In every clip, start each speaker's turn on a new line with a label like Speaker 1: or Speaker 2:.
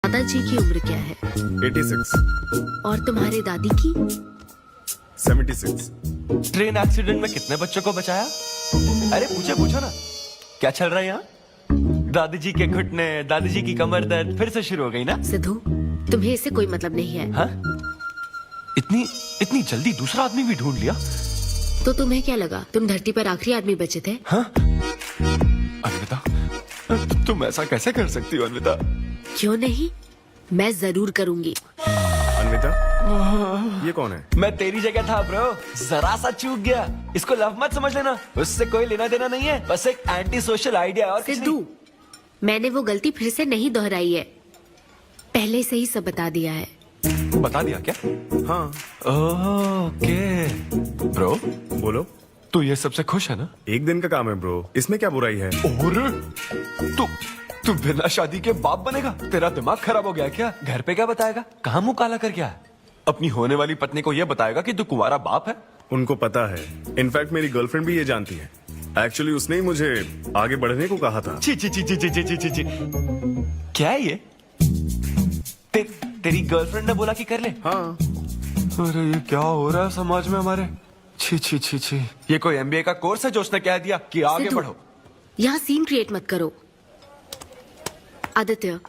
Speaker 1: दादाजी की उम्र क्या है?
Speaker 2: 86।
Speaker 1: और तुम्हारे दादी की?
Speaker 2: 76।
Speaker 3: ट्रेन एक्सीडेंट में कितने बच्चों को बचाया? अरे पूछो ना, क्या चल रहा है यहाँ? दादी जी के घुटने, दादी जी की कमर दर्द फिर से शुरू हो गई ना?
Speaker 1: सिद्धू, तुम्हें इससे कोई मतलब नहीं है।
Speaker 3: हाँ? इतनी जल्दी दूसरा आदमी भी ढूंढ लिया?
Speaker 1: तो तुम्हें क्या लगा तुम धरती पर आखिरी आदमी बचे थे?
Speaker 3: हाँ? अन्विता, तुम ऐसा कैसे कर सकती हो अन्विता?
Speaker 1: क्यों नहीं, मैं जरूर करूंगी।
Speaker 2: अन्विता, ये कौन है?
Speaker 3: मैं तेरी जगह था ब्रो, जरा सा चूक गया। इसको लव मत समझ लेना, उससे कोई लेना देना नहीं है, बस एक एंटी सोशल आइडिया और कुछ
Speaker 1: सिद्धू, मैंने वो गलती फिर से नहीं दोहराई है, पहले से ही सब बता दिया है।
Speaker 3: नहीं। बता दिया क्या?
Speaker 2: हाँ।
Speaker 3: ओके ब्रो,
Speaker 2: बोलो।
Speaker 3: तू ये सबसे खुश है ना?
Speaker 2: एक दिन का काम है ब्रो, इसमें क्या बुराई है?
Speaker 3: और तू बिना शादी के बाप बनेगा? तेरा दिमाग खराब हो गया क्या? घर पे क्या बताएगा? कहाँ मुंह काला कर क्या है? अपनी होने वाली पत्नी को ये बताएगा कि तू कुंवारा बाप है?
Speaker 2: उनको पता है, इनफैक्ट मेरी गर्लफ्रेंड भी ये जानती है। एक्चुअली उसने ही मुझे आगे बढ़ने को कहा था।
Speaker 3: ची ची ची ची ची ची ची ची। क्या है ये? तेरी गर्लफ्रेंड ने बोला कि कर ले?
Speaker 2: हाँ।
Speaker 3: अरे ये क्या हो रहा है समाज में हमारे? छी छी छी छी। ये कोई एमबीए का कोर्स है जो उसने कह दिया कि आगे
Speaker 1: सिद्धू,
Speaker 3: बढ़ो?
Speaker 1: यहाँ सीन क्रिएट मत करो। आदित्य,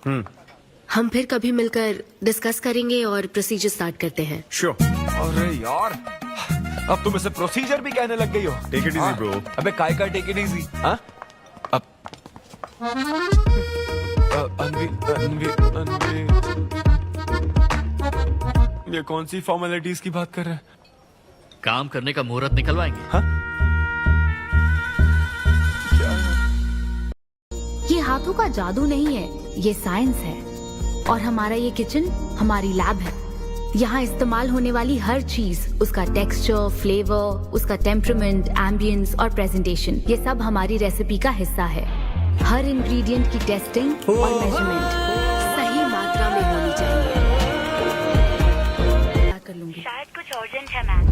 Speaker 1: हम फिर कभी मिलकर डिस्कस करेंगे और प्रोसीजर स्टार्ट करते हैं।
Speaker 2: श्योर।
Speaker 3: अरे यार, अब तुम इसे प्रोसीजर भी कहने लग गई हो।
Speaker 2: Take it easy bro.
Speaker 3: अबे काय का टेक इट इजी? हाँ? अब अनवी ये कौन सी फॉर्मेलिटीज की बात कर रहे हैं?
Speaker 4: काम करने का मुहूर्त निकलवाएंगे।
Speaker 3: हाँ?
Speaker 5: ये हाथों का जादू नहीं है, ये साइंस है। और हमारा ये किचन हमारी लैब है। यहाँ इस्तेमाल होने वाली हर चीज, उसका टेक्सचर, फ्लेवर, उसका टेम्परामेंट, एम्बियंस और प्रेजेंटेशन, ये सब हमारी रेसिपी का हिस्सा है। हर इंग्रेडिएंट की टेस्टिंग और मेजरमेंट सही मात्रा में होनी चाहिए। कर लूंगी।
Speaker 6: शायद कुछ अर्जेंट है मैम।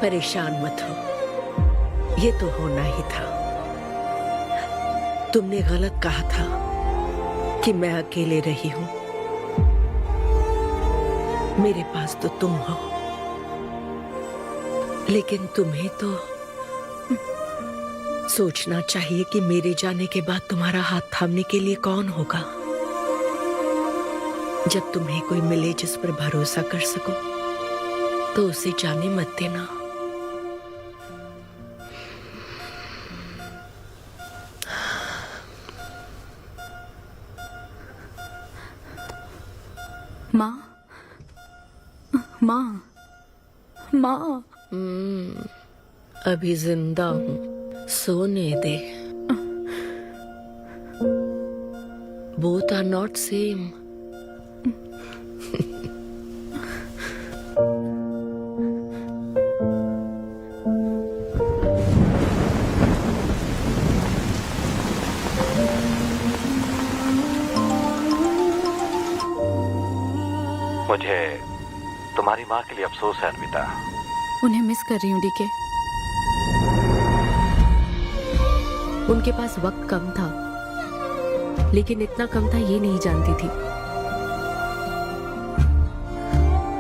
Speaker 7: परेशान मत हो, ये तो होना ही था। तुमने गलत कहा था कि मैं अकेले रही हूं। मेरे पास तो तुम हो, लेकिन तुम्हें तो सोचना चाहिए कि मेरे जाने के बाद तुम्हारा हाथ थामने के लिए कौन होगा। जब तुम्हें कोई मिले जिस पर भरोसा कर सको, तो उसे जाने मत देना।
Speaker 5: माँ, माँ,
Speaker 7: अभी जिंदा हूँ, सोने दे। Both are not same.
Speaker 8: मुझे तुम्हारी माँ के लिए अफसोस है अन्विता।
Speaker 5: उन्हें मिस कर रही हूँ डीके।
Speaker 1: उनके पास वक्त कम था, लेकिन इतना कम था ये नहीं जानती थी।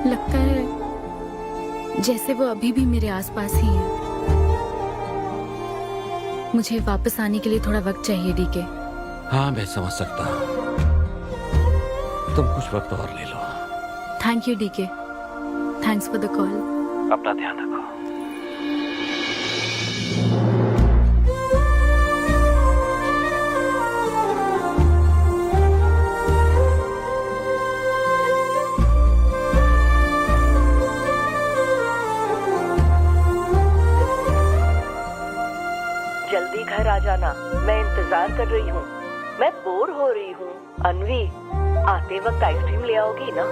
Speaker 1: लगता है जैसे वो अभी भी मेरे आसपास ही है। मुझे वापस आने के लिए थोड़ा वक्त चाहिए डीके।
Speaker 8: हाँ मैं समझ सकता हूँ, तुम कुछ वक्त और ले लो।
Speaker 5: Thank you DK, thanks for the call.
Speaker 8: अपना ध्यान रखो।
Speaker 7: जल्दी घर आ जाना, मैं इंतजार कर रही हूँ। मैं बोर हो रही हूँ। अनवी, आते वक्त आइसक्रीम ले आओगी ना?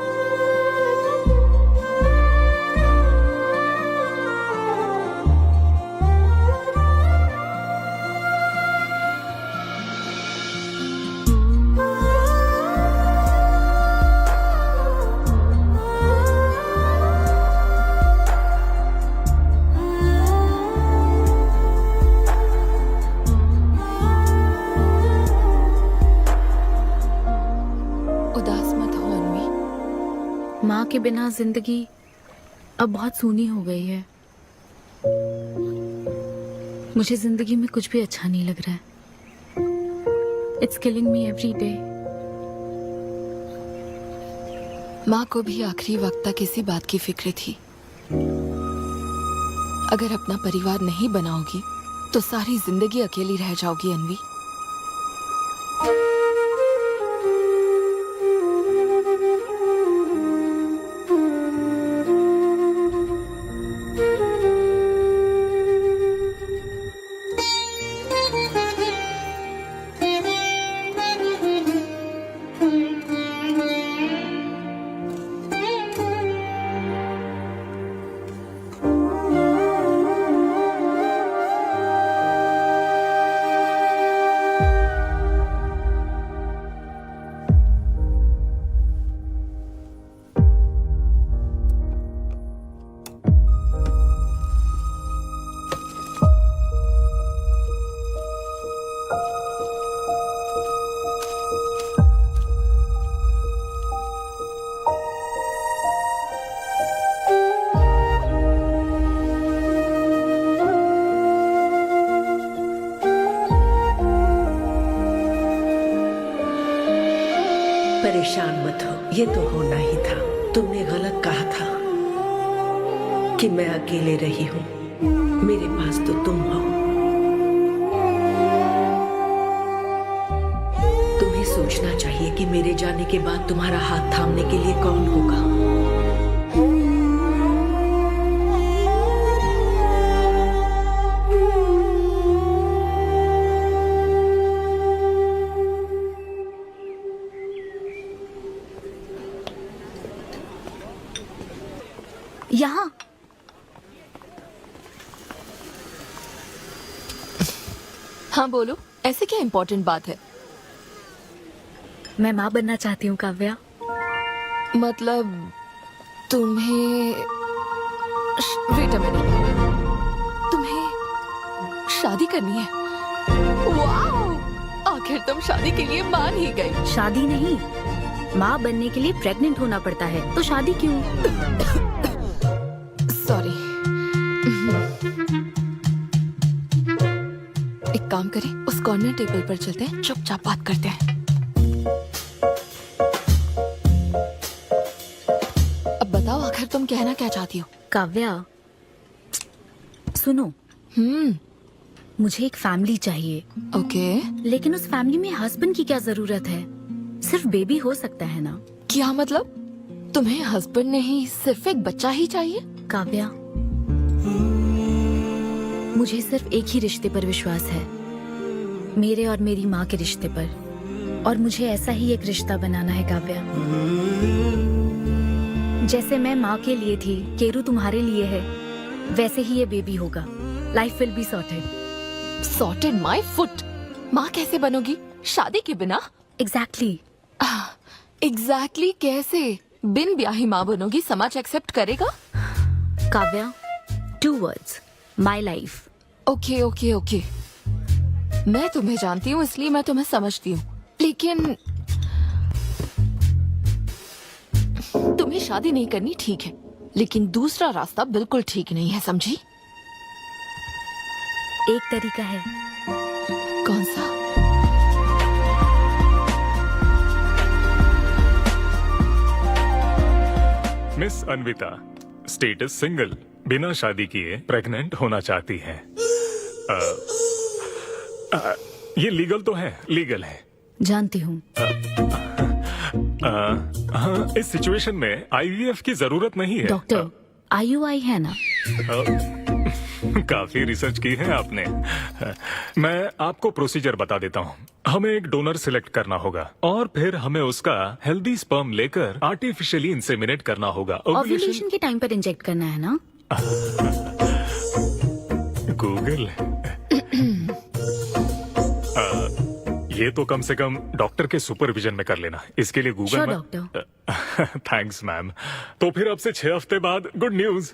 Speaker 5: माँ के बिना जिंदगी अब बहुत सूनी हो गई है। मुझे जिंदगी में कुछ भी अच्छा नहीं लग रहा है। It's killing me every day.
Speaker 6: माँ को भी आखिरी वक्त तक इसी बात की फिक्र थी। अगर अपना परिवार नहीं बनाओगी तो सारी जिंदगी अकेली रह जाओगी अन्वी।
Speaker 7: परेशान मत हो, ये तो होना ही था। तुमने गलत कहा था कि मैं अकेले रही हूँ। मेरे पास तो तुम हो। तुम्हें सोचना चाहिए कि मेरे जाने के बाद तुम्हारा हाथ थामने के लिए कौन होगा।
Speaker 5: यहाँ
Speaker 6: हाँ बोलो, ऐसे क्या इम्पोर्टेंट बात है?
Speaker 5: मैं माँ बनना चाहती हूँ काव्या।
Speaker 6: मतलब तुम्हें वेट अ मिनट, तुम्हें शादी करनी है? वाओ, आखिर तुम शादी के लिए मान ही गई।
Speaker 5: शादी नहीं, माँ बनने के लिए प्रेग्नेंट होना पड़ता है, तो शादी क्यों?
Speaker 6: सॉरी। एक काम करें, उस कॉर्नर टेबल पर चलते हैं, चुपचाप बात करते हैं। अब बताओ आखिर तुम कहना क्या चाहती हो?
Speaker 5: काव्या सुनो, मुझे एक फैमिली चाहिए।
Speaker 6: ओके।
Speaker 5: लेकिन उस फैमिली में हस्बैंड की क्या जरूरत है? सिर्फ बेबी हो सकता है ना?
Speaker 6: क्या मतलब? तुम्हें हस्बैंड नहीं, सिर्फ एक बच्चा ही चाहिए?
Speaker 5: काव्या, मुझे सिर्फ एक ही रिश्ते पर विश्वास है, मेरे और मेरी माँ के रिश्ते पर। और मुझे ऐसा ही एक रिश्ता बनाना है काव्या। जैसे मैं माँ के लिए थी, केरू तुम्हारे लिए है, वैसे ही ये बेबी होगा। Life will be sorted.
Speaker 6: Sorted my foot. माँ कैसे बनोगी शादी के बिना?
Speaker 5: एग्जैक्टली।
Speaker 6: एग्जैक्टली कैसे? बिन ब्याही माँ बनोगी, समाज एक्सेप्ट करेगा?
Speaker 5: Kavya, 2 words, my life.
Speaker 6: Okay okay okay, मैं तुम्हें जानती हूँ इसलिए मैं तुम्हें समझती हूँ, लेकिन तुम्हें शादी नहीं करनी ठीक है, लेकिन दूसरा रास्ता बिल्कुल ठीक नहीं है, समझी?
Speaker 5: एक तरीका है।
Speaker 6: कौन सा?
Speaker 9: मिस अन्विता, स्टेटस सिंगल, बिना शादी किए प्रेग्नेंट होना चाहती हैं। ये लीगल तो है, लीगल है।
Speaker 5: जानती हूँ।
Speaker 9: हाँ, इस सिचुएशन में आईवीएफ की जरूरत नहीं है।
Speaker 5: डॉक्टर, IUI है ना?
Speaker 9: काफी रिसर्च की है आपने। मैं आपको प्रोसीजर बता देता हूँ। हमें एक डोनर सिलेक्ट करना होगा और फिर हमें उसका हेल्दी स्पर्म लेकर आर्टिफिशियली इंसेमिनेट करना होगा।
Speaker 5: ओव्यूलेशन के टाइम पर इंजेक्ट करना है ना?
Speaker 9: गूगल। ये तो कम से कम डॉक्टर के सुपरविजन में कर लेना, इसके लिए गूगल
Speaker 5: Sure,
Speaker 9: में।
Speaker 5: डॉक्टर।
Speaker 9: Thanks ma'am. तो फिर अब से 6 हफ्ते बाद गुड न्यूज।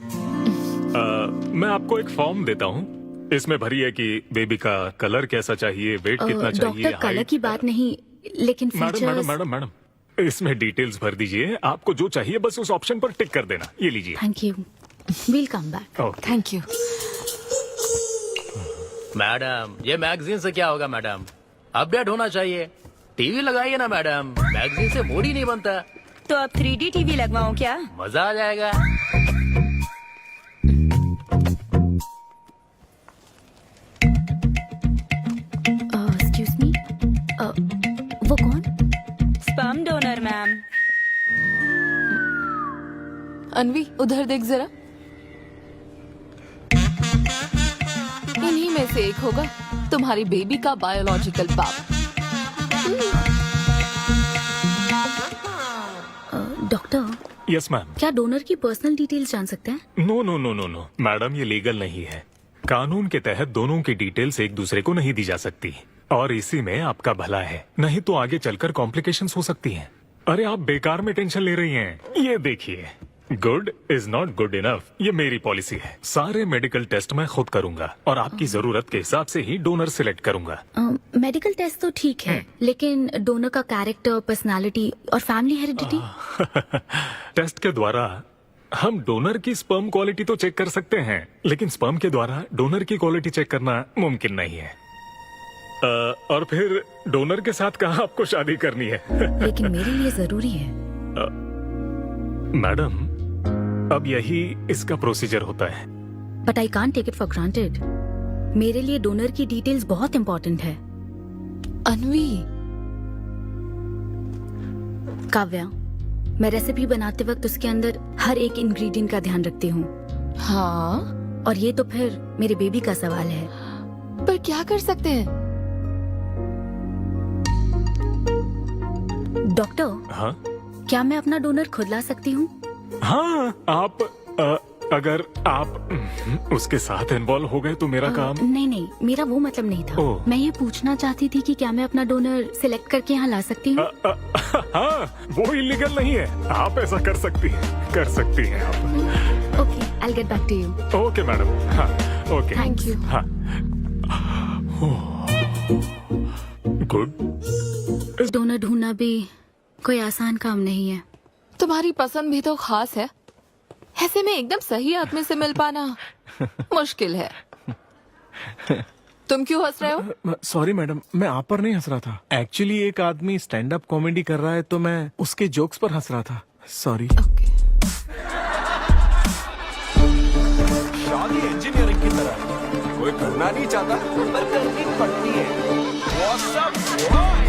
Speaker 9: मैं आपको एक फॉर्म देता हूँ, इसमें भरिए कि बेबी का कलर कैसा चाहिए, वेट कितना चाहिए,
Speaker 5: डॉक्टर, कलर की बात नहीं, लेकिन
Speaker 9: madam
Speaker 5: features.
Speaker 9: Madam madam madam इसमें डिटेल्स भर दीजिए, आपको जो चाहिए बस उस ऑप्शन पर टिक कर देना। ये लीजिए।
Speaker 5: Thank you, will come back.
Speaker 9: Okay.
Speaker 6: Thank you.
Speaker 4: Madam, ये मैगजीन से क्या होगा मैडम? अपडेट होना चाहिए। टीवी लगाइए ना मैडम, मैगजीन से मूड ही नहीं बनता।
Speaker 10: तो अब 3D टीवी लगवाऊं क्या?
Speaker 4: मजा आ जाएगा।
Speaker 5: एक्सक्यूज मी, वो कौन?
Speaker 10: Sperm donor ma'am.
Speaker 6: अनवी, उधर देख जरा। इन्हीं में से एक होगा तुम्हारी बेबी का बायोलॉजिकल बाप।
Speaker 5: Doctor,
Speaker 9: yes ma'am.
Speaker 5: क्या डोनर की पर्सनल डिटेल्स जान सकते हैं?
Speaker 9: No no no no no madam, ये लीगल नहीं है। कानून के तहत दोनों की डिटेल्स एक दूसरे को नहीं दी जा सकती, और इसी में आपका भला है, नहीं तो आगे चलकर कॉम्प्लिकेशंस हो सकती हैं। अरे आप बेकार में टेंशन ले रही हैं। ये देखिए, good is not good enough, ये मेरी पॉलिसी है। सारे मेडिकल टेस्ट मैं खुद करूंगा और आपकी जरूरत के हिसाब से ही डोनर सिलेक्ट करूंगा।
Speaker 5: मेडिकल टेस्ट तो ठीक है, लेकिन डोनर का कैरेक्टर, पर्सनालिटी और फैमिली हेरिडिटी?
Speaker 9: टेस्ट के द्वारा हम डोनर की स्पर्म क्वालिटी तो चेक कर सकते हैं, लेकिन स्पर्म के द्वारा डोनर की क्वालिटी चेक करना मुमकिन नहीं है। और फिर डोनर के साथ कहाँ आपको शादी करनी है?
Speaker 5: लेकिन मेरे लिए जरूरी है।
Speaker 9: मैडम, अब यही इसका प्रोसीजर होता है।
Speaker 5: But I can't take it for granted. मेरे लिए डोनर की डिटेल्स बहुत इम्पोर्टेंट है।
Speaker 6: अनवी,
Speaker 5: काव्या, मैं रेसिपी बनाते वक्त उसके अंदर हर एक इंग्रेडिएंट का ध्यान रखती हूँ।
Speaker 6: हाँ,
Speaker 5: और ये तो फिर मेरे बेबी का सवाल है।
Speaker 6: पर क्या कर सकते हैं?
Speaker 5: डॉक्टर,
Speaker 9: हाँ
Speaker 5: क्या मैं अपना डोनर खुद ला सकती हूँ?
Speaker 9: हाँ, आप अगर आप उसके साथ इन्वॉल्व हो गए तो मेरा काम।
Speaker 5: नहीं नहीं, मेरा वो मतलब नहीं था।
Speaker 9: ओह।
Speaker 5: मैं ये पूछना चाहती थी कि क्या मैं अपना डोनर सिलेक्ट करके यहाँ ला सकती हूँ?
Speaker 9: हाँ, वो इलीगल नहीं है, आप ऐसा कर सकती हैं आप।
Speaker 5: Okay, I get back to you.
Speaker 9: Okay madam. हाँ ओके,
Speaker 6: थैंक यू।
Speaker 9: हाँ गुड।
Speaker 5: डोनर ढूंढना भी कोई आसान काम नहीं है।
Speaker 6: तुम्हारी पसंद भी तो खास है, ऐसे में एकदम सही आदमी से मिल पाना मुश्किल है। तुम क्यों हंस रहे हो?
Speaker 11: सॉरी मैडम, मैं आप पर नहीं हंस रहा था। एक्चुअली एक आदमी स्टैंड अप कॉमेडी कर रहा है तो मैं उसके जोक्स पर हंस रहा था। सॉरी।
Speaker 6: ओके।
Speaker 3: शादी इंजीनियरिंग की तरह है। कोई करना नहीं चाहता पर करनी पड़ती है। What's up, boy?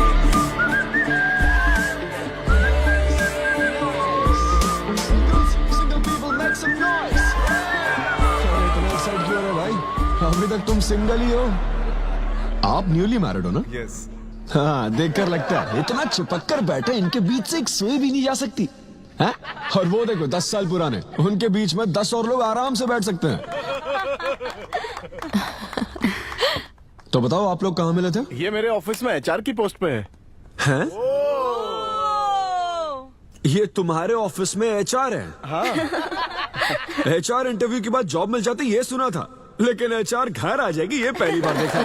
Speaker 12: अभी तक तुम सिंगल ही हो। आप न्यूली मैरिड हो ना?
Speaker 3: यस।
Speaker 12: हाँ, देखकर लगता है इतना चिपक कर बैठे, इनके बीच से एक सुई भी नहीं जा सकती है? और वो देखो 10 साल पुराने, उनके बीच में 10 और लोग आराम से बैठ सकते हैं। तो बताओ, आप लोग कहाँ मिले थे?
Speaker 11: ये मेरे ऑफिस में एचआर की पोस्ट पे है।
Speaker 12: हैं? ये तुम्हारे ऑफिस में एचआर है?
Speaker 11: हाँ।
Speaker 12: एचआर इंटरव्यू के बाद जॉब मिल जाती ये सुना था, लेकिन एचआर घर आ जाएगी ये पहली बार देखा।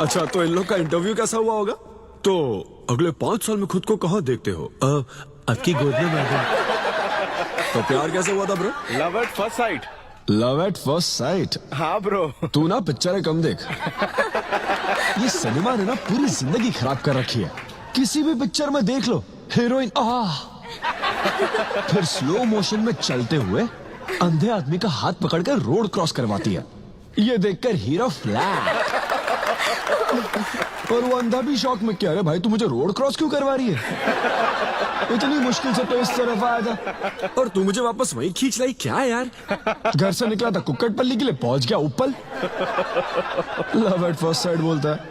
Speaker 12: अच्छा, तो इन लोग का इंटरव्यू कैसा हुआ होगा? तो अगले 5 साल में खुद को कहाँ देखते हो? आपकी गोद में मैडम। तो प्यार कैसे हुआ था bro?
Speaker 11: Love at first sight.
Speaker 12: Love at first sight?
Speaker 11: हाँ ब्रो।
Speaker 12: तू ना पिक्चरें कम देख। ये सिनेमा ने ना पूरी जिंदगी खराब कर रखी है। किसी भी पिक्चर में देख लो, हीरोइन फिर स्लो मोशन में चलते हुए अंधे आदमी का हाथ पकड़कर रोड क्रॉस करवाती है। ये देखकर हीरो फ्लैट। और वो अंधा भी शौक में, क्या रे भाई, तू मुझे रोड क्रॉस क्यों करवा रही है? इतनी मुश्किल से तो इस तरफ आया था और तू मुझे वापस वहीं खींच लाई। क्या यार, घर से निकला था कुक्कड़पल्ली के लिए, पहुंच गया ऊपर। लव एट फर्स्ट साइट बोलता है।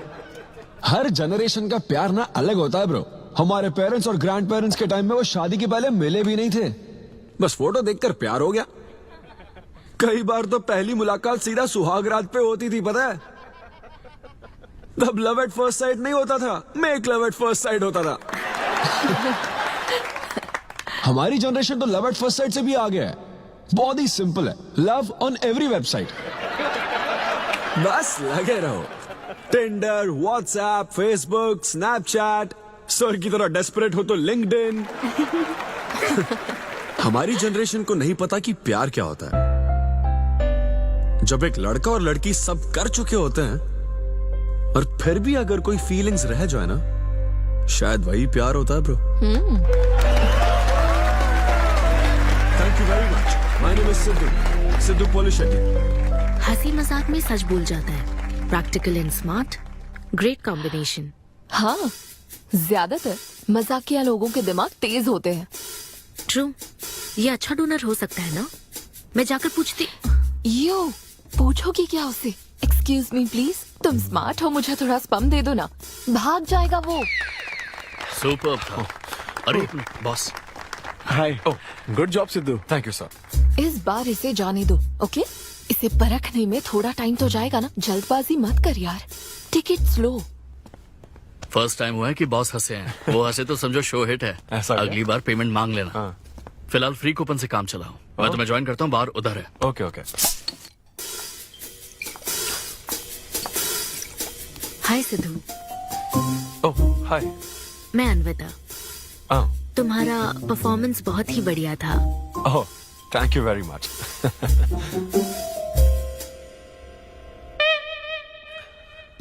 Speaker 12: हर जनरेशन का प्यार ना अलग होता है ब्रो। हमारे पेरेंट्स और ग्रैंड पेरेंट्स के टाइम में वो शादी के पहले मिले भी नहीं थे, बस फोटो देखकर प्यार हो गया। कई बार तो पहली मुलाकात सीधा सुहाग रात पे होती थी, पता है? तब लव एट फर्स्ट साइट नहीं होता था, make love at first sight होता था। हमारी जनरेशन तो लव एट फर्स्ट साइट से भी आगे है। बहुत ही सिंपल है, लव ऑन एवरी वेबसाइट। बस लगे रहो। Tinder, WhatsApp, Facebook, Snapchat, sir की तरह डेस्परेट हो तो लिंक्डइन। हमारी जनरेशन को नहीं पता कि प्यार क्या होता है। जब एक लड़का और लड़की सब कर चुके होते हैं और फिर भी अगर कोई फीलिंग्स रह जाए ना, शायद वही प्यार होता है bro. Thank you very much. My name is Siddhu Polishetty.
Speaker 1: हंसी मजाक में सच बोल जाता है। Practical and smart, great combination.
Speaker 6: हाँ, ज्यादातर मजाकिया लोगों के दिमाग तेज होते हैं।
Speaker 1: ट्रू, ये अच्छा डोनर हो सकता है ना? मैं जाकर पूछती।
Speaker 6: यो, पूछोगी क्या उससे? एक्सक्यूज मी प्लीज, तुम स्मार्ट हो, मुझे थोड़ा स्पम दे दो ना। भाग जाएगा वो।
Speaker 4: सुपर था। अरे boss,
Speaker 11: hi. Good job Sidhu.
Speaker 3: Thank you sir.
Speaker 6: इस बार इसे जाने दो, ओके? इसे परखने में थोड़ा टाइम तो जाएगा ना, जल्दबाजी मत कर यार। Take it slow.
Speaker 4: First time हुआ है कि बॉस हंसे हैं। वो हंसे तो समझो शो हिट है।
Speaker 3: ऐसा क्या?
Speaker 4: अगली बार पेमेंट मांग लेना।
Speaker 3: हाँ।
Speaker 4: फिलहाल फ्री कूपन से काम चलाओ। मैं तुम्हें ज्वाइन करता हूँ, बाहर उधर है।
Speaker 3: Okay okay.
Speaker 1: Hi Siddhu,
Speaker 3: oh hi.
Speaker 1: मैं अनविता।
Speaker 3: हाँ।
Speaker 1: तुम्हारा परफॉर्मेंस बहुत ही बढ़िया था।
Speaker 3: Oh, thank you very much.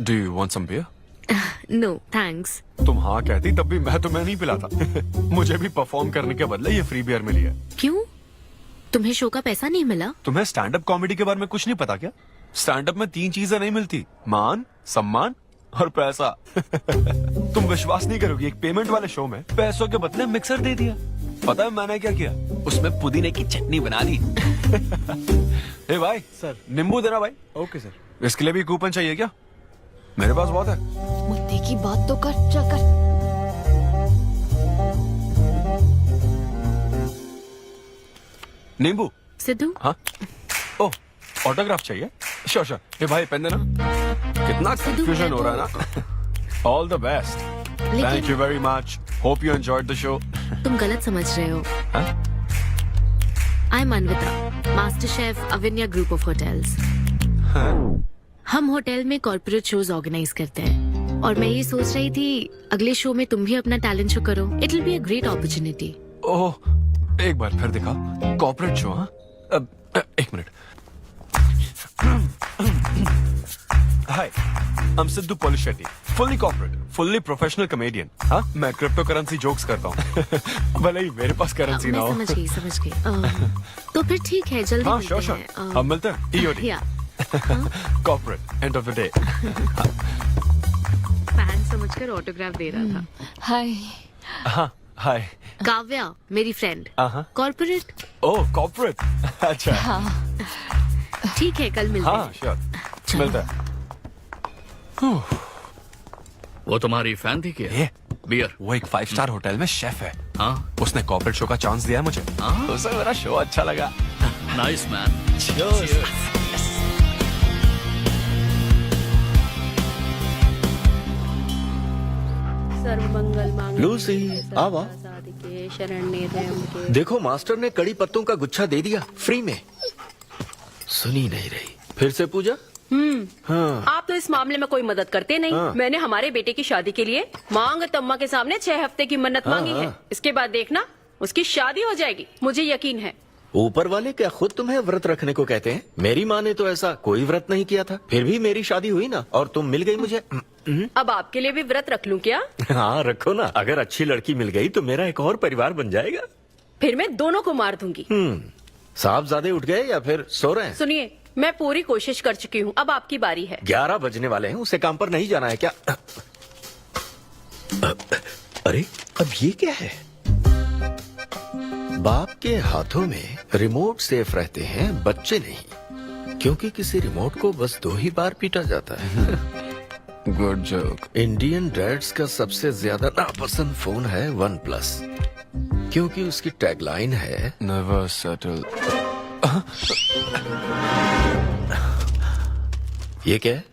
Speaker 3: Do you want some beer?
Speaker 1: No thanks.
Speaker 3: तुम हाँ कहती तब भी मैं तुम्हें नहीं पिलाता। मुझे भी परफॉर्म करने के बदले ये फ्री बियर मिली है।
Speaker 1: क्यों? तुम्हें शो का पैसा नहीं मिला?
Speaker 3: तुम्हें स्टैंड अप कॉमेडी के बारे में कुछ नहीं पता क्या? स्टैंड अप में 3 चीजें नहीं मिलती, मान, सम्मान और पैसा। तुम विश्वास नहीं करोगी, एक पेमेंट वाले शो में पैसों के बदले मिक्सर दे दिया। पता है मैंने क्या किया? उसमें पुदीने की चटनी बना दी। ए भाई
Speaker 11: सर।
Speaker 3: नींबू देना भाई।
Speaker 11: Okay sir.
Speaker 3: इसके लिए भी कूपन चाहिए क्या? मेरे पास बहुत है।
Speaker 6: मुद्दे की बात तो कर, चल कर।
Speaker 3: नींबू।
Speaker 1: सिद्धू,
Speaker 3: हाँ। ओह, ऑटोग्राफ चाहिए? Sure sure. ए भाई पेन देना। कितना कंफ्यूजन हो रहा है ना। All the best. Thank you very much. Hope you enjoyed the show.
Speaker 1: तुम गलत समझ रहे हो। I am Anvitha, master chef Avinya group of hotels. हम होटल में कॉर्पोरेट शोज ऑर्गेनाइज करते हैं और मैं ये सोच रही थी अगले शो में तुम भी अपना टैलेंट शो करो। It will be a great opportunity.
Speaker 3: ओह, एक बार फिर दिखा। Corporate show? हाँ, एक minute. Hi, I am Siddhu Polishetty, fully corporate, fully professional comedian. हाँ, मैं क्रिप्टो करेंसी जोक्स करता हूँ। भले ही मेरे पास करेंसी ना हो।
Speaker 1: मैं समझ गई। तो फिर ठीक है, जल्दी
Speaker 3: हाँ
Speaker 1: मिलते
Speaker 3: श्योर श्योर।
Speaker 1: हैं।
Speaker 3: हम मिलते हैं। EOD।
Speaker 1: या
Speaker 3: corporate, end of the day.
Speaker 1: Fan समझकर ऑटोग्राफ दे रहा था।
Speaker 6: हाय।
Speaker 3: हाँ हाय।
Speaker 1: काव्या मेरी फ्रेंड।
Speaker 3: हाँ।
Speaker 1: कॉर्पोरेट।
Speaker 3: ओह कॉर्पोरेट। अच्छा।
Speaker 6: हाँ।
Speaker 1: ठीक है, कल मिलते
Speaker 3: हाँ
Speaker 1: हैं।
Speaker 3: श्योर, मिलता है।
Speaker 4: वो तुम्हारी फैन थी क्या? बियर।
Speaker 3: वो एक 5 स्टार होटल में शेफ है।
Speaker 4: हाँ।
Speaker 3: उसने कॉर्पोरेट शो का चांस दिया है मुझे।
Speaker 4: हाँ?
Speaker 3: उसे मेरा शो अच्छा लगा।
Speaker 4: Nice man.
Speaker 1: सर्वमंगल मांगल्ये
Speaker 8: लूसी, आवा।
Speaker 1: साधिके शरण्ये त्र्यंबके।
Speaker 8: देखो मास्टर ने कड़ी पत्तों का गुच्छा दे दिया फ्री में। सुनी नहीं रही। फिर से पूजा? हाँ।
Speaker 13: आप तो इस मामले में कोई मदद करते नहीं।
Speaker 8: हाँ।
Speaker 13: मैंने हमारे बेटे की शादी के लिए मांग तम्मा के सामने 6 हफ्ते की मन्नत मांगी है। इसके बाद देखना उसकी शादी हो जाएगी, मुझे यकीन है।
Speaker 8: ऊपर वाले क्या खुद तुम्हें व्रत रखने को कहते हैं? मेरी माँ ने तो ऐसा कोई व्रत नहीं किया था, फिर भी मेरी शादी हुई ना, और तुम मिल गई मुझे।
Speaker 13: अब आपके लिए भी व्रत रख लूं क्या?
Speaker 8: हाँ रखो ना, अगर अच्छी लड़की मिल गई तो मेरा एक और परिवार बन जाएगा।
Speaker 13: फिर मैं दोनों को मार दूंगी।
Speaker 8: साहबजादे उठ गए या फिर सो रहे हैं?
Speaker 13: सुनिए, मैं पूरी कोशिश कर चुकी हूँ, अब आपकी बारी है।
Speaker 8: 11 बजने वाले हैं, उसे काम पर नहीं जाना है क्या? अरे अब ये क्या है? बाप के हाथों में रिमोट सेफ रहते हैं, बच्चे नहीं, क्योंकि किसी रिमोट को बस 2 ही बार पीटा जाता है।
Speaker 3: Good joke.
Speaker 8: इंडियन डैड्स का सबसे ज्यादा नापसंद फोन है OnePlus, क्योंकि उसकी टैगलाइन है
Speaker 3: नेवर सेटल।
Speaker 8: ये क्या है?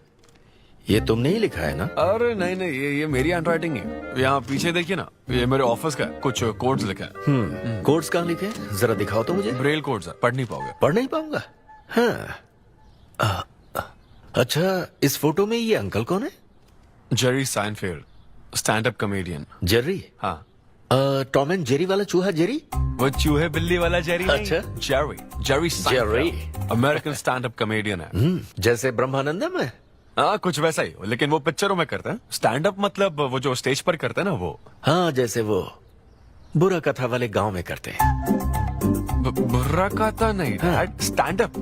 Speaker 8: ये तुमने ही लिखा है ना?
Speaker 3: अरे नहीं नहीं, ये मेरी हैंडराइटिंग है। यहाँ पीछे देखिए ना, ये मेरे ऑफिस का है, कुछ कोड्स लिखा है।
Speaker 8: कोड्स कहाँ लिखे हैं? जरा दिखाओ तो मुझे।
Speaker 3: ब्रेल कोड्स है, पढ़ नहीं पाओगे।
Speaker 8: पढ़ नहीं पाऊंगा? हाँ। अच्छा, इस फोटो में ये अंकल कौन है?
Speaker 3: Jerry Seinfeld, stand up comedian.
Speaker 8: Jerry?
Speaker 3: हाँ।
Speaker 8: टॉम एंड जेरी वाला चूहा जेरी?
Speaker 3: वो चूहे बिल्ली वाला जेरी नहीं।
Speaker 8: अच्छा।
Speaker 3: Jerry
Speaker 8: Jerry
Speaker 3: American stand up comedian है।
Speaker 8: जैसे ब्रह्मानंदम है?
Speaker 3: हाँ कुछ वैसा ही, लेकिन वो पिक्चरों में करता है। स्टैंड अप मतलब वो जो स्टेज पर करते हैं ना वो।
Speaker 8: हाँ, जैसे वो बुरा कथा वाले गांव में करते हैं।
Speaker 3: बुरा कथा नहीं डैड, स्टैंड अप।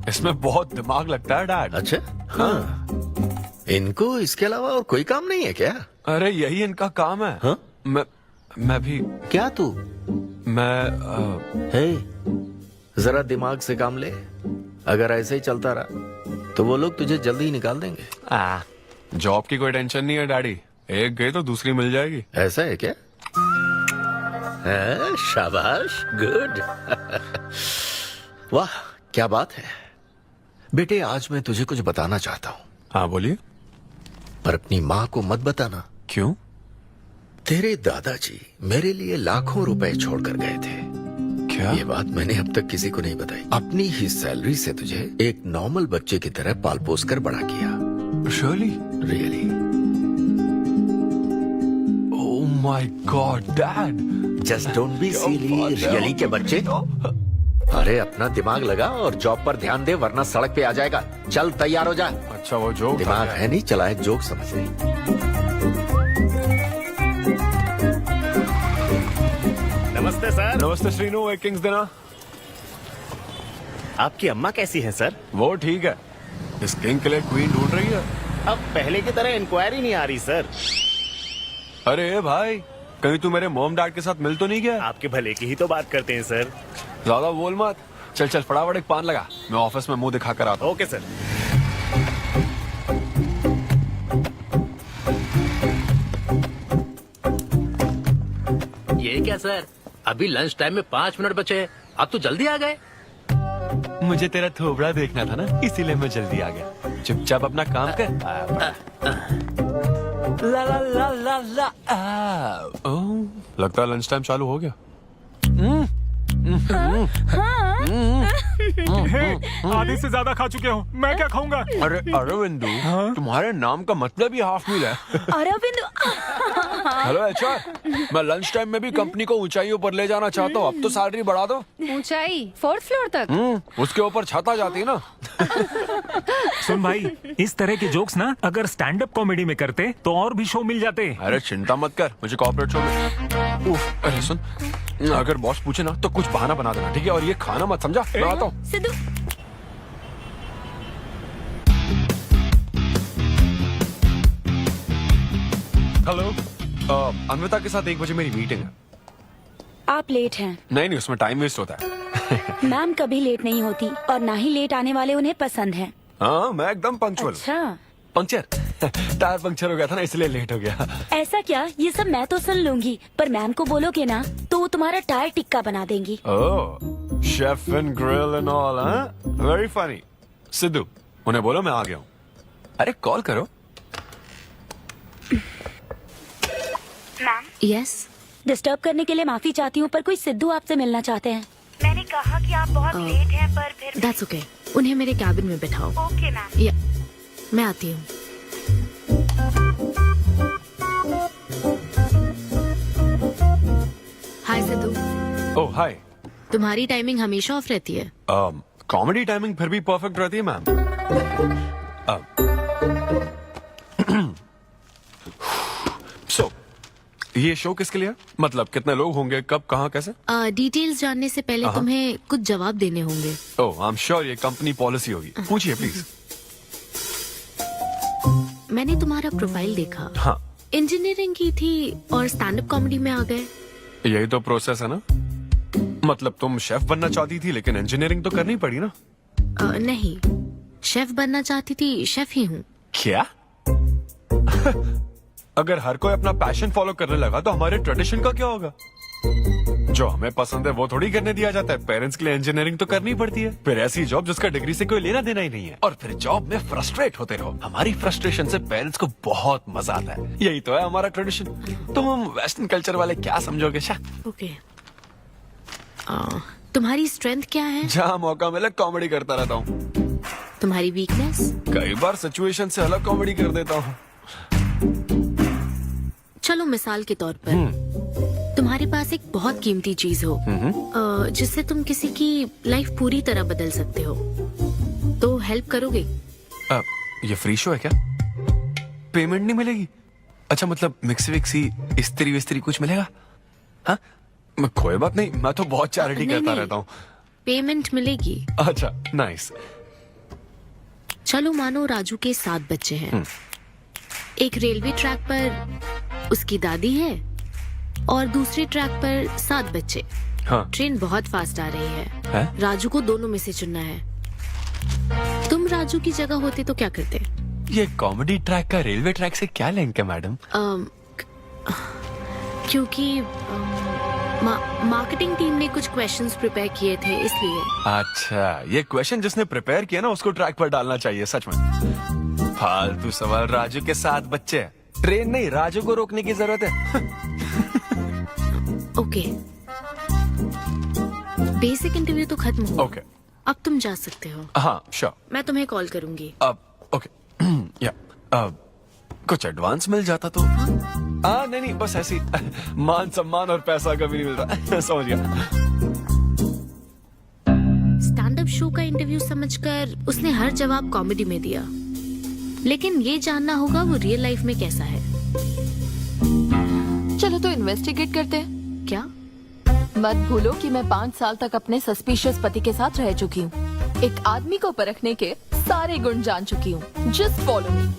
Speaker 3: इसमें बहुत दिमाग लगता है डैड।
Speaker 8: अच्छा। हाँ, इनको इसके अलावा और कोई काम नहीं है क्या?
Speaker 3: अरे यही इनका काम है।
Speaker 8: हाँ?
Speaker 3: मैं भी।
Speaker 8: क्या तू?
Speaker 3: मैं
Speaker 8: हे, जरा दिमाग से काम ले। अगर ऐसे ही चलता रहा तो वो लोग तुझे जल्दी ही निकाल देंगे।
Speaker 3: जॉब की कोई टेंशन नहीं है डैडी, एक गई तो दूसरी मिल जाएगी।
Speaker 8: ऐसा है क्या? है, शाबाश, गुड। वाह क्या बात है बेटे। आज मैं तुझे कुछ बताना चाहता हूँ।
Speaker 3: हाँ बोलिए।
Speaker 8: पर अपनी माँ को मत बताना।
Speaker 3: क्यों?
Speaker 8: तेरे दादाजी मेरे लिए लाखों रुपए छोड़कर गए थे।
Speaker 3: क्या?
Speaker 8: ये बात मैंने अब तक किसी को नहीं बताई। अपनी ही सैलरी से तुझे एक नॉर्मल बच्चे की तरह पाल पोस कर बड़ा किया। Really.
Speaker 3: Oh my God dad,
Speaker 8: just don't be silly. Really के बच्चे। अरे अपना दिमाग लगा और जॉब पर ध्यान दे, वरना सड़क पे आ जाएगा। चल तैयार हो जा।
Speaker 3: अच्छा वो जोक
Speaker 8: दिमाग है नहीं, चला है जोक समझ नहीं।
Speaker 2: नमस्ते सर।
Speaker 3: नमस्ते श्रीनु, एक किंग्स देना।
Speaker 2: आपकी अम्मा कैसी है सर?
Speaker 3: वो ठीक है, इस किंग के लिए क्वीन ढूंढ रही है।
Speaker 2: अब पहले की तरह इंक्वायरी नहीं आ रही सर।
Speaker 3: अरे भाई, कहीं तू मेरे मॉम डैड के साथ मिल तो नहीं गया?
Speaker 2: आपके भले की ही तो बात करते हैं सर।
Speaker 3: ज्यादा बोल मत। चल चल फटाफट एक पान लगा, मैं ऑफिस में मुंह दिखा कर आता हूँ।
Speaker 2: Okay sir.
Speaker 4: ये क्या सर, अभी लंच टाइम में 5 मिनट बचे, आप तो जल्दी आ गए।
Speaker 3: मुझे तेरा थोबड़ा देखना था ना, इसीलिए मैं जल्दी आ गया। चुपचाप अपना काम कर। ला ला ला ला ला। लगता है लंच टाइम चालू हो गया।
Speaker 9: आधे से ज्यादा खा चुके हो, मैं क्या खाऊंगा?
Speaker 3: अरे अरविंदु, तुम्हारे नाम का मतलब ही हाफ मील है।
Speaker 6: अरविंद।
Speaker 3: हेलो एचआर, मैं लंच टाइम में भी कंपनी को ऊंचाइयों पर ले जाना चाहता हूँ। अब तो सैलरी बढ़ा दो।
Speaker 6: ऊंचाई 4th फ्लोर तक?
Speaker 3: उसके ऊपर छत आ जाती है ना।
Speaker 9: सुन भाई, इस तरह के जोक्स ना अगर स्टैंड अप कॉमेडी में करते तो और भी शो मिल जाते।
Speaker 3: अरे चिंता मत कर, मुझे कॉर्पोरेट शो में। अरे सुन, अगर बॉस पूछे ना तो कुछ बहाना बना देना, ठीक है? और ये खाना मत, समझा? मैं आता हूँ।
Speaker 6: सिद्धू।
Speaker 3: हेलो, अन्विता के साथ 1 बजे मेरी मीटिंग है।
Speaker 10: आप लेट हैं।
Speaker 3: नहीं, उसमें टाइम वेस्ट होता है।
Speaker 10: मैम कभी लेट नहीं होती और ना ही लेट आने वाले उन्हें पसंद हैं।
Speaker 3: हाँ, मैं एकदम पंक्चुअल।
Speaker 10: अच्छा।
Speaker 3: पंक्चर टायर पंक्चर हो गया था ना, इसलिए लेट हो गया।
Speaker 10: ऐसा क्या? ये सब मैं तो सुन लूंगी, पर मैम को बोलोगे ना तो वो तुम्हारा टायर टिक्का बना देंगी।
Speaker 3: ओह, chef and grill and all, very funny. Siddhu, उन्हें बोलो मैं आ गया हूँ। अरे कॉल करो।
Speaker 10: मैम।
Speaker 1: यस।
Speaker 10: डिस्टर्ब करने के लिए माफी चाहती हूँ, पर कोई सिद्धू आपसे मिलना चाहते हैं।
Speaker 14: मैंने कहा कि आप बहुत लेट हैं, पर फिर
Speaker 1: दैट्स ओके। उन्हें मेरे कैबिन में बिठाओ।
Speaker 14: Okay ma'am.
Speaker 1: या मैं आती हूँ। हाय सिद्धू।
Speaker 3: ओह हाय।
Speaker 1: तुम्हारी टाइमिंग हमेशा ऑफ रहती है?
Speaker 3: कॉमेडी टाइमिंग फिर भी परफेक्ट रहती है मैम। सो ये शो किसके लिए? मतलब कितने लोग होंगे, कब, कहाँ, कैसे?
Speaker 1: डिटेल्स जानने से पहले तुम्हें कुछ जवाब देने होंगे।
Speaker 3: ओह आई एम श्योर ये कंपनी पॉलिसी होगी। पूछिए प्लीज।
Speaker 1: मैंने तुम्हारा प्रोफाइल देखा।
Speaker 3: हाँ।
Speaker 1: इंजीनियरिंग की थी और स्टैंड अप कॉमेडी में आ गए।
Speaker 3: यही तो प्रोसेस है ना। मतलब तुम शेफ बनना चाहती थी, लेकिन इंजीनियरिंग तो करनी पड़ी ना।
Speaker 1: नहीं, शेफ बनना चाहती थी, शेफ ही हूँ।
Speaker 3: क्या? अगर हर कोई अपना पैशन फॉलो करने लगा तो हमारे ट्रेडिशन का क्या होगा? जो हमें पसंद है वो थोड़ी करने दिया जाता है। पेरेंट्स के लिए इंजीनियरिंग तो करनी पड़ती है, फिर ऐसी जॉब जिसका डिग्री से कोई लेना देना ही नहीं है, और फिर जॉब में फ्रस्ट्रेट होते रहो। हमारी फ्रस्ट्रेशन से पेरेंट्स को बहुत मजा आता है। यही तो है हमारा ट्रेडिशन। तुम वेस्टर्न कल्चर वाले क्या समझोगे?
Speaker 1: ओके। तुम्हारी स्ट्रेंथ क्या है?
Speaker 3: जहाँ मौका मिले कॉमेडी करता रहता हूँ।
Speaker 1: तुम्हारी वीकनेस?
Speaker 3: कई बार सिचुएशन से अलग कॉमेडी कर देता हूँ।
Speaker 1: चलो मिसाल के तौर पर तुम्हारे पास एक बहुत कीमती चीज हो जिससे तुम किसी की लाइफ पूरी तरह बदल सकते हो, तो हेल्प करोगे?
Speaker 3: ये फ्री शो है क्या? पेमेंट नहीं मिलेगी? अच्छा, मतलब मिक्सी विक्सी इस्त्री विस्त्री कुछ मिलेगा? हाँ, कोई बात नहीं, मैं तो बहुत चैरिटी करता रहता हूँ।
Speaker 1: पेमेंट मिलेगी।
Speaker 3: अच्छा, नाइस।
Speaker 1: चलो मानो राजू के 7 बच्चे हैं। एक रेलवे ट्रैक पर उसकी दादी है और दूसरे ट्रैक पर 7 बच्चे।
Speaker 3: हाँ।
Speaker 1: ट्रेन बहुत फास्ट आ रही है? राजू को दोनों में से चुनना है। तुम राजू की जगह होते तो क्या करते?
Speaker 3: ये कॉमेडी ट्रैक का रेलवे ट्रैक से क्या लिंक है मैडम?
Speaker 1: क्योंकि मार्केटिंग टीम ने कुछ क्वेश्चंस प्रिपेयर किए थे, इसलिए।
Speaker 3: अच्छा, ये क्वेश्चन जिसने प्रिपेयर किया ना उसको ट्रैक पर डालना चाहिए। सच में फालतू सवाल। राजू के 7 बच्चे हैं, ट्रेन नहीं, राजू को रोकने की जरूरत है।
Speaker 1: ओके, बेसिक इंटरव्यू तो खत्म हो।
Speaker 3: ओके,
Speaker 1: अब तुम जा सकते हो।
Speaker 3: हाँ श्योर।
Speaker 1: मैं तुम्हें कॉल करूंगी।
Speaker 3: अब ओके या कुछ एडवांस मिल जाता तो। हाँ नहीं, बस ऐसी मान सम्मान और पैसा कभी नहीं मिलता। समझ गया।
Speaker 1: स्टैंड अप शो का इंटरव्यू समझकर उसने हर जवाब कॉमेडी में दिया, लेकिन ये जानना होगा वो रियल लाइफ में कैसा है।
Speaker 6: चलो तो इन्वेस्टिगेट करते हैं।
Speaker 1: क्या?
Speaker 6: मत भूलो कि मैं 5 साल तक अपने सस्पिशियस पति के साथ रह चुकी हूँ। एक आदमी को परखने के सारे गुण जान चुकी हूँ। Just follow me.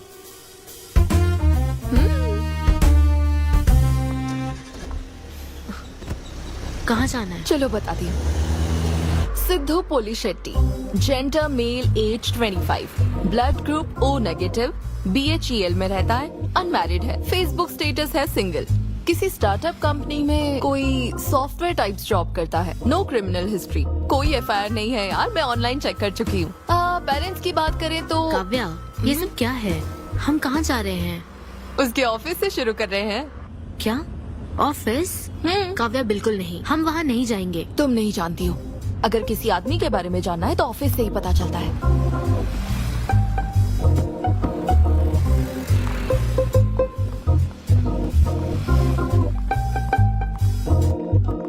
Speaker 1: कहाँ जाना है?
Speaker 6: चलो बताती हूँ। Siddhu Polishetty, gender male, age 25, blood group O negative, BHEL में रहता है, अनमैरिड है, फेसबुक स्टेटस है सिंगल, किसी स्टार्टअप कंपनी में कोई सॉफ्टवेयर टाइप्स जॉब करता है, नो क्रिमिनल हिस्ट्री, कोई FIR नहीं है यार, मैं ऑनलाइन चेक कर चुकी हूँ। पेरेंट्स की बात करें तो
Speaker 1: काव्या, ये सब क्या है? हम कहाँ जा रहे हैं?
Speaker 6: उसके ऑफिस से शुरू कर रहे हैं।
Speaker 1: क्या ऑफिस? काव्या बिल्कुल नहीं, हम वहाँ नहीं जाएंगे।
Speaker 6: तुम नहीं जानती हो, अगर किसी आदमी के बारे में जानना है तो ऑफिस से ही पता चलता है।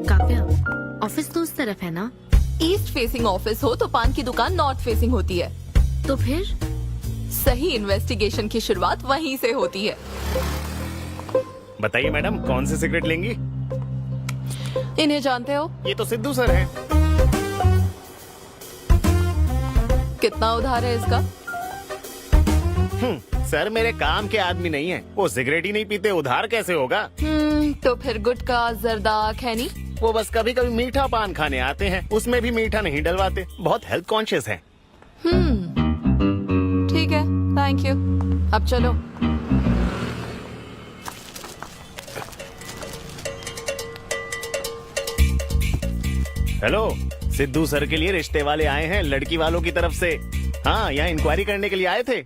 Speaker 1: काव्या, ऑफिस तो उस तरफ है ना?
Speaker 6: ईस्ट फेसिंग ऑफिस हो तो पान की दुकान नॉर्थ फेसिंग होती है।
Speaker 1: तो फिर
Speaker 6: सही इन्वेस्टिगेशन की शुरुआत वहीं से होती है।
Speaker 15: बताइए मैडम, कौन सी सिगरेट लेंगी?
Speaker 6: इन्हें जानते हो?
Speaker 15: ये तो सिद्धू सर हैं।
Speaker 6: कितना उधार है इसका?
Speaker 15: सर मेरे काम के आदमी नहीं है, वो सिगरेट ही नहीं पीते, उधार कैसे होगा?
Speaker 6: तो फिर गुटखा, जर्दा, खैनी?
Speaker 15: वो बस कभी कभी मीठा पान खाने आते हैं, उसमें भी मीठा नहीं डलवाते, बहुत हेल्थ कॉन्शियस है।
Speaker 6: ठीक है, थैंक यू। अब चलो।
Speaker 15: हेलो, सिद्धू सर के लिए रिश्ते वाले आए हैं लड़की वालों की तरफ से। हाँ, यहाँ इंक्वायरी करने के लिए आए थे।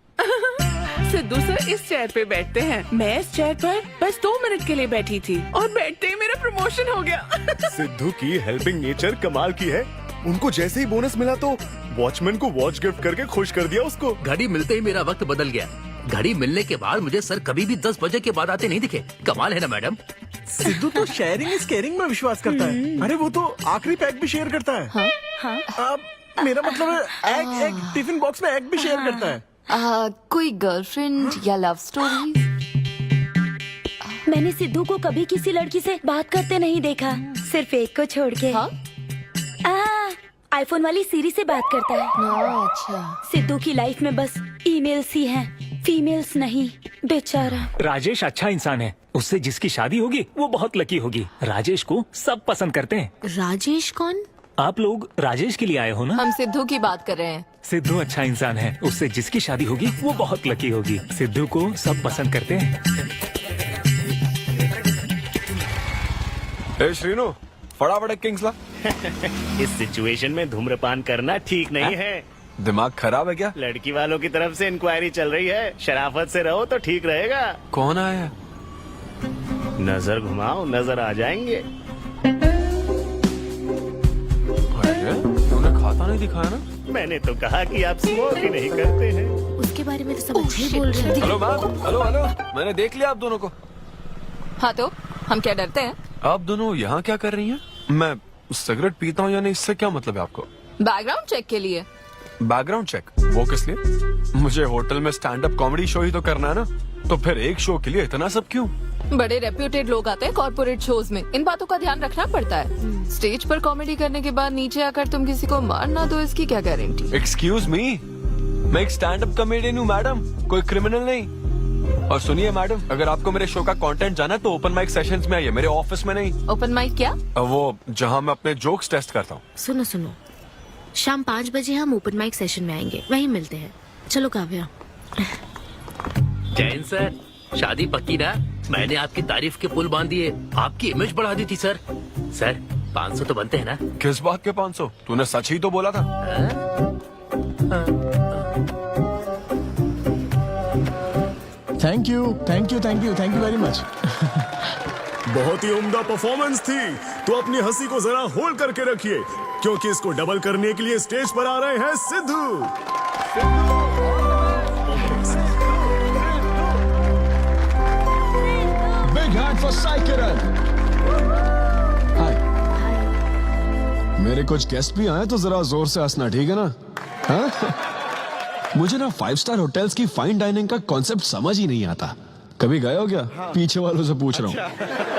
Speaker 16: सिद्धू सर इस चेयर पे बैठते हैं, मैं इस चेयर पर बस 2 मिनट के लिए बैठी थी और बैठते ही मेरा प्रमोशन हो गया।
Speaker 2: सिद्धू की हेल्पिंग नेचर कमाल की है। उनको जैसे ही बोनस मिला तो वॉचमैन को वॉच गिफ्ट करके खुश कर दिया उसको।
Speaker 4: घड़ी मिलते ही मेरा वक्त बदल गया। घड़ी मिलने के बाद मुझे सर कभी भी 10 बजे के बाद आते नहीं दिखे। कमाल है ना मैडम?
Speaker 11: सिद्धू तो शेयरिंग इज केयरिंग में विश्वास करता है। अरे वो तो आखिरी पैक भी शेयर करता है। हाँ? मेरा मतलब है एग टिफिन बॉक्स में एग भी शेयर करता है।
Speaker 6: कोई गर्लफ्रेंड या लव स्टोरी?
Speaker 10: मैंने सिद्धू को कभी किसी लड़की से बात करते नहीं देखा, सिर्फ एक को छोड़ के। आईफोन वाली सीरी से बात करता है।
Speaker 6: अच्छा।
Speaker 10: सिद्धू की लाइफ में बस ईमेल्स ही हैं, फीमेल्स नहीं, बेचारा।
Speaker 9: राजेश अच्छा इंसान है, उससे जिसकी शादी होगी वो बहुत लकी होगी। राजेश को सब पसंद करते हैं।
Speaker 1: राजेश कौन?
Speaker 9: आप लोग राजेश के लिए आए हो ना?
Speaker 6: हम सिद्धू की बात कर रहे हैं।
Speaker 9: सिद्धू अच्छा इंसान है, उससे जिसकी शादी होगी वो बहुत लकी होगी। सिद्धू को सब पसंद करते हैं।
Speaker 3: श्रीनु, फटाफट किंग्स ला।
Speaker 15: इस सिचुएशन में धूम्रपान करना ठीक नहीं है।
Speaker 3: दिमाग खराब है क्या?
Speaker 15: लड़की वालों की तरफ से इंक्वायरी चल रही है, शराफत से रहो तो ठीक रहेगा।
Speaker 3: कौन आया?
Speaker 15: नजर घुमाओ, नजर आ जाएंगे।
Speaker 3: तूने खाता नहीं दिखाया ना?
Speaker 15: मैंने तो कहा कि आप स्मोक ही नहीं करते हैं।
Speaker 1: उसके बारे में तो सब अच्छे ही बोल रहे हैं।
Speaker 3: हेलो मैम, हेलो, मैंने देख लिया आप दोनों को।
Speaker 6: हाँ तो हम क्या डरते हैं?
Speaker 3: आप दोनों यहाँ क्या कर रही हैं? मैं सिगरेट पीता हूँ या नहीं, इससे क्या मतलब है आपको?
Speaker 6: बैकग्राउंड चेक के लिए।
Speaker 3: Background check? वो किस लिए? मुझे होटल में स्टैंड अप कॉमेडी शो ही तो करना है ना, तो फिर एक शो के लिए इतना सब क्यों?
Speaker 6: बड़े रेप्यूटेड लोग आते हैं कॉर्पोरेट शोज में, इन बातों का ध्यान रखना पड़ता है। स्टेज पर कॉमेडी करने के बाद नीचे आकर तुम किसी को मार ना दो, इसकी क्या गारंटी?
Speaker 3: एक्सक्यूज मी, मैं एक स्टैंड अप कॉमेडियन हूँ मैडम, कोई क्रिमिनल नहीं। और सुनिए मैडम, अगर आपको मेरे शो का कंटेंट जाना है तो ओपन माइक सेशंस में आइए, मेरे ऑफिस में नहीं।
Speaker 6: ओपन माइक क्या?
Speaker 3: वो जहाँ मैं अपने जोक्स टेस्ट करता हूँ।
Speaker 1: सुनो सुनो, शाम 5 बजे हम ओपन माइक सेशन में आएंगे, वहीं मिलते हैं। चलो काव्या।
Speaker 4: जैन सर, शादी पक्की ना? मैंने आपकी तारीफ के पुल बांध दिए, आपकी इमेज बढ़ा दी थी सर। सर 500 तो बनते हैं ना?
Speaker 3: किस बात के 500? तूने सच ही तो बोला था।
Speaker 12: Thank you very much.
Speaker 2: बहुत ही उम्दा परफॉर्मेंस थी, तो अपनी हंसी को जरा होल्ड करके रखिए, क्योंकि इसको डबल करने के लिए स्टेज पर आ रहे हैं Siddhu.
Speaker 12: Big hand for Sai Kiran. Hi. मेरे कुछ गेस्ट भी आए तो जरा जोर से हंसना, ठीक है ना? हाँ? मुझे ना 5 स्टार होटल्स की फाइन डाइनिंग का कॉन्सेप्ट समझ ही नहीं आता। कभी गए हो क्या? पीछे वालों से पूछ रहा हूँ।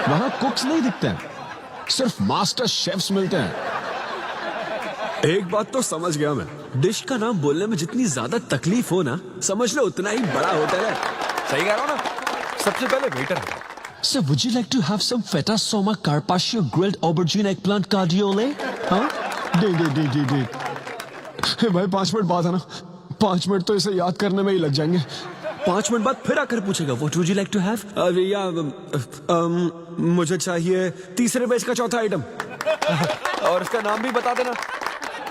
Speaker 12: वहाँ कुक्स नहीं दिखते हैं, सिर्फ मास्टर शेफ्स मिलते हैं। एक बात तो समझ गया मैं, डिश का नाम बोलने में जितनी ज्यादा तकलीफ हो ना, समझ लो उतना ही बड़ा होटल है।
Speaker 3: सही कह रहा हूँ ना? सबसे पहले वेटर है।
Speaker 12: Sir, would you like to have some feta soma carpaccio grilled aubergine eggplant cardiole? हाँ? दे। भाई 5 मिनट बाद है ना, 5 मिनट तो इसे याद करने में ही लग जाएंगे। 5 मिनट बाद फिर आकर पूछेगा What would you like to have? मुझे चाहिए तीसरे पेज का चौथा आइटम।
Speaker 3: और इसका नाम भी बता देना।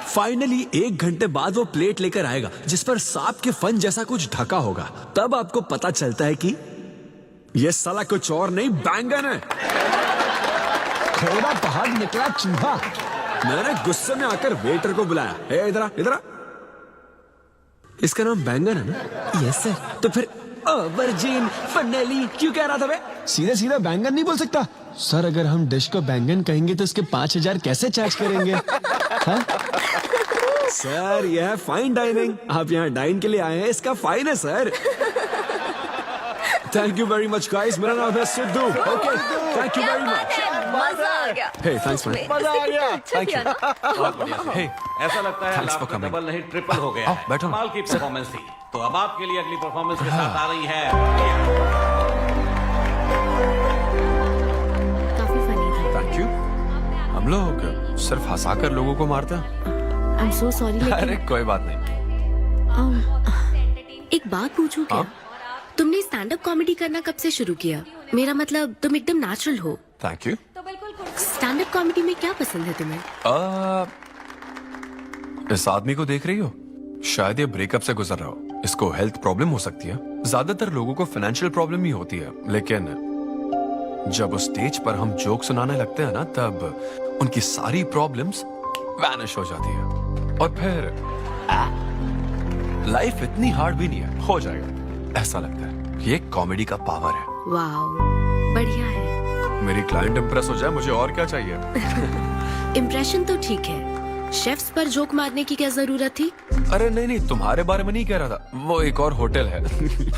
Speaker 12: फाइनली 1 घंटे बाद वो प्लेट लेकर आएगा जिस पर सांप के फन जैसा कुछ ढका होगा। तब आपको पता चलता है कि ये साला कुछ और नहीं, बैंगन है। थोड़ा बाहर निकला चूहा। मैंने गुस्से में आकर वेटर को बुलाया, ए इधर आ। इसका नाम बैंगन है ना? Yes sir. तो फिर ऑबरजीन फनेली क्यों कह रहा था? सीधे बैंगन नहीं बोल सकता? सर अगर हम डिश को बैंगन कहेंगे तो इसके 5000 कैसे चार्ज करेंगे? हाँ? सर यह है फाइन डाइनिंग, आप यहाँ डाइन के लिए आए हैं, इसका फाइन है sir. Thank you very much guys, मेरा नाम है Sidhu. Okay, thank you very much.
Speaker 6: मजा आ गया।
Speaker 12: हे थैंक्स मैन।
Speaker 15: मजा आ गया।
Speaker 3: Thank you. हे,
Speaker 15: ऐसा लगता है
Speaker 3: Thanks for
Speaker 15: लाभ
Speaker 3: coming.
Speaker 15: डबल नहीं ट्रिपल हो गया है।
Speaker 3: बैठो।
Speaker 15: कमाल की परफॉर्मेंस थी। तो अब आपके लिए अगली परफॉर्मेंस के साथ आ रही है।
Speaker 1: काफी फनी था।
Speaker 3: Thank you. हम लोग सिर्फ हंसाकर लोगों को मारते हैं।
Speaker 1: आई एम सो सॉरी,
Speaker 3: अरे
Speaker 1: लेकिन
Speaker 3: कोई बात नहीं।
Speaker 1: एक बात पूछूं क्या? तुमने स्टैंड अप कॉमेडी करना कब से शुरू किया? मेरा मतलब तुम एकदम नेचुरल हो।
Speaker 3: Thank you.
Speaker 1: Stand up comedy में क्या पसंद है तुम्हें?
Speaker 3: इस आदमी को देख रही हो? शायद ये ब्रेकअप से गुजर रहा हो। इसको हेल्थ प्रॉब्लम हो सकती है। ज्यादातर लोगों को फाइनेंशियल प्रॉब्लम ही होती है, लेकिन जब उस स्टेज पर हम जोक सुनाने लगते हैं ना, तब उनकी सारी प्रॉब्लम्स वैनिश हो जाती है। और फिर लाइफ इतनी हार्ड भी नहीं है, हो जाएगा, ऐसा लगता है। ये कॉमेडी का पावर है।
Speaker 1: वाओ, बढ़िया है।
Speaker 3: मेरी क्लाइंट इंप्रेस हो जाए, मुझे और क्या चाहिए?
Speaker 1: इम्प्रेशन तो ठीक है, शेफ्स पर जोक मारने की क्या जरूरत थी?
Speaker 3: अरे नहीं, तुम्हारे बारे में नहीं कह रहा था, वो एक और होटल है।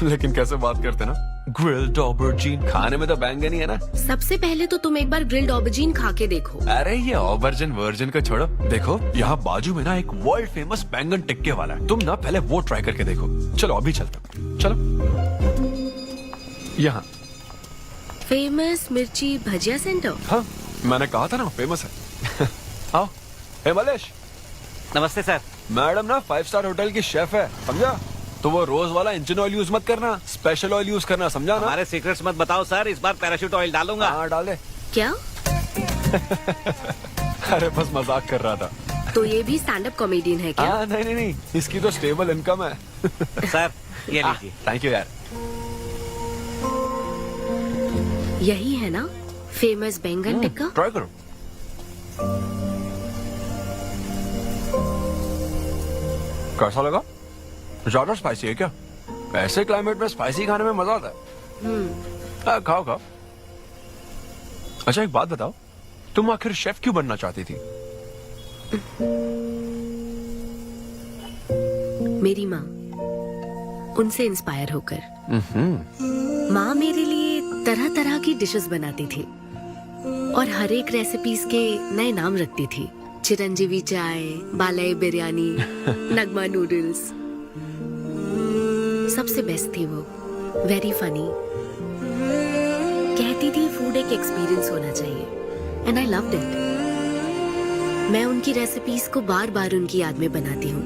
Speaker 3: लेकिन कैसे बात करते ना, ग्रिल्ड ऑबरजीन, खाने में तो बैंगन ही है ना।
Speaker 1: सबसे पहले तो तुम एक बार ग्रिल्ड ऑबरजीन खा के देखो।
Speaker 3: अरे ये ऑबरजीन वर्जिन को छोड़ो, देखो यहाँ बाजू में ना एक वर्ल्ड फेमस बैंगन टिक्के वाला है, तुम ना पहले वो ट्राई करके देखो। चलो अभी चलता हूँ, चलो। यहाँ
Speaker 1: फेमस मिर्ची भजिया सेंटर।
Speaker 3: हाँ, मैंने कहा था ना फेमस है। आओ। हे मलेश।
Speaker 15: नमस्ते सर।
Speaker 3: मैडम ना 5 स्टार होटल की शेफ है, समझा? तो वो रोज वाला इंजन ऑयल यूज मत करना, स्पेशल ऑयल यूज करना, समझा ना?
Speaker 15: हमारे सीक्रेट्स मत बताओ सर, इस बार पैराशूट ऑयल डालूंगा।
Speaker 3: हाँ डाल दे।
Speaker 1: क्या?
Speaker 3: अरे बस मजाक कर रहा था।
Speaker 1: तो ये भी स्टैंड अप कॉमेडियन है क्या?
Speaker 3: हाँ नहीं, इसकी तो स्टेबल इनकम है।
Speaker 15: सर ये लीजिए।
Speaker 3: थैंक यू यार।
Speaker 1: यही है ना फेमस बैंगन टिक्का?
Speaker 3: ट्राई करो। कैसा लगा? ज्यादा स्पाइसी है क्या? ऐसे क्लाइमेट में स्पाइसी खाने में मजा आता है। खाओ खाओ। अच्छा एक बात बताओ, तुम आखिर शेफ क्यों बनना चाहती थी?
Speaker 1: मेरी माँ, उनसे इंस्पायर होकर। माँ मेरे लिए तरह तरह की डिशेस बनाती थी और हर एक रेसिपीज के नए नाम रखती थी। चिरंजीवी चाय, बालाई बिरयानी, नगमा नूडल्स। सबसे बेस्ट थी वो, वेरी फनी। कहती थी फूड एक एक्सपीरियंस होना चाहिए एंड आई लव्ड इट। मैं उनकी रेसिपीज को बार बार उनकी याद में बनाती हूँ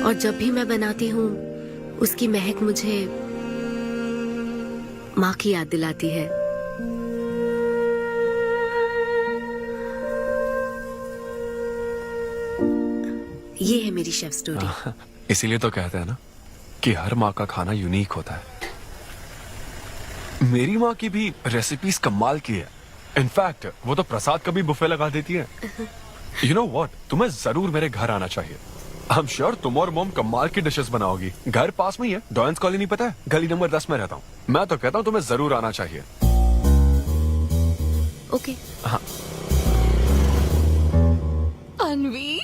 Speaker 1: और जब भी मैं बनाती हूँ उसकी महक मुझे माँ की याद दिलाती है। ये है मेरी शेफ स्टोरी।
Speaker 3: इसीलिए तो कहते हैं ना कि हर माँ का खाना यूनिक होता है। मेरी माँ की भी रेसिपीज कमाल की है। इनफैक्ट वो तो प्रसाद का भी बुफे लगा देती है। यू नो व्हाट, तुम्हें जरूर मेरे घर आना चाहिए। आई एम श्योर तुम और मॉम कमाल की डिशेस बनाओगी। घर पास में ही है, डॉयंस कॉलोनी पता है, गली नंबर 10 में रहता हूँ। मैं तो कहता हूँ तुम्हें जरूर आना चाहिए।
Speaker 1: ओके।
Speaker 3: हाँ।
Speaker 6: अनवी,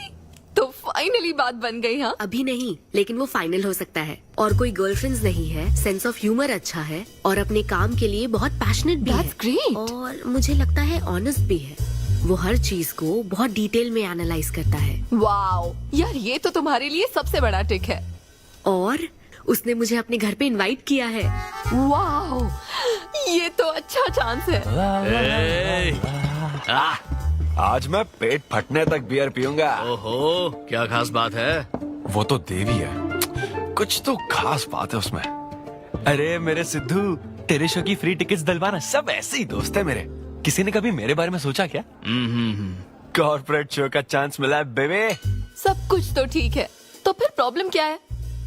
Speaker 6: तो फाइनली बात बन गई। हाँ,
Speaker 1: अभी नहीं, लेकिन वो फाइनल हो सकता है। और कोई गर्लफ्रेंड्स नहीं है, सेंस ऑफ ह्यूमर अच्छा है और अपने काम के लिए बहुत पैशनेट भी है।
Speaker 6: ग्रेट।
Speaker 1: और मुझे लगता है ऑनेस्ट भी है। वो हर चीज को बहुत डिटेल में एनालाइज करता है।
Speaker 6: वाओ यार, ये तो तुम्हारे लिए सबसे बड़ा टिक है।
Speaker 1: और उसने मुझे अपने घर पे इनवाइट किया है।
Speaker 6: वाओ, ये तो अच्छा चांस है।
Speaker 3: आज मैं पेट फटने तक बियर पीऊंगा।
Speaker 4: ओहो, क्या खास बात है?
Speaker 3: वो तो देवी है, कुछ तो खास बात है उसमें। अरे मेरे सिद्धू, तेरे शो की फ्री टिकट्स दिलवाना, सब ऐसे ही दोस्त है मेरे। किसी ने कभी मेरे बारे में सोचा क्या? कॉर्पोरेट शो का चांस मिला है बेबे।
Speaker 6: सब कुछ तो ठीक है, तो फिर प्रॉब्लम क्या है?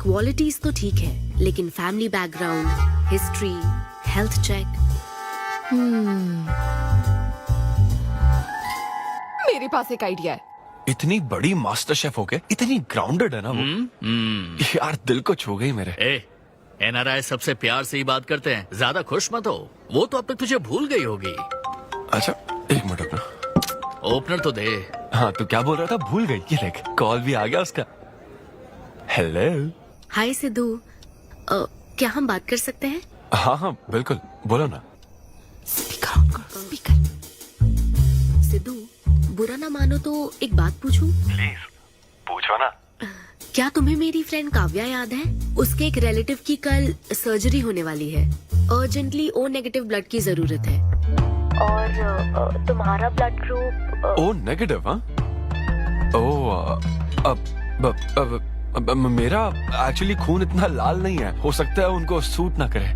Speaker 1: क्वालिटीज तो ठीक है, लेकिन family background, history, health check.
Speaker 6: मेरे पास एक आइडिया है।
Speaker 3: इतनी बड़ी मास्टर शेफ होके इतनी ग्राउंडेड है ना वो। यार दिल को छू गई मेरे।
Speaker 4: एनआरआई सबसे प्यार से ही बात करते हैं, ज्यादा खुश मत हो। वो तो अब तक तुझे भूल गई होगी।
Speaker 3: अच्छा एक मिनट रुकना।
Speaker 4: ओपनर तो दे।
Speaker 3: हाँ तू क्या बोल रहा था? भूल गई? ये देख, कॉल भी आ गया उसका। हेलो।
Speaker 1: हाय सिद्धू, क्या हम बात कर सकते हैं?
Speaker 3: हाँ हाँ बिल्कुल, बोलो ना।
Speaker 6: स्पीकर।
Speaker 1: सिद्धू, बुरा ना मानो तो एक बात पूछूं?
Speaker 3: प्लीज पूछो ना।
Speaker 1: क्या तुम्हें मेरी फ्रेंड काव्या याद है? उसके एक रिलेटिव की कल सर्जरी होने वाली है। अर्जेंटली O नेगेटिव ब्लड की जरूरत है।
Speaker 10: और तुम्हारा ब्लड ग्रुप?
Speaker 3: O negative? हाँ। अब मेरा एक्चुअली खून इतना लाल नहीं है, हो सकता है उनको सूट ना करे।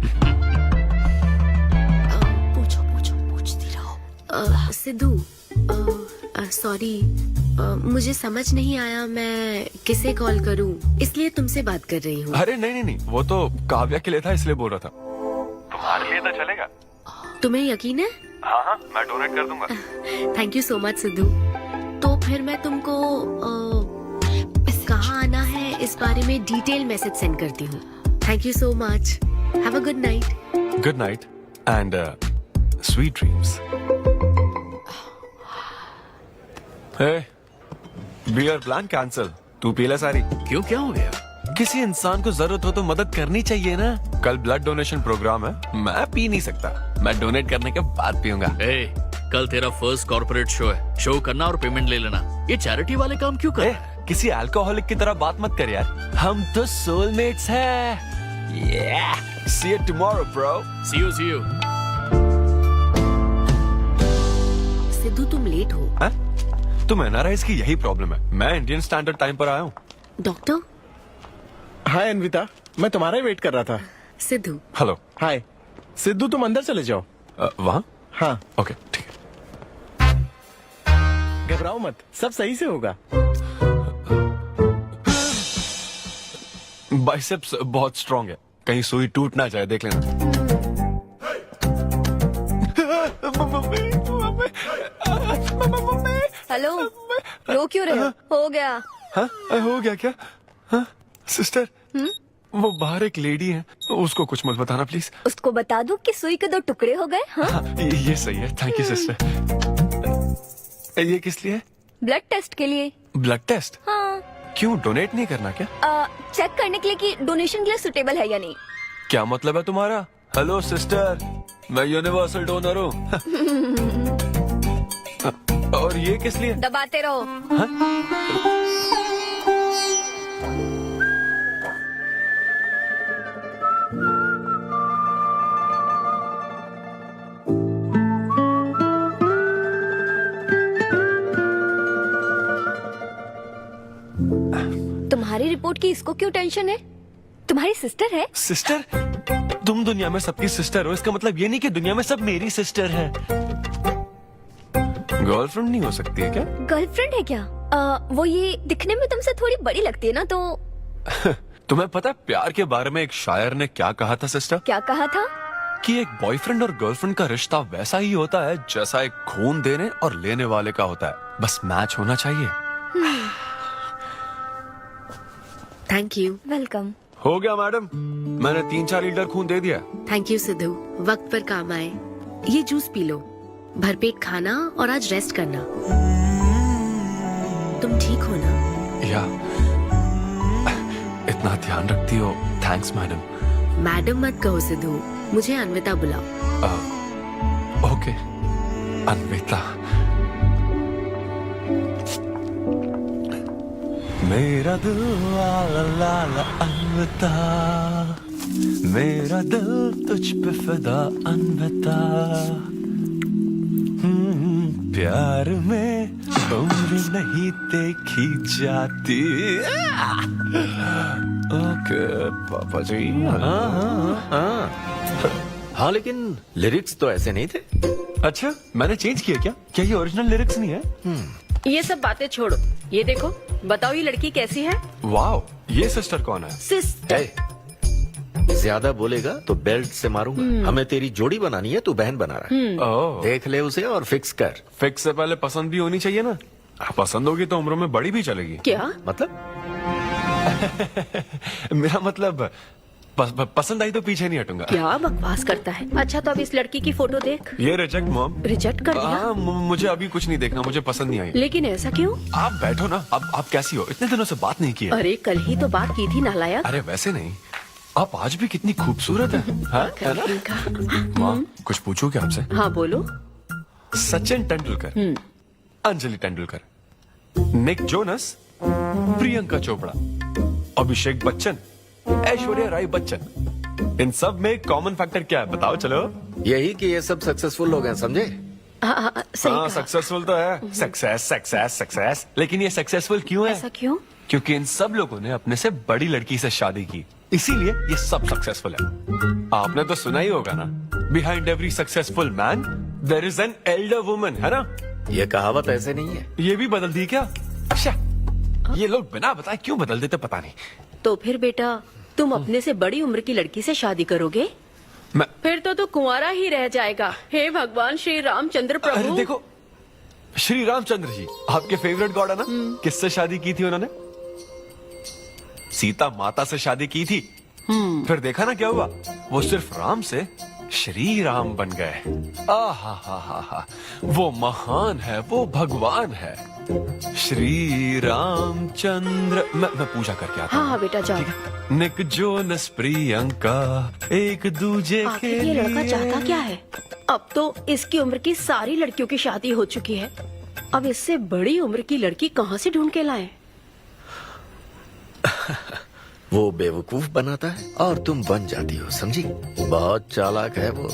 Speaker 1: पूछती रहो। सिद्धू, सॉरी, मुझे समझ नहीं आया मैं किसे कॉल करूं, इसलिए तुमसे बात कर रही हूँ।
Speaker 3: अरे नहीं, वो तो काव्या के लिए था, इसलिए बोल रहा था। तुम्हारे लिए तो चलेगा?
Speaker 1: तुम्हें यकीन है?
Speaker 3: हाँ, मैं डोनेट कर दूंगा।
Speaker 1: Thank you so much Sidhu. तो फिर मैं तुमको कहाँ आना है इस बारे में डिटेल मैसेज सेंड करती हूँ। Thank you so much. Have a good night.
Speaker 3: Good night and sweet dreams. Beer plan cancel. तू पी ले सारी।
Speaker 4: क्यों, क्या हो गया?
Speaker 3: किसी इंसान को जरूरत हो तो मदद करनी चाहिए ना। कल ब्लड डोनेशन प्रोग्राम है, मैं पी नहीं सकता। मैं डोनेट करने के बाद पीऊंगा।
Speaker 4: कल तेरा फर्स्ट कॉर्पोरेट शो है, शो करना और पेमेंट ले लेना। ये चैरिटी वाले काम क्यों कर?
Speaker 3: किसी अल्कोहलिक की तरह बात मत कर यार, हम तो सोलमेट्स हैं। See you tomorrow, bro.
Speaker 4: See you.
Speaker 1: Sidhu तुम लेट हो।
Speaker 3: तुम एनआरआईज की यही प्रॉब्लम है। मैं इंडियन स्टैंडर्ड टाइम पर आया हूँ।
Speaker 1: डॉक्टर।
Speaker 11: हाय अन्विता, मैं तुम्हारा ही वेट कर रहा था।
Speaker 1: सिद्धू।
Speaker 3: हेलो।
Speaker 11: हाय सिद्धू, तुम अंदर चले जाओ।
Speaker 3: वहाँ?
Speaker 11: हाँ
Speaker 3: ओके ठीक है।
Speaker 11: घबराओ मत, सब सही से होगा।
Speaker 3: बाइसेप्स बहुत स्ट्रांग है, कहीं सुई टूट ना जाए, देख लेना।
Speaker 10: हेलो, रो क्यों रहे हो? हो गया।
Speaker 3: हाँ, हो गया क्या? हाँ, सिस्टर वो बाहर एक लेडी है, उसको कुछ मत बताना प्लीज।
Speaker 10: उसको बता दूं कि सुई के 2 टुकड़े हो गए। हाँ?
Speaker 3: हाँ, ये सही है, थैंक यू सिस्टर। ये किस लिए है?
Speaker 10: ब्लड टेस्ट के लिए।
Speaker 3: Blood test?
Speaker 10: हाँ।
Speaker 3: क्यों, डोनेट नहीं करना क्या?
Speaker 10: चेक करने के लिए कि डोनेशन के लिए सुटेबल है या नहीं।
Speaker 3: क्या मतलब है तुम्हारा? हेलो सिस्टर, मैं यूनिवर्सल डोनर हूँ। और ये किस लिए?
Speaker 10: दबाते रहो। तुम्हारी रिपोर्ट की इसको क्यों टेंशन है? तुम्हारी सिस्टर है।
Speaker 3: सिस्टर? तुम दुनिया में सबकी सिस्टर हो, इसका मतलब ये नहीं कि दुनिया में सब मेरी सिस्टर है। गर्लफ्रेंड नहीं हो सकती है क्या?
Speaker 10: गर्लफ्रेंड है क्या? वो ये दिखने में तुमसे थोड़ी बड़ी लगती है ना, तो
Speaker 3: तुम्हें पता है प्यार के बारे में एक शायर ने क्या कहा था सिस्टर?
Speaker 10: क्या कहा था?
Speaker 3: कि एक बॉयफ्रेंड और गर्लफ्रेंड का रिश्ता वैसा ही होता है जैसा एक खून देने और लेने वाले का होता है, बस मैच होना चाहिए।
Speaker 1: Thank you.
Speaker 10: वेलकम।
Speaker 3: हो गया मैडम, मैंने 3-4 लीटर खून दे दिया।
Speaker 1: थैंक यू सिद्धू, वक्त पर काम आए। ये जूस पी लो, भरपेट खाना और आज रेस्ट करना। तुम ठीक हो ना?
Speaker 3: या इतना ध्यान रखती हो, थैंक्स मैडम।
Speaker 1: मैडम मत कहो सिद्धू, मुझे अन्विता बुलाओ।
Speaker 3: ओके अन्विता। मेरा दिल ला ला ला अन्विता, मेरा दिल तुझ पे फिदा अन्विता। प्यार में उम्र नहीं देखी जाती। ओके पापा जी।
Speaker 8: हाँ लेकिन लिरिक्स तो ऐसे नहीं थे।
Speaker 3: अच्छा, मैंने चेंज किया क्या ये ओरिजिनल लिरिक्स नहीं है?
Speaker 13: ये सब बातें छोड़ो, ये देखो, बताओ ये लड़की कैसी है?
Speaker 3: वाओ, ये सिस्टर कौन है?
Speaker 13: सिस्टर।
Speaker 8: ज्यादा बोलेगा तो बेल्ट से मारूंगा। हमें तेरी जोड़ी बनानी है, तू बहन बना रहा है। देख ले उसे और फिक्स कर।
Speaker 3: फिक्स से पहले पसंद भी होनी चाहिए ना। पसंद होगी तो उम्र में बड़ी भी चलेगी।
Speaker 13: क्या
Speaker 8: मतलब?
Speaker 3: मेरा मतलब पसंद आई तो पीछे नहीं हटूंगा।
Speaker 13: क्या बकवास करता है। अच्छा तो अब इस लड़की की फोटो देख।
Speaker 3: ये रिजेक्ट मॉम।
Speaker 13: रिजेक्ट कर दिया?
Speaker 3: मुझे अभी कुछ नहीं देखना, मुझे पसंद नहीं आई।
Speaker 13: लेकिन ऐसा क्यों?
Speaker 3: आप बैठो ना। अब आप कैसी हो? इतने दिनों से बात नहीं की है।
Speaker 13: अरे कल ही तो बात की थी नालायक।
Speaker 3: अरे वैसे नहीं, आप आज भी कितनी खूबसूरत है ना? माँ कुछ पूछूं क्या आपसे?
Speaker 13: हाँ बोलो।
Speaker 3: सचिन तेंदुलकर, अंजलि तेंदुलकर, निक जोनस, प्रियंका चोपड़ा, अभिषेक बच्चन, ऐश्वर्या राय बच्चन, इन सब में कॉमन फैक्टर क्या है बताओ? चलो
Speaker 8: यही कि ये सब सक्सेसफुल लोग हैं, समझे?
Speaker 13: हाँ
Speaker 3: सक्सेसफुल तो है। सक्सेस सक्सेस सक्सेस, लेकिन ये सक्सेसफुल क्यों है?
Speaker 13: ऐसा क्यों?
Speaker 3: क्योंकि इन सब लोगों ने अपने से बड़ी लड़की से शादी की, इसीलिए ये सब सक्सेसफुल है। आपने तो सुना ही होगा ना, behind every successful man there is an elder woman, है ना?
Speaker 8: ये कहावत ऐसे नहीं है।
Speaker 3: ये भी बदल दी क्या? अच्छा, ये लोग बिना बताए क्यों बदल देते पता नहीं।
Speaker 13: तो फिर बेटा तुम अपने से बड़ी उम्र की लड़की से शादी करोगे? फिर तो तू कुंवारा ही रह जाएगा। हे भगवान श्री रामचंद्र प्रभु।
Speaker 3: अरे देखो, श्री रामचंद्र जी आपके फेवरेट गॉड है ना? किससे शादी की थी उन्होंने? सीता माता से शादी की थी। फिर देखा ना क्या हुआ, वो सिर्फ राम से श्री राम बन गए। आहा, वो महान है, वो भगवान है श्री रामचंद्र। मैं पूजा करके आता हूँ।
Speaker 13: हाँ बेटा जाओ।
Speaker 3: निक जोनस प्रियंका एक दूजे के
Speaker 13: आखिर ये लड़का चाहता क्या है? अब तो इसकी उम्र की सारी लड़कियों की शादी हो चुकी है, अब इससे बड़ी उम्र की लड़की कहाँ से ढूंढ के लाए?
Speaker 8: वो बेवकूफ बनाता है और तुम बन जाती हो, समझी? बहुत चालाक है वो।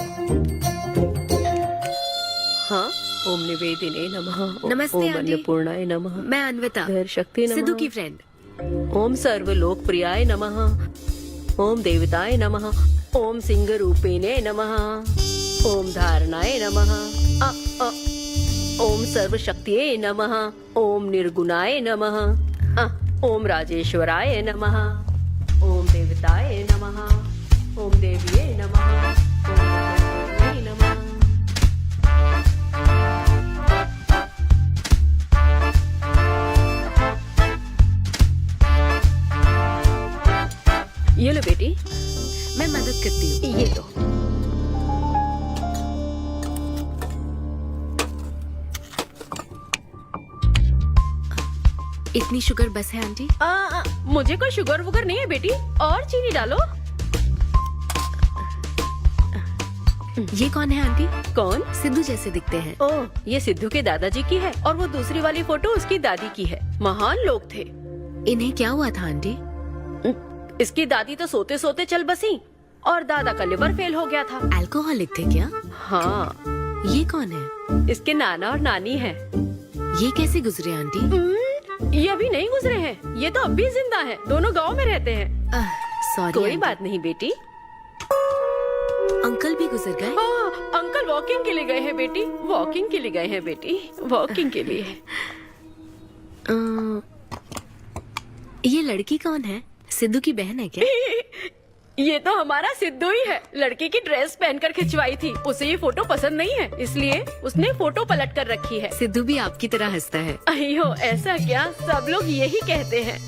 Speaker 13: हाँ, ओम निवेदिने नमः।
Speaker 1: नमस्ते
Speaker 13: ओम
Speaker 1: आंटी।
Speaker 13: अन्नपूर्णाय नमः।
Speaker 1: मैं अन्विता,
Speaker 13: धैर्य शक्ति नमः।
Speaker 1: सिद्धू की फ्रेंड।
Speaker 13: ओम सर्वलोकप्रियाय नमः। ओम देवताय नमः। ओम सिंह रूपेणे नमः। ओम धारणाय नमः। ओम सर्वशक्तिये नमः। ओम निर्गुणाय नमः। ओम राजेश्वराय नमः। ओम देवताय नमः। ओम देव्ये नमः। ओम देव्ये नमः। ये लो बेटा।
Speaker 1: मैं मदद करती हूँ।
Speaker 13: ये लो।
Speaker 1: इतनी शुगर बस है आंटी?
Speaker 13: मुझे कोई शुगर वुगर नहीं है बेटी, और चीनी डालो।
Speaker 1: ये कौन है आंटी?
Speaker 13: कौन?
Speaker 1: सिद्धू जैसे दिखते हैं।
Speaker 13: ओह, ये सिद्धू के दादाजी की है और वो दूसरी वाली फोटो उसकी दादी की है। महान लोग थे।
Speaker 1: इन्हें क्या हुआ था आंटी?
Speaker 13: इसकी दादी तो सोते सोते चल बसी और दादा का लिवर फेल हो गया था।
Speaker 1: अल्कोहलिक थे क्या?
Speaker 13: हाँ।
Speaker 1: ये कौन है?
Speaker 13: इसके नाना और नानी है।
Speaker 1: ये कैसे गुजरे आंटी?
Speaker 13: ये अभी नहीं गुजरे हैं, ये तो अब भी जिंदा है। दोनों गांव में रहते हैं।
Speaker 1: सॉरी।
Speaker 13: कोई बात नहीं बेटी।
Speaker 1: अंकल भी गुजर गए?
Speaker 13: अंकल वॉकिंग के लिए गए हैं बेटी, वॉकिंग के लिए गए हैं बेटी, वॉकिंग के लिए।
Speaker 1: ये लड़की कौन है? सिद्धू की बहन है क्या?
Speaker 13: ये तो हमारा सिद्धू ही है। लड़की की ड्रेस पहनकर खिंचवाई थी, उसे ये फोटो पसंद नहीं है, इसलिए उसने फोटो पलट कर रखी है।
Speaker 1: सिद्धू भी आपकी तरह हंसता है।
Speaker 13: अयो ऐसा क्या, सब लोग यही कहते हैं।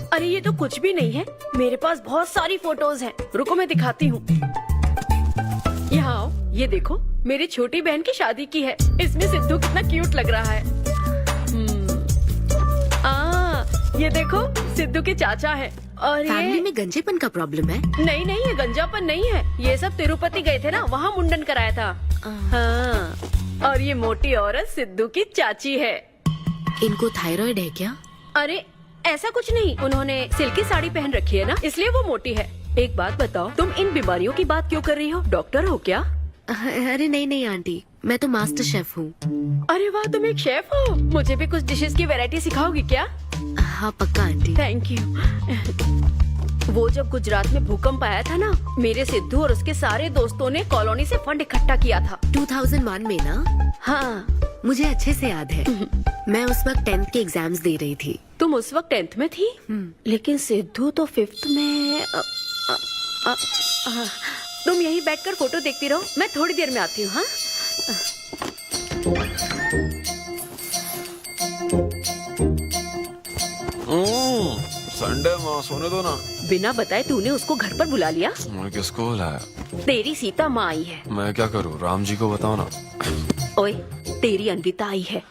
Speaker 13: अरे ये तो कुछ भी नहीं है, मेरे पास बहुत सारी फोटोज हैं। रुको मैं दिखाती हूँ। यहाँ आओ, ये देखो मेरी छोटी बहन की शादी की है। इसमें सिद्धू कितना क्यूट लग रहा है। ये देखो सिद्धू के चाचा है। और
Speaker 1: फैमिली में गंजेपन का प्रॉब्लम है?
Speaker 13: नहीं नहीं, ये गंजापन नहीं है। ये सब तिरुपति गए थे ना, वहाँ मुंडन कराया था। हाँ। और ये मोटी औरत सिद्धू की चाची है।
Speaker 1: इनको थायराइड है क्या?
Speaker 13: अरे ऐसा कुछ नहीं, उन्होंने सिल्की साड़ी पहन रखी है ना, इसलिए वो मोटी है। एक बात बताओ, तुम इन बीमारियों की बात क्यों कर रही हो? डॉक्टर हो क्या?
Speaker 1: अरे नहीं नहीं आंटी, मैं तो मास्टर शेफ हूँ।
Speaker 13: अरे वाह, तुम एक शेफ हो। मुझे भी कुछ डिशेस की वैरायटी सिखाओगी क्या?
Speaker 1: हाँ पक्का आंटी।
Speaker 13: Thank you. वो जब गुजरात में भूकंप आया था ना, मेरे सिद्धू और उसके सारे दोस्तों ने कॉलोनी से फंड इकट्ठा किया था।
Speaker 1: 2001 में ना?
Speaker 13: हाँ
Speaker 1: मुझे अच्छे से याद है। मैं उस वक्त 10th के एग्जाम्स दे रही थी।
Speaker 13: तुम उस वक्त 10th में थी? लेकिन सिद्धू तो 5th में। तुम यहीं बैठकर फोटो देखती रहो, मैं थोड़ी देर में आती हूँ। हाँ
Speaker 3: संडे माँ, सोने दो ना।
Speaker 13: बिना बताए तूने उसको घर पर बुला लिया?
Speaker 3: मैं किसको बुलाया?
Speaker 13: तेरी सीता माँ आई है।
Speaker 3: मैं क्या करूँ, राम जी को बताओ ना।
Speaker 13: ओए, तेरी अन्विता आई है।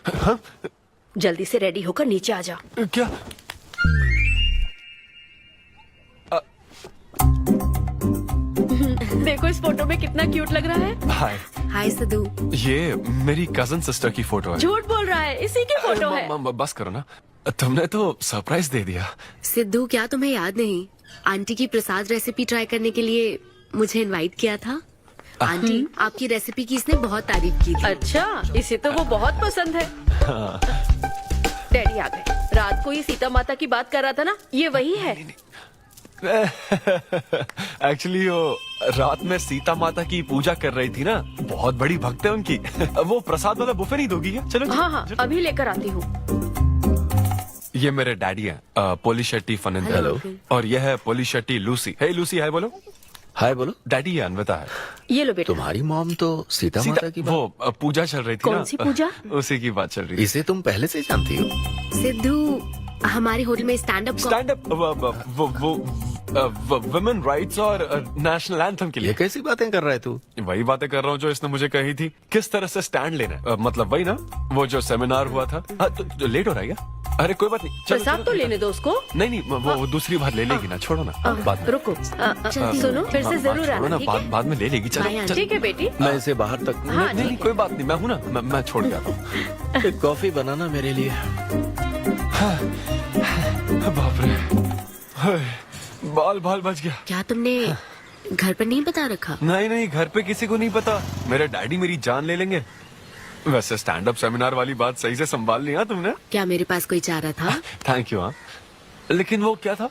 Speaker 13: जल्दी से रेडी होकर नीचे आ जा।
Speaker 3: क्या?
Speaker 13: देखो इस फोटो में कितना क्यूट लग रहा है।
Speaker 3: हाय।
Speaker 1: हाय सिद्धू।
Speaker 3: ये मेरी कजन सिस्टर की फोटो है।
Speaker 13: झूठ बोल रहा है, इसी की फोटो है।
Speaker 3: बस करो ना, तुमने तो सरप्राइज दे दिया।
Speaker 1: सिद्धू क्या तुम्हें याद नहीं, आंटी की प्रसाद रेसिपी ट्राई करने के लिए मुझे इनवाइट किया था। आंटी आपकी रेसिपी की इसने बहुत तारीफ की थी।
Speaker 13: अच्छा, इसे तो वो बहुत पसंद है। डैडी आ गए। रात को ये सीता माता की बात कर रहा था ना, ये वही है।
Speaker 3: एक्चुअली वो रात में सीता माता की पूजा कर रही थी ना, बहुत बड़ी भक्त है उनकी। वो प्रसाद वाला बुफे नहीं दोगी क्या? चलो।
Speaker 13: हाँ हाँ, अभी लेकर आती हूँ।
Speaker 3: ये मेरे डैडी हैं, पोलिशेट्टी फर्नांडिस।
Speaker 8: हेलो।
Speaker 3: और ये है पोलिशेट्टी लूसी। हे लूसी, हाय बोलो।
Speaker 8: हाय बोलो।
Speaker 3: डैडी ये अन्विता है।
Speaker 13: ये लो बेटा।
Speaker 8: तुम्हारी मॉम तो सीता माता की
Speaker 3: वो पूजा चल रही थी ना।
Speaker 13: कौन सी पूजा?
Speaker 3: उसी की बात चल रही थी।
Speaker 8: इसे तुम पहले से जानती हो?
Speaker 1: सिद्धू हमारे होटल में स्टैंड अप
Speaker 3: वुमेन राइट्स और नेशनल एंथम के लिए।
Speaker 8: ये कैसी बातें कर रहा है तू?
Speaker 3: वही बातें कर रहा हूँ जो इसने मुझे कही थी, किस तरह से स्टैंड लेना है। मतलब वही ना, वो जो सेमिनार हुआ था। तो लेट हो रहा है क्या? अरे कोई बात नहीं,
Speaker 13: प्रसाद तो लेने दो उसको।
Speaker 3: नहीं वो दूसरी बार ले लेगी ना, छोड़ो ना। बाद में
Speaker 13: रुको, सुनो फिर से जरूर आना, ठीक है?
Speaker 3: बाद में ले लेगी। चलो
Speaker 13: ठीक है बेटी।
Speaker 8: मैं इसे बाहर तक
Speaker 3: नहीं, कोई बात नहीं, मैं हूँ ना, मैं छोड़ के आता हूँ।
Speaker 8: एक कॉफी बनाना मेरे लिए।
Speaker 3: बाप रे, बाल बच गया।
Speaker 1: क्या तुमने घर पर नहीं बता रखा?
Speaker 3: नहीं, घर पे किसी को नहीं पता। मेरे डैडी मेरी जान ले लेंगे। वैसे स्टैंड अप सेमिनार वाली बात सही से संभाल लिया तुमने।
Speaker 1: क्या मेरे पास कोई चारा था?
Speaker 3: Thank you. हाँ, लेकिन वो क्या था,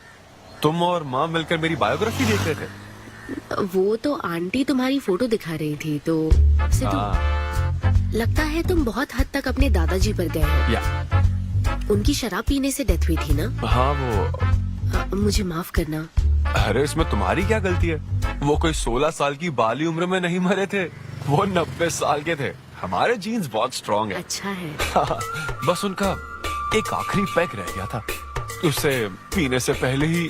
Speaker 3: तुम और माँ मिलकर मेरी बायोग्राफी देख रहे थे।
Speaker 1: वो तो आंटी तुम्हारी फोटो दिखा रही थी। तो सिद्धू, लगता है तुम बहुत हद तक अपने दादाजी पर गए हो।
Speaker 3: या
Speaker 1: उनकी शराब पीने से डेथ हुई थी ना?
Speaker 3: हाँ वो।
Speaker 1: मुझे माफ करना।
Speaker 3: अरे इसमें तुम्हारी क्या गलती है? वो कोई 16 साल की बाली उम्र में नहीं मरे थे, वो 90 साल के थे। हमारे जीन्स बहुत स्ट्रॉन्ग है।
Speaker 1: अच्छा है।
Speaker 3: बस उनका एक आखिरी पैक रह गया था, उसे पीने से पहले ही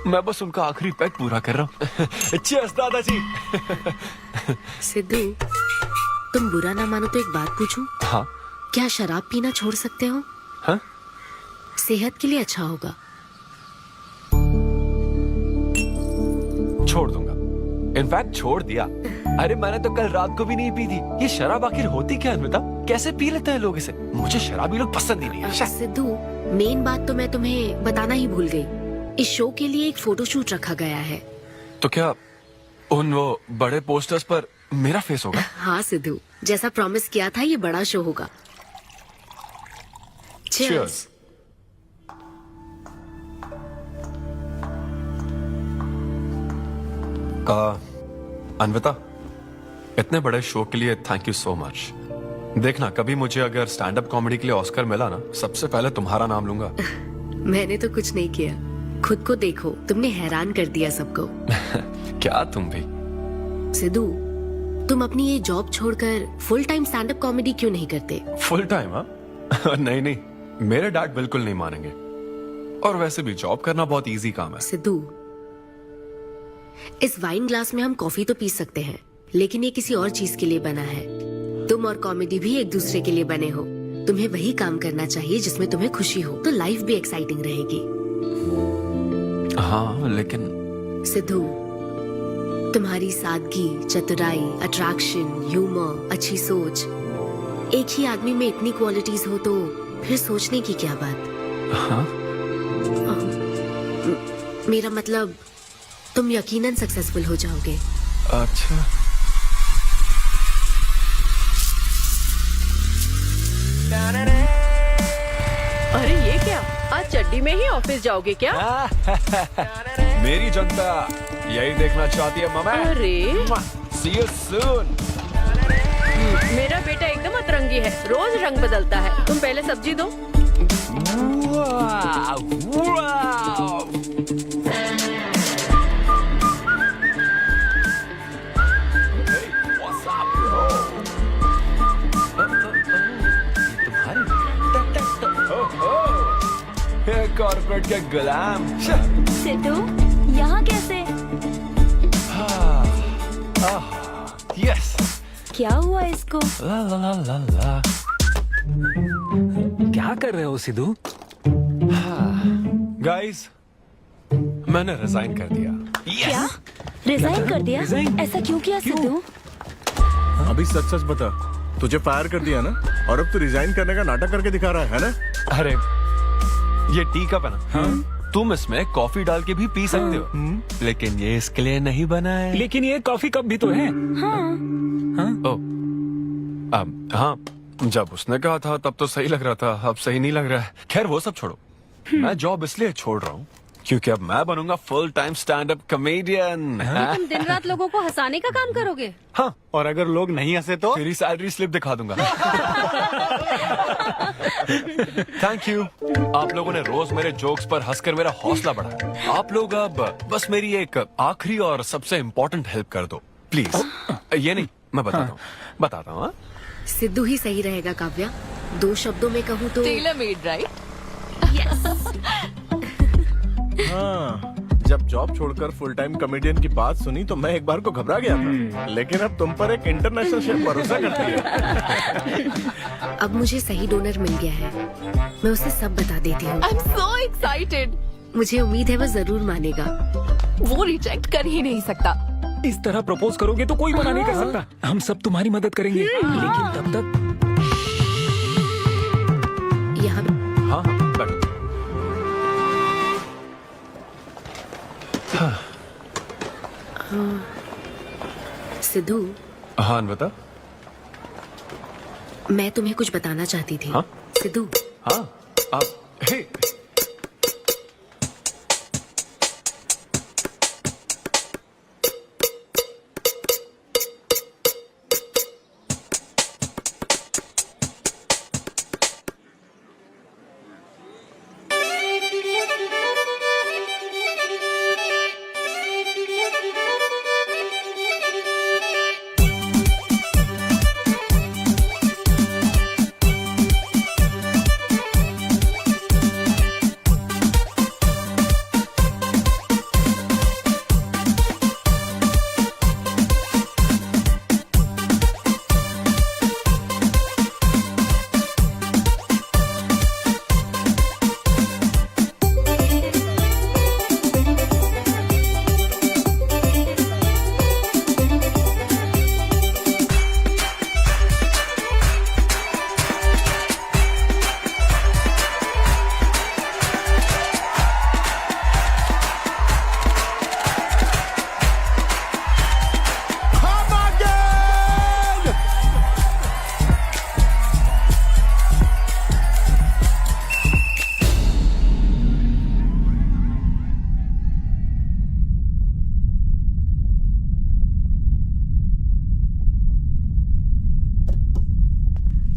Speaker 3: मैं बस उनका आखिरी पैक पूरा कर रहा हूँ। चीयर्स दादाजी।
Speaker 1: सिद्धू, तुम बुरा ना मानो तो एक बात पूछूं?
Speaker 3: हाँ।
Speaker 1: क्या शराब पीना छोड़ सकते हो?
Speaker 3: हाँ?
Speaker 1: सेहत के लिए अच्छा होगा।
Speaker 3: छोड़ दूंगा, इनफैक्ट छोड़ दिया। अरे मैंने तो कल रात को भी नहीं पी थी। ये शराब आखिर होती क्या है? बता, कैसे पी लेते हैं लोग इसे? मुझे शराबी लोग पसंद ही नहीं है।
Speaker 1: सिद्धू, मेन बात तो मैं तुम्हें बताना ही भूल गई। इस शो के लिए एक फोटोशूट रखा गया है।
Speaker 3: तो क्या उन वो बड़े पोस्टर्स पर मेरा फेस होगा?
Speaker 1: हाँ सिद्धू, जैसा प्रॉमिस किया था ये बड़ा शो होगा।
Speaker 3: Cheers. अन्विता, इतने बड़े शो के लिए थैंक यू सो मच। देखना, कभी मुझे अगर स्टैंड अप कॉमेडी के लिए ऑस्कर मिला ना, सबसे पहले तुम्हारा नाम लूंगा।
Speaker 1: मैंने तो कुछ नहीं किया, खुद को देखो, तुमने हैरान कर दिया सबको।
Speaker 3: क्या तुम भी?
Speaker 1: सिद्धू, तुम अपनी ये जॉब छोड़कर full time stand up comedy क्यों नहीं करते?
Speaker 3: Full time? हाँ? नहीं नहीं, मेरे डैड बिल्कुल नहीं मानेंगे। और वैसे भी जॉब करना बहुत इजी काम है।
Speaker 1: सिद्धू, इस वाइन ग्लास में हम कॉफी तो पी सकते हैं, लेकिन ये किसी और चीज के लिए बना है। तुम और कॉमेडी भी एक दूसरे के लिए बने हो। तुम्हें वही काम करना चाहिए जिसमें तुम्हें खुशी हो, तो लाइफ भी एक्साइटिंग रहेगी।
Speaker 3: हाँ लेकिन
Speaker 1: सिद्धू, तुम्हारी सादगी, चतुराई, अट्रैक्शन, ह्यूमर, अच्छी सोच, एक ही आदमी में इतनी क्वालिटीज हो तो फिर सोचने की क्या बात?
Speaker 3: हाँ?
Speaker 1: मेरा मतलब, तुम यकीनन सक्सेसफुल हो जाओगे।
Speaker 3: अच्छा।
Speaker 13: अरे ये क्या, आज चड्डी में ही ऑफिस जाओगे क्या?
Speaker 3: मेरी जनता यही देखना चाहती है मामा।
Speaker 13: अरे
Speaker 3: See you soon.
Speaker 13: मेरा बेटा एकदम अतरंगी है, रोज रंग बदलता है। तुम पहले सब्जी दो।
Speaker 3: कॉर्पोरेट के गुलाम।
Speaker 10: सिद्धू, यहाँ कैसे?
Speaker 3: यस।
Speaker 10: क्या हुआ इसको?
Speaker 3: ला ला ला ला ला।
Speaker 9: क्या कर रहे हो सिद्धू?
Speaker 3: गाइस, मैंने रिजाइन कर दिया।
Speaker 10: क्या? रिजाइन कर दिया? ऐसा क्यों किया सिद्धू?
Speaker 11: अभी सच सच बता, तुझे फायर कर दिया ना, और अब तू रिजाइन करने का नाटक करके दिखा रहा है ना?
Speaker 3: अरे ये टी कप है ना? हाँ? तुम इसमें कॉफी डाल के भी पी सकते हो, लेकिन ये इसके लिए नहीं बना है।
Speaker 9: लेकिन ये कॉफी कप भी तो है।
Speaker 10: हाँ।
Speaker 3: हाँ, जब उसने कहा था तब तो सही लग रहा था, अब सही नहीं लग रहा है। खैर वो सब छोड़ो, मैं जॉब इसलिए छोड़ रहा हूँ क्योंकि अब मैं बनूंगा full time stand up comedian.
Speaker 13: तुम दिन रात लोगों को हंसाने का काम करोगे?
Speaker 3: हाँ, और अगर लोग नहीं हंसे तो तेरी सैलरी स्लिप दिखा दूंगा। थैंक यू, आप लोगों ने रोज मेरे जोक्स पर हंसकर मेरा हौसला बढ़ाया। आप लोग अब बस मेरी एक आखिरी और सबसे इम्पोर्टेंट हेल्प कर दो प्लीज। ये नहीं, मैं बताता हूँ।
Speaker 1: सिद्धू ही सही रहेगा काव्या। 2 शब्दों में कहूँ तो
Speaker 6: टेलर मेड, राइट?
Speaker 11: हाँ, जब जॉब छोड़कर फुल टाइम कॉमेडियन की बात सुनी तो मैं एक बार को घबरा गया था, लेकिन अब तुम पर एक इंटरनेशनल शेफ भरोसा करती है।
Speaker 1: अब मुझे सही डोनर मिल गया है, मैं उसे सब बता देती हूँ।
Speaker 6: आई एम सो एक्साइटेड।
Speaker 1: मुझे उम्मीद है वो जरूर मानेगा।
Speaker 6: वो रिजेक्ट कर ही नहीं सकता।
Speaker 9: इस तरह प्रपोज करोगे तो कोई मना नहीं कर सकता। हम सब तुम्हारी मदद करेंगे, लेकिन तब तक
Speaker 1: यहाँ।
Speaker 3: हाँ बैठो।
Speaker 1: सिद्धू।
Speaker 3: हाँ अन्विता।
Speaker 1: मैं तुम्हें कुछ बताना चाहती थी।
Speaker 3: हाँ?
Speaker 1: सिद्धू।
Speaker 3: हाँ, hey.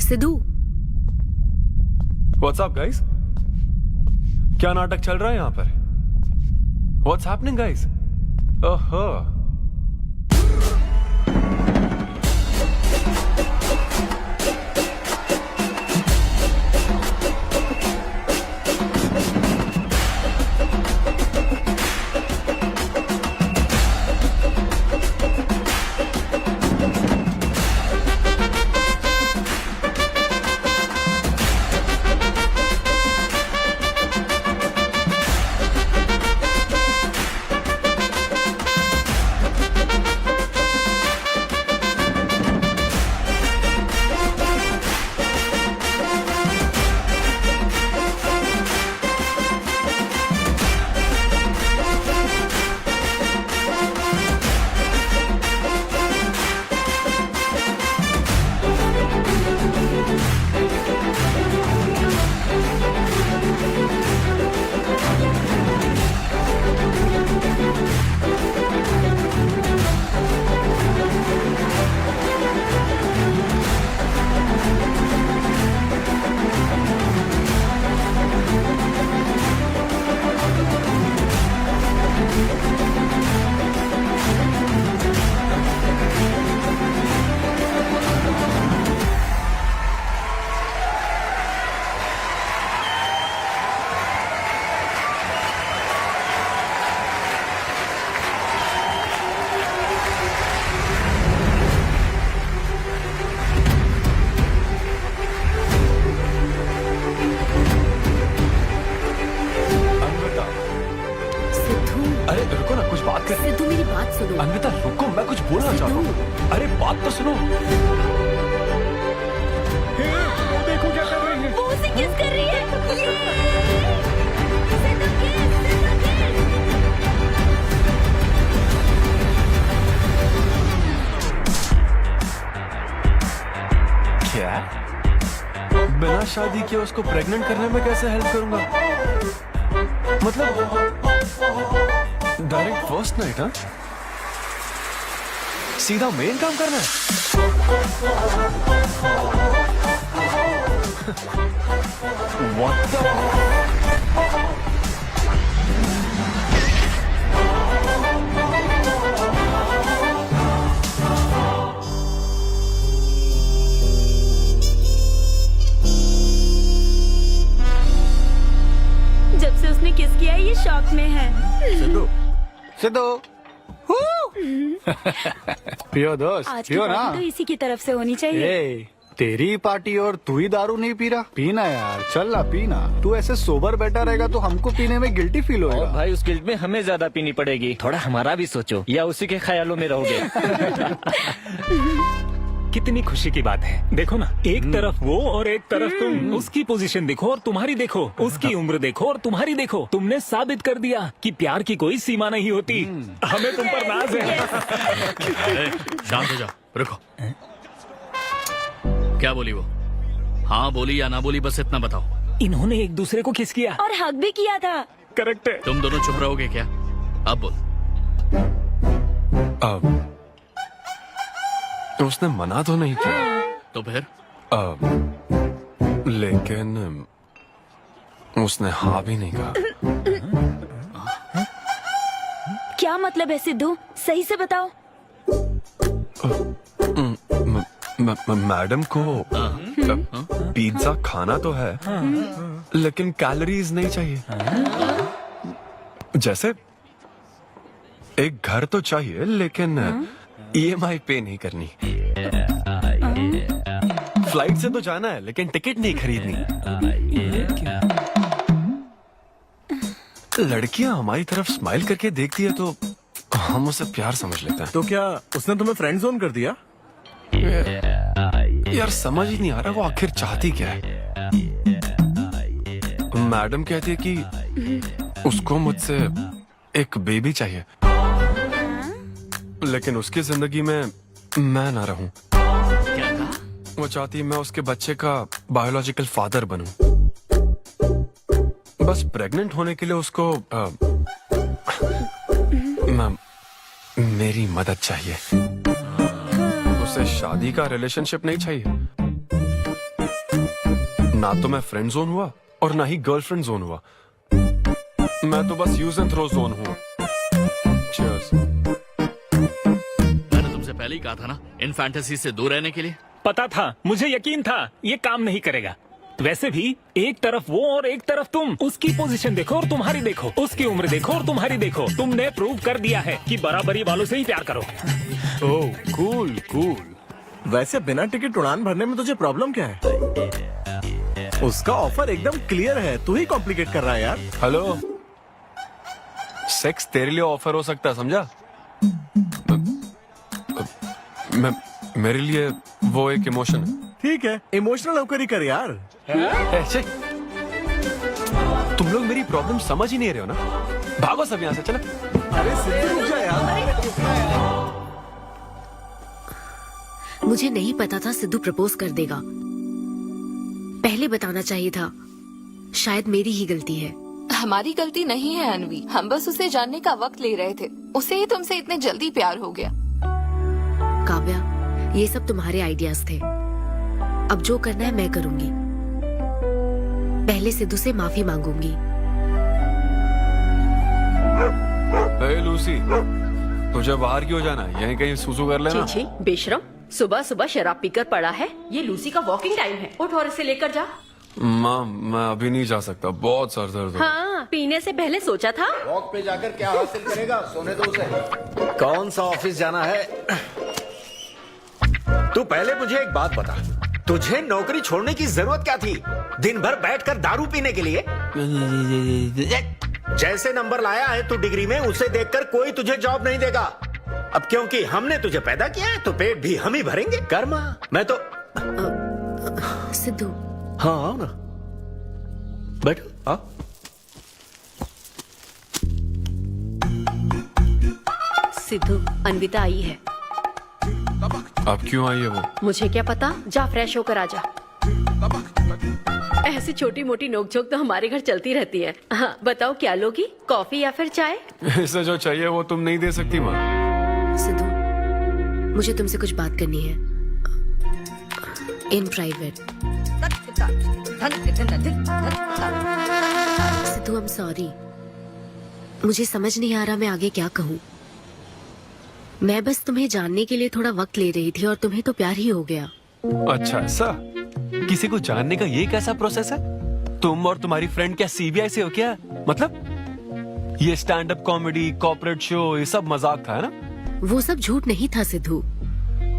Speaker 1: Siddhu,
Speaker 3: what's up guys? क्या नाटक चल रहा है यहाँ पर? What's happening guys? ओहो, अरे रुको ना, कुछ बात कर।
Speaker 1: सिद्धू मेरी बात सुनो।
Speaker 3: अन्विता रुको, मैं कुछ बोलना चाहता हूँ। अरे बात तो सुनो।
Speaker 9: देखो क्या कर रही है।
Speaker 10: वो उसे किस कर रही है।
Speaker 3: क्या? बिना शादी किए उसको प्रेग्नेंट करने में कैसे हेल्प करूंगा? मतलब डायरेक्ट फर्स्ट नाइट? हाँ, सीधा मेन काम करना है। What the?
Speaker 10: जब से उसने किस किया ये शॉक में है।
Speaker 15: सिद्धू, सिद्धू, पियो दोस्त,
Speaker 10: आज की
Speaker 15: पियो ना।
Speaker 10: पार्टी तो इसी की तरफ से होनी चाहिए।
Speaker 15: ए, तेरी पार्टी और तू ही दारू नहीं पी रहा। पीना यार, चल ना पीना। तू ऐसे सोबर बैठा रहेगा तो हमको पीने में गिल्टी फील होगा।
Speaker 17: भाई उस गिल्ट में हमें ज्यादा पीनी पड़ेगी। थोड़ा हमारा भी सोचो, या उसी के ख्यालों में रहोगे।
Speaker 9: कितनी खुशी की बात है। देखो ना, एक तरफ वो और एक तरफ तुम। उसकी पोजीशन देखो और तुम्हारी देखो, उसकी उम्र देखो और तुम्हारी देखो। तुमने साबित कर दिया कि प्यार की कोई सीमा नहीं होती। हमें तुम पर नाज है।
Speaker 4: शांत हो जाओ, रुको। क्या बोली वो? हाँ बोली या ना बोली, बस इतना बताओ।
Speaker 9: इन्होंने एक दूसरे को किस किया
Speaker 10: और हक भी किया था।
Speaker 9: करेक्ट है।
Speaker 4: तुम दोनों चुप रहोगे क्या? अब बोल।
Speaker 3: उसने मना तो नहीं किया।
Speaker 4: तो फिर?
Speaker 3: लेकिन उसने हाँ भी नहीं कहा।
Speaker 10: क्या मतलब है सिद्धू, सही से बताओ।
Speaker 3: मैडम को पिज्जा खाना तो है, लेकिन कैलोरीज नहीं चाहिए। जैसे एक घर तो चाहिए, लेकिन EMI पे नहीं करनी। फ्लाइट से तो जाना है, लेकिन टिकट नहीं खरीदनी। लड़कियां हमारी तरफ स्माइल करके देखती है तो हम उसे प्यार समझ लेते हैं।
Speaker 11: तो क्या उसने तुम्हें फ्रेंड जोन कर दिया?
Speaker 3: यार समझ ही नहीं आ रहा वो आखिर चाहती क्या है। मैडम कहती है कि उसको मुझसे एक बेबी चाहिए, लेकिन उसकी जिंदगी में मैं ना रहूं। वो चाहती है मैं उसके बच्चे का बायोलॉजिकल फादर बनूं। बस प्रेग्नेंट होने के लिए उसको मेरी मदद चाहिए। उसे शादी का रिलेशनशिप नहीं चाहिए। ना तो मैं फ्रेंड जोन हुआ और ना ही गर्लफ्रेंड जोन हुआ, मैं तो बस यूज एंड थ्रो जोन हूँ। Cheers.
Speaker 18: मैंने तुमसे पहले ही कहा था ना इन फैंटेसी से दूर रहने के लिए।
Speaker 9: पता था, मुझे यकीन था ये काम नहीं करेगा। वैसे भी एक तरफ वो और एक तरफ तुम, उसकी पोजीशन देखो और तुम्हारी देखो, उसकी उम्र देखो और तुम्हारी देखो। तुमने प्रूव कर दिया है कि बराबरी वालों से ही प्यार करो।
Speaker 11: ओह कूल कूल। वैसे बिना टिकट उड़ान भरने में तुझे प्रॉब्लम क्या है? उसका ऑफर एकदम क्लियर है, तू ही कॉम्प्लिकेट कर रहा है यार।
Speaker 3: हेलो, सेक्स तेरे लिए ऑफर हो सकता है, समझा? मेरे लिए वो एक इमोशन है।
Speaker 11: ठीक है, इमोशनल होकर ही कर यार।
Speaker 3: ऐसे तुम लोग मेरी प्रॉब्लम समझ ही नहीं रहे हो ना। भागो सब यहाँ से, चलो।
Speaker 11: अरे सिद्धू रुक जा यार।
Speaker 1: मुझे नहीं पता था सिद्धू प्रपोज कर देगा। पहले बताना चाहिए था। शायद मेरी ही गलती है।
Speaker 6: हमारी गलती नहीं है अनवी, हम बस उसे जानने का वक्त ले रहे थे। उसे ही तुमसे इतने जल्दी प्यार हो गया।
Speaker 1: काव्या, ये सब तुम्हारे आइडियाज थे। अब जो करना है मैं करूंगी। पहले सिद्धू से माफी मांगूंगी।
Speaker 3: हे लूसी, तुझे बाहर क्यों जाना है? यहीं कहीं सुसु कर लेना।
Speaker 13: छी बेशरम, सुबह सुबह शराब पीकर पड़ा है। ये लूसी का वॉकिंग टाइम है, उठ और इसे लेकर जा।
Speaker 3: माँ, मैं अभी नहीं जा सकता, बहुत सर दर्द है।
Speaker 13: हाँ, पीने से पहले सोचा था।
Speaker 8: वॉक पे जाकर क्या हासिल करेगा? सोने दो उसे। कौन सा ऑफिस जाना है? तू पहले मुझे एक बात बता, तुझे नौकरी छोड़ने की जरूरत क्या थी? दिन भर बैठकर दारू पीने के लिए? जैसे नंबर लाया है तू डिग्री में, उसे देखकर कोई तुझे जॉब नहीं देगा। अब क्योंकि हमने तुझे पैदा किया है तो पेट भी हम ही भरेंगे। कर्मा, मैं तो
Speaker 1: सिद्धू।
Speaker 8: हाँ आओ ना, बैठो। हाँ
Speaker 13: सिद्धू, अन्विता आई है।
Speaker 3: अब क्यों आई है वो?
Speaker 13: मुझे क्या पता, जा फ्रेश होकर आ जा। ऐसी छोटी मोटी नोकझोंक तो हमारे घर चलती रहती है। हाँ, बताओ क्या लोगी, कॉफी या फिर चाय?
Speaker 3: इसे जो चाहिए वो तुम नहीं दे सकती माँ।
Speaker 1: सिद्धू, मुझे तुमसे कुछ बात करनी है, in private. Sidhu, I am sorry. मुझे समझ नहीं आ रहा मैं आगे क्या कहूँ। मैं बस तुम्हें जानने के लिए थोड़ा वक्त ले रही थी और तुम्हें तो प्यार ही हो गया।
Speaker 3: अच्छा ऐसा? किसी को जानने का ये कैसा प्रोसेस है? तुम और तुम्हारी फ्रेंड क्या सीबीआई से हो क्या? मतलब ये stand up comedy, corporate show, ये सब मजाक था, है ना?
Speaker 1: वो सब झूठ नहीं था सिद्धू।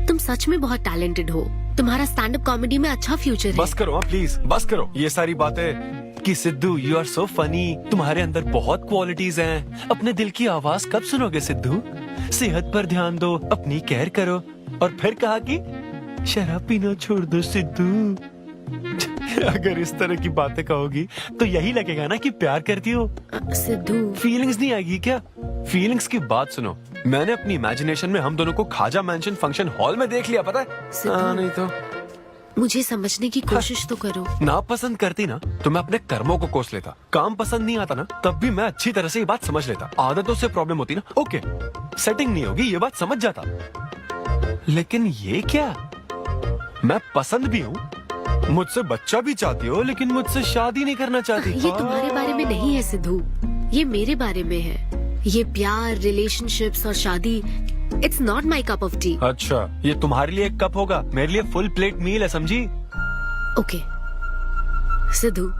Speaker 1: तुम सच में बहुत टैलेंटेड हो। तुम्हारा स्टैंड अप कॉमेडी में अच्छा फ्यूचर है।
Speaker 3: बस करो प्लीज, बस करो ये सारी बातें कि Sidhu you are so funny, तुम्हारे अंदर बहुत क्वालिटीज हैं। अपने दिल की आवाज कब सुनोगे सिद्धू? सेहत पर ध्यान दो, अपनी केयर करो। और फिर कहा कि शराब पीना छोड़ दो सिद्धू। अगर इस तरह की बातें कहोगी तो यही लगेगा ना कि प्यार करती हो।
Speaker 1: सिद्धू,
Speaker 3: फीलिंग्स नहीं आएगी क्या? फीलिंग्स की बात सुनो, मैंने अपनी इमेजिनेशन में हम दोनों को खाजा मैंशन फंक्शन हॉल में देख लिया, पता है? नहीं तो
Speaker 1: मुझे समझने की कोशिश तो करो।
Speaker 3: ना पसंद करती ना तो मैं अपने कर्मों को कोस लेता। काम पसंद नहीं आता ना तब भी मैं अच्छी तरह से ये बात समझ लेता। आदतों से प्रॉब्लम होती ना, ओके सेटिंग नहीं होगी, ये बात समझ जाता। लेकिन ये क्या, मैं पसंद भी हूँ, मुझसे बच्चा भी चाहती हो, लेकिन मुझसे शादी नहीं करना चाहती।
Speaker 1: ये तुम्हारे बारे में नहीं है सिद्धू, ये मेरे बारे में है। ये प्यार, रिलेशनशिप्स और शादी, it's not my cup of T.
Speaker 3: अच्छा, ये तुम्हारे लिए एक कप होगा, मेरे लिए फुल प्लेट मील है, समझी?
Speaker 1: ओके सिद्धू,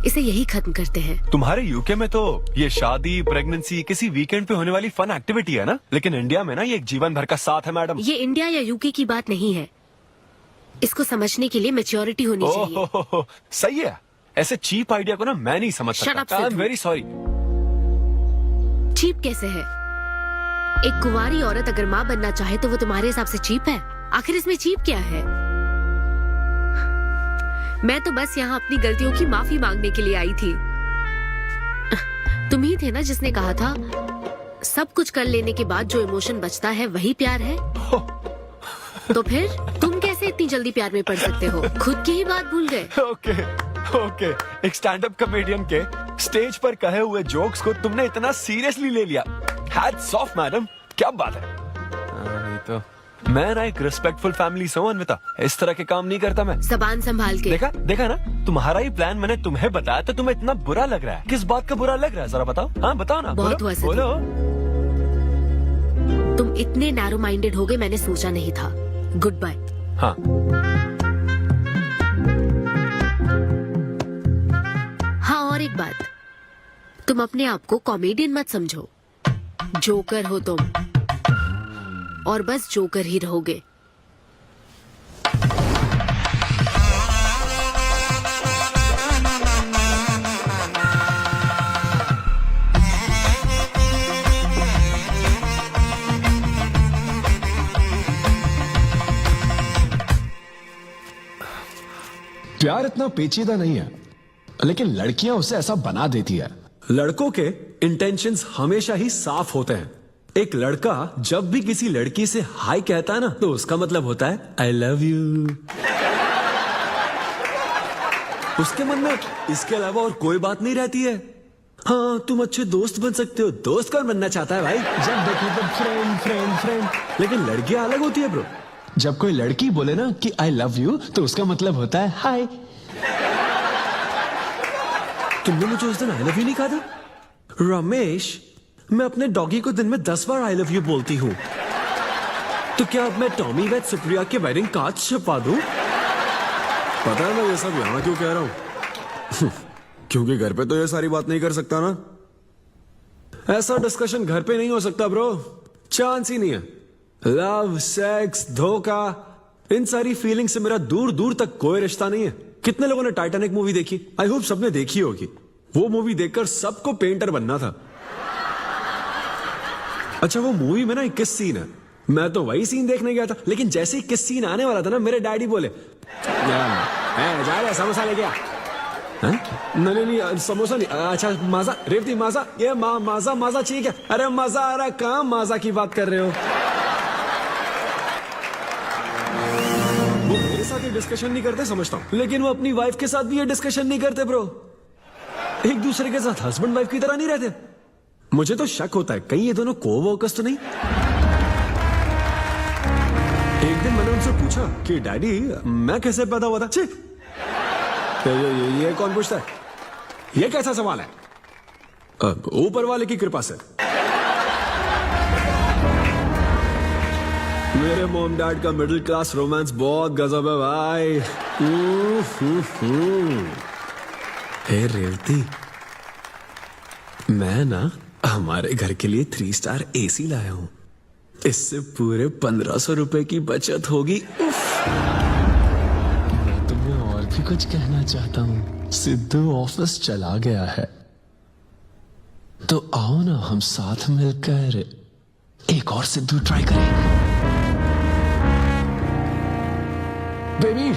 Speaker 1: इसे यही खत्म करते हैं।
Speaker 3: तुम्हारे यूके में तो ये शादी, प्रेगनेंसी किसी वीकेंड पे होने वाली फन एक्टिविटी है ना, लेकिन इंडिया में ना ये एक जीवन भर का साथ है मैडम।
Speaker 1: ये इंडिया या यूके की बात नहीं है। इसको समझने के लिए मैच्योरिटी होनी चाहिए।
Speaker 3: सही है, ऐसे चीप आइडिया को ना मैं नहीं समझ सकता। I am very sorry.
Speaker 1: Cheap कैसे है? एक कुंवारी औरत अगर माँ बनना चाहे तो वो तुम्हारे हिसाब से चीप है? आखिर इसमें चीप क्या है? मैं तो बस यहाँ अपनी गलतियों की माफी मांगने के लिए आई थी। तुम ही थे ना जिसने कहा था सब कुछ कर लेने के बाद जो इमोशन बचता है वही प्यार है। तो फिर तुम कैसे इतनी जल्दी प्यार में पड़ सकते हो? खुद की ही बात भूल गए।
Speaker 3: ओके, एक स्टैंड अप कॉमेडियन के स्टेज पर कहे हुए जोक्स को तुमने इतना सीरियसली ले लिया। हैट्स ऑफ मैडम, क्या बात है। नहीं तो मैं ना एक रिस्पेक्टफुल फैमिली से हूँ अनविता, इस तरह के काम नहीं करता मैं।
Speaker 1: जबान संभाल के।
Speaker 3: देखा देखा ना, तुम्हारा ही प्लान मैंने तुम्हें बताया तो तुम्हें इतना बुरा लग रहा है। किस बात का बुरा लग रहा है जरा बताओ। हाँ बताओ ना।
Speaker 1: बहुत हुआ सिद्धू।
Speaker 3: बोलो।
Speaker 1: तुम इतने नैरो माइंडेड हो गए मैंने सोचा नहीं था। Goodbye.
Speaker 3: हाँ
Speaker 1: हाँ, और एक बात, तुम अपने आप को कॉमेडियन मत समझो, जोकर हो तुम, और बस जोकर ही रहोगे।
Speaker 12: प्यार इतना पेचीदा नहीं है, लेकिन लड़कियां उसे ऐसा बना देती है।
Speaker 2: लड़कों के इंटेंशंस हमेशा ही साफ होते हैं। एक लड़का जब भी किसी लड़की से हाय कहता है ना, तो उसका मतलब होता है आई लव यू। उसके मन में इसके अलावा और कोई बात नहीं रहती है। हाँ, तुम अच्छे दोस्त बन सकते हो। दोस्त कौन बनना चाहता है भाई? जब देखो तब फ्रेंड फ्रेंड फ्रेंड। लेकिन लड़कियां अलग होती है ब्रो।
Speaker 12: जब कोई लड़की बोले ना कि आई लव यू, तो उसका मतलब होता है हाय।
Speaker 2: तुमने मुझे उस दिन आई लव यू नहीं कहा था? रमेश, मैं अपने डॉगी को दिन में 10 बार आई लव यू बोलती हूँ। तो क्या अब मैं टॉमी वेद सुप्रिया के वेडिंग कार्ड छपवा दूं? पता है मैं ये सब यहाँ क्यों कह रहा हूँ? क्योंकि घर पे तो ये सारी बात नहीं कर सकता ना। ऐसा डिस्कशन घर पे नहीं हो सकता ब्रो, चांस ही नहीं है। लव, सेक्स, धोखा, इन सारी फीलिंग से मेरा दूर दूर तक कोई रिश्ता नहीं है। कितने लोगों ने टाइटैनिक मूवी देखी? आई होप सबने देखी होगी। वो मूवी देखकर सबको पेंटर बनना था। अच्छा, वो मूवी में ना 21 सीन है। मैं तो वही सीन देखने गया था, लेकिन जैसे ही 21 सीन आने वाला था ना, मेरे डैडी बोले जा रहे समोसा लेके आ। नहीं समोसा नहीं, अच्छा माजा, रेवती माजा, ये माजा माजा ठीक है। अरे मजा आ रहा, कहाँ माजा की बात कर रहे हो? वो मेरे साथ ये डिस्कशन नहीं करते समझता हूँ, लेकिन वो अपनी वाइफ के साथ भी ये डिस्कशन नहीं करते ब्रो। एक दूसरे के साथ हस्बैंड वाइफ की तरह नहीं रहते। मुझे तो शक होता है कहीं ये दोनों कोवर्कर्स तो नहीं। एक दिन मैंने उनसे पूछा कि डैडी मैं कैसे पैदा हुआ था? छी, ये कौन पूछता है? ये कैसा सवाल है? ऊपर वाले की कृपा से। मेरे मॉम डैड का मिडिल क्लास रोमांस बहुत गजब है भाई। हे रेवती, मैं ना हमारे घर के लिए 3 स्टार एसी लाया हूं। इससे पूरे 1500 रुपए की बचत होगी।
Speaker 12: मैं तुम्हें और भी कुछ कहना चाहता हूँ। सिद्धू ऑफिस चला गया है, तो आओ ना हम साथ मिलकर एक और सिद्धू ट्राई करें। Baby,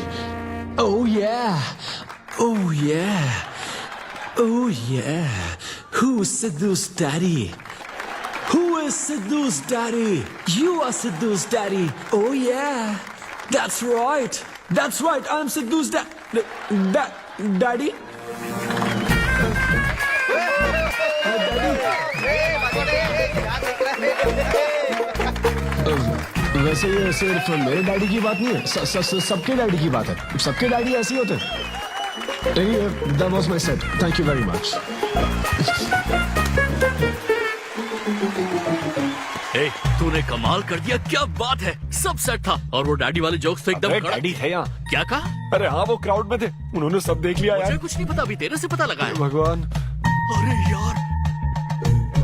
Speaker 12: oh yeah, oh yeah, oh yeah. Who's Sidhu's daddy? Who is Sidhu's daddy? You are Sidhu's daddy. Oh yeah, that's right. That's right. I'm Sidhu's daddy. वैसे ये सिर्फ मेरे डैडी की बात नहीं है, सबके डैडी की बात है। सबके डैडी ऐसे ही होते हैं। Anyway, that was my set. Thank you very much.
Speaker 18: तूने कमाल कर दिया, क्या बात है। सब सेट था और वो डैडी वाले जोक्स तो एकदम
Speaker 3: डैडी थे यहाँ।
Speaker 18: क्या कहा?
Speaker 3: अरे हाँ, वो क्राउड में थे, उन्होंने सब देख लिया यार।
Speaker 18: मुझे कुछ नहीं पता, अभी तेरे से पता लगा है।
Speaker 3: भगवान,
Speaker 18: अरे यार,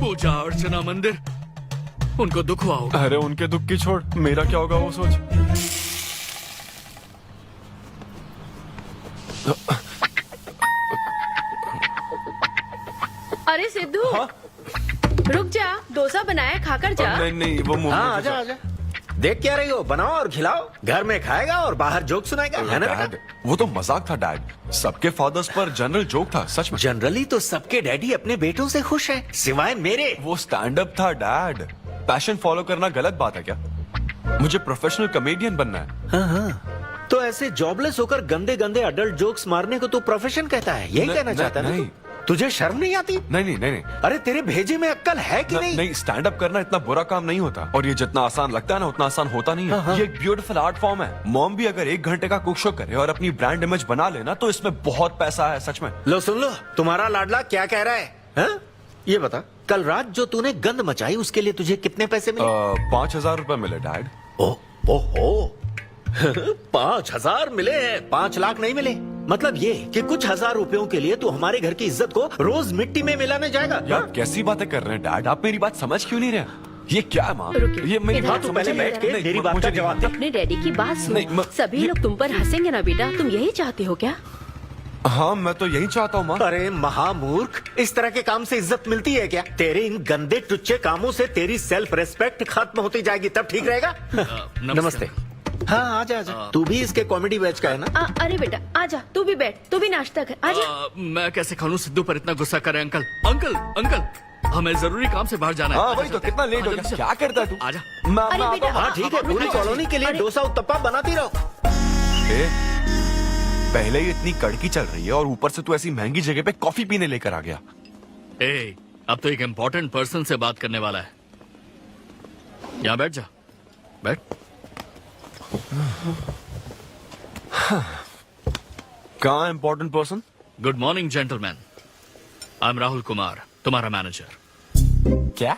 Speaker 18: पूजा अर्चना मंदिर, उनको दुख हुआ होगा।
Speaker 3: अरे उनके दुख की छोड़, मेरा क्या होगा वो सोच।
Speaker 13: अरे सिद्धू, रुक जा, डोसा बनाया, खाकर जा।
Speaker 3: नहीं वो मुंह
Speaker 8: हाँ, आजा आजा। देख क्या रही हो, बनाओ और खिलाओ। घर में खाएगा और बाहर जोक सुनाएगा, है ना बेटा?
Speaker 3: वो तो मजाक था डैड, सबके फादर्स पर जनरल जोक था, सच में।
Speaker 8: जनरली तो सबके डैडी अपने बेटों से खुश हैं, सिवाय मेरे।
Speaker 3: वो स्टैंड अप था डैड। पैशन फॉलो करना गलत बात है क्या? मुझे प्रोफेशनल कॉमेडियन बनना है।
Speaker 8: हाँ हाँ, तो ऐसे जॉबलेस होकर गंदे गंदे अडल्ट जोक्स मारने को तू प्रोफेशन कहता है, यही कहना चाहता है?
Speaker 3: नहीं,
Speaker 8: तुझे शर्म नहीं आती?
Speaker 3: नहीं।
Speaker 8: अरे तेरे भेजे में अक्ल है कि नहीं?
Speaker 3: नहीं, स्टैंड अप करना इतना बुरा काम नहीं होता, और ये जितना आसान लगता है ना उतना आसान होता नहीं है। ये एक ब्यूटीफुल आर्ट फॉर्म है। मॉम भी अगर 1 घंटे का कुक शो करे और अपनी ब्रांड इमेज बना लेना तो इसमें बहुत पैसा है, सच में।
Speaker 8: लो सुन लो, तुम्हारा लाडला क्या कह रहा है, हा? ये बता, कल रात जो तूने गंद मचाई उसके लिए तुझे कितने पैसे मिले?
Speaker 3: 5,000 रुपए मिले डैड।
Speaker 8: ओहो 5,000 मिले हैं, 5 लाख नहीं मिले? मतलब ये कि कुछ हजार रुपयों के लिए तू हमारे घर की इज्जत को रोज मिट्टी में मिलाने जाएगा?
Speaker 3: यार कैसी बातें कर रहे हैं डैड, आप मेरी बात समझ क्यों नहीं रहे? ये क्या है माँ? ये मेरी बात
Speaker 8: तू पहले बैठ के मेरी बात का जवाब दे।
Speaker 13: अपने डैडी की बात सुनो। सभी लोग तुम पर हंसेंगे ना बेटा, तुम यही चाहते हो क्या?
Speaker 3: हाँ मैं तो यही चाहता हूँ माँ।
Speaker 8: अरे महामूर्ख, इस तरह के काम से इज्जत मिलती है क्या? तेरे इन गंदे टुच्चे कामों से तेरी सेल्फ रेस्पेक्ट खत्म होती जाएगी, तब ठीक रहेगा। नमस्ते। हाँ आजा आजा, तू भी इसके कॉमेडी बैच का है ना?
Speaker 13: अरे बेटा आजा, तू भी बैठ, तू भी नाश्ता कर, आजा।
Speaker 18: मैं कैसे खा लूं? सिद्धू पर इतना गुस्सा करे। अंकल अंकल अंकल, हमें जरूरी काम से बाहर जाना है।
Speaker 3: हाँ वही तो, कितना लेट हो गया, क्या करता है तू?
Speaker 18: आजा।
Speaker 8: हाँ ठीक है, पूरी कॉलोनी के लिए डोसा उत्तप्पा बनाती रहो।
Speaker 3: पहले ही इतनी कड़की चल रही है और ऊपर से तू ऐसी महंगी जगह पे कॉफी पीने लेकर आ गया।
Speaker 18: अब तो एक इम्पोर्टेंट पर्सन से बात करने वाला है। यहाँ बैठ जा, बैठ।
Speaker 3: कहाँ important person?
Speaker 18: Good morning gentleman, I am Rahul Kumar, तुम्हारा मैनेजर।
Speaker 3: क्या?